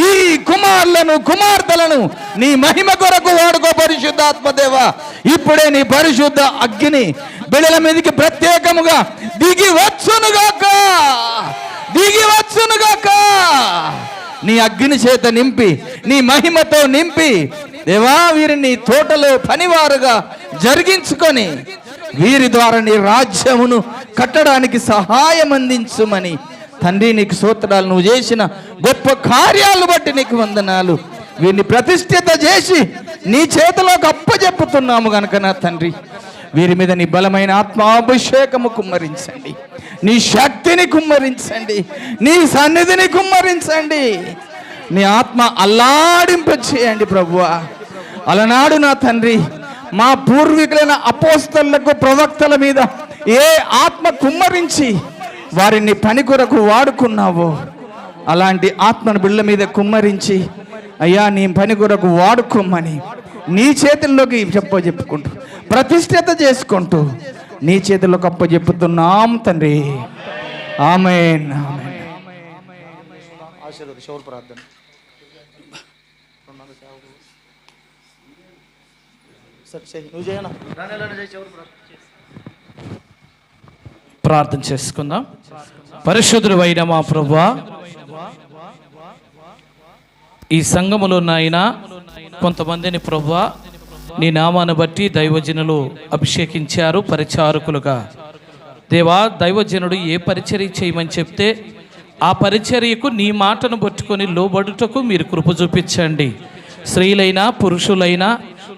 ఈ కుమారులను కుమార్తెలను నీ మహిమ కొరకు వాడుకో పరిశుద్ధాత్మదేవా. ఇప్పుడే నీ పరిశుద్ధ అగ్ని బిడల మీదకి ప్రత్యేకముగా దిగి వచ్చునుగాక, దిగి వచ్చునుగాక. నీ అగ్ని చేత నింపి, నీ మహిమతో నింపి దేవా వీరిని తోటలో పనివారుగా జరిగించుకొని వీరి ద్వారా నీ రాజ్యమును కట్టడానికి సహాయం అందించుమని తండ్రి నీకు స్తోత్రాలు. నువ్వు చేసిన గొప్ప కార్యాలను బట్టి నీకు వందనాలు. వీరిని ప్రతిష్ఠిత చేసి నీ చేతిలోకి అప్పచెప్పుతున్నాము గనుక నా తండ్రి వీరి మీద నీ బలమైన ఆత్మాభిషేకము కుమ్మరించండి, నీ శక్తిని కుమ్మరించండి, నీ సన్నిధిని కుమ్మరించండి, నీ ఆత్మ అల్లాడింప చేయండి ప్రభువా. అలనాడు నా తండ్రి మా పూర్వీకులైన అపోస్తలులకు ప్రవక్తల మీద ఏ ఆత్మ కుమ్మరించి వారిని పని కొరకు వాడుకున్నావో అలాంటి ఆత్మను బిళ్ళ మీద కుమ్మరించి అయ్యా నీ పని కొరకు వాడుకోమని నీ చేతుల్లోకి చెప్పుకుంటూ ప్రతిష్ఠిత చేసుకుంటూ నీ చేతుల్లోకి అప్పచెప్పుతున్నాం తండ్రి. ఆమేన్. ప్రార్థన చేసుకుందాం. పరిశుద్ధుడైన మా ప్రభువా, ఈ సంఘములో నాయన కొంతమందిని ప్రభువా నీ నామాన్ని బట్టి దైవజనులు అభిషేకించారు పరిచారకులుగా. దేవా, దైవజనుడు ఏ పరిచర్య చేయమని చెప్తే ఆ పరిచర్యకు నీ మాటను పట్టుకొని లోబడుటకు మీరు కృప చూపించండి. స్త్రీలైనా పురుషులైనా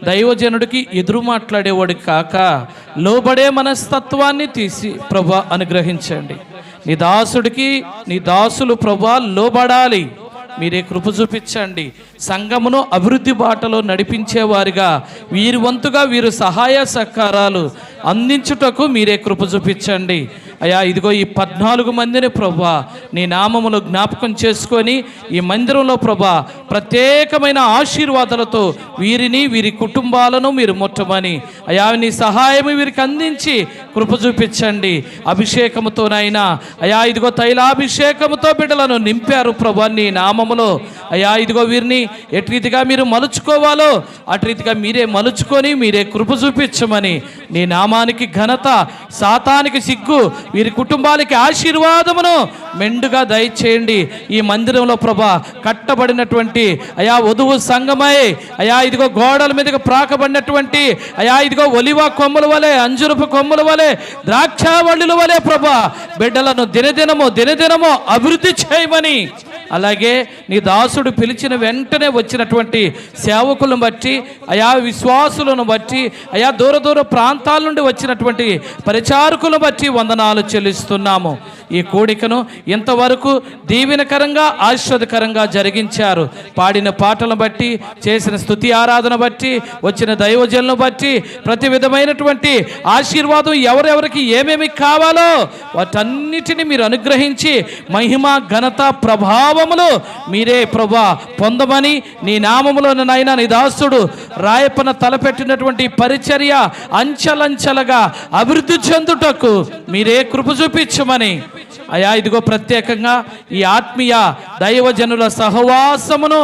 దైవజనుడికి ఎదురు మాట్లాడేవాడు కాక లోబడే మనస్తత్వాన్ని తీసి ప్రభా అనుగ్రహించండి. నీ దాసుడికి నీ దాసులు ప్రభా లోబడాలి, మీరే కృప చూపించండి. సంఘమును అభివృద్ధి బాటలో నడిపించేవారిగా వీరి వంతుగా వీరు సహాయ సహకారాలు అందించుటకు మీరే కృప చూపించండి. అయ్యా, ఇదిగో ఈ 14 మందిని ప్రభా నీ నామములో జ్ఞాపకం చేసుకొని ఈ మందిరంలో ప్రభా ప్రత్యేకమైన ఆశీర్వాదాలతో వీరిని వీరి కుటుంబాలను మీరు ముట్టమని అయా నీ సహాయం వీరికి అందించి కృప చూపించండి. అభిషేకముతోనైనా అయా ఇదిగో తైలాభిషేకముతో బిడ్డలను నింపారు ప్రభా నీ నామములో. అయా ఇదిగో వీరిని ఎటు రీతిగా మీరు మలుచుకోవాలో అటు రీతిగా మీరే మలుచుకొని మీరే కృప చూపించమని నీ నామానికి ఘనత, సాతానికి సిగ్గు, వీరి కుటుంబాలకి ఆశీర్వాదమును మెండుగా దయచేయండి. ఈ మందిరంలో ప్రభా కట్టబడినటువంటి అయా వధువు సంఘమై అయా ఇదిగో గోడల మీదకి ప్రాకబడినటువంటి అయా ఇదిగో ఒలివ కొమ్ముల వలె, అంజురపు కొమ్ముల వలె, ద్రాక్షావళుల వలె ప్రభా బిడ్డలను దినదినము అభివృద్ధి చేయమని, అలాగే నీ దాసుడు పిలిచిన వెంటనే వచ్చినటువంటి సేవకులను బట్టి అయా విశ్వాసులను బట్టి అయా దూర ప్రాంతాల నుండి వచ్చినటువంటి పరిచారకులను బట్టి వందనాలు చెల్లిస్తున్నాము. ఈ కూడికను ఇంతవరకు దీవెనకరంగా ఆశీర్వాదకరంగా జరిగించారు. పాడిన పాటలను బట్టి, చేసిన స్తుతి ఆరాధన బట్టి, వచ్చిన దైవజనులను బట్టి ప్రతి విధమైనటువంటి ఆశీర్వాదం ఎవరెవరికి ఏమేమి కావాలో వాటన్నిటిని మీరు అనుగ్రహించి మహిమ, ఘనత, ప్రభావములు మీరే ప్రభా పొందమని నీ నామములోనైనా నీ దాసుడు రాయపన తలపెట్టినటువంటి పరిచర్య అంచెలంచెలుగా అభివృద్ధి చెందుటకు మీరే కృప చూపించమని అయా ఇదిగో ప్రత్యేకంగా ఈ ఆత్మీయ దైవజనుల సహవాసమును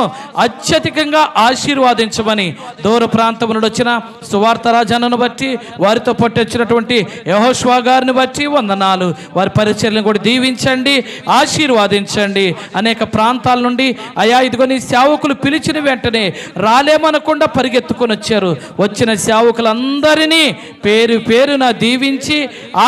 అత్యధికంగా ఆశీర్వాదించమని, దూర ప్రాంతం నుండి వచ్చిన సువార్తరాజనను బట్టి వారితో పట్టి వచ్చినటువంటి యెహోషువ గారిని బట్టి వందనాలు. వారి పరిచర్యలను కూడా దీవించండి, ఆశీర్వాదించండి. అనేక ప్రాంతాల నుండి అయా ఇదిగో నీ సేవకులు పిలిచిన వెంటనే రాలేమనకుండా పరిగెత్తుకొని వచ్చారు. వచ్చిన సేవకులందరినీ పేరు పేరున దీవించి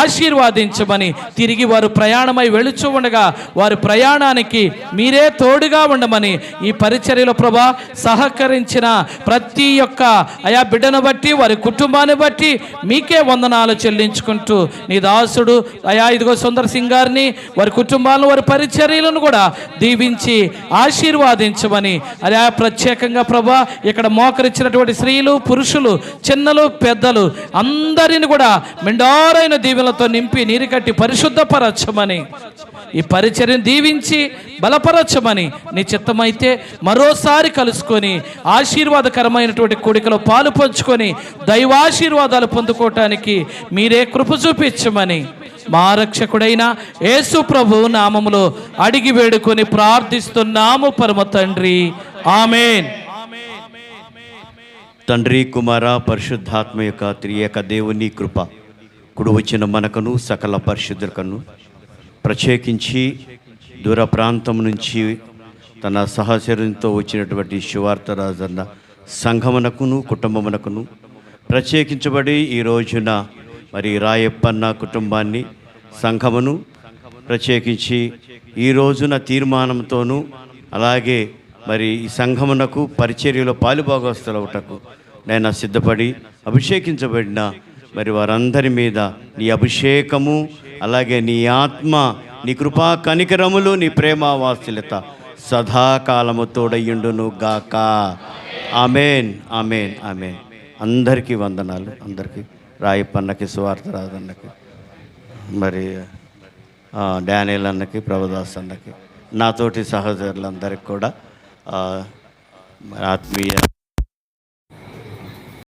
ఆశీర్వాదించమని, తిరిగి వారు ప్రయాణమై వెళుచు ఉండగా వారి ప్రయాణానికి మీరే తోడుగా ఉండమని, ఈ పరిచర్యలో ప్రభా సహకరించిన ప్రతి ఒక్క అయా బిడ్డను బట్టి వారి కుటుంబాన్ని బట్టి మీకే వందనాలు చెల్లించుకుంటూ నీ దాసుడు అయా ఇదిగో సుందర్ సింగ్ గారిని, వారి కుటుంబాలను, వారి పరిచర్యలను కూడా దీవించి ఆశీర్వాదించమని, అయా ప్రత్యేకంగా ప్రభా ఇక్కడ మోకరించినటువంటి స్త్రీలు, పురుషులు, చిన్నలు, పెద్దలు అందరిని కూడా మెండారైన దీవెనలతో నింపి నీరు కట్టి పరిశుద్ధపరచమని, ఈ పరిచర్యను దీవించి బలపరచమని నీ చిత్తమైతే మరోసారి కలుసుకొని ఆశీర్వాదకరమైనటువంటి కూడికలో పాలు పంచుకొని దైవాశీర్వాదాలు పొందుకోవటానికి మీరే కృప చూపించమని మా రక్షకుడైన యేసు ప్రభు నామములో అడిగి వేడుకొని ప్రార్థిస్తున్నాము పరమ తండ్రి, ఆమేన్. తండ్రి, కుమార, పరిశుద్ధాత్మ యొక్క త్రియేక దేవుని కృప కుడి వచ్చిన మనకును సకల పరిశుద్ధులకును, ప్రత్యేకించి దూర ప్రాంతం నుంచి తన సహచరునితో వచ్చినటువంటి సువార్తరాజన్న సంఘమునకును కుటుంబమునకును, ప్రత్యేకించబడి ఈ రోజున మరి రాయప్పన్న కుటుంబాన్ని, సంఘమును ప్రత్యేకించి ఈ రోజున తీర్మానంతోనూ అలాగే మరి ఈ సంఘమునకు పరిచర్యలో పాలుభాగస్తులవుటకు నేను సిద్ధపడి అభిషేకించబడిన మరి వారందరి మీద నీ అభిషేకము, అలాగే నీ ఆత్మ, నీ కృపా కనికరములు, నీ ప్రేమ వాత్సల్యత సదాకాలము తోడయ్యుండును గాక. ఆమేన్, ఆమేన్, ఆమేన్. అందరికీ వందనాలు. అందరికీ, రాయప్పన్నకి, సువార్తరాజన్నకి, మరి డానియల్ అన్నకి, ప్రభుదాస్ అన్నకి, నాతోటి సహచరులందరికీ కూడా ఆత్మీయ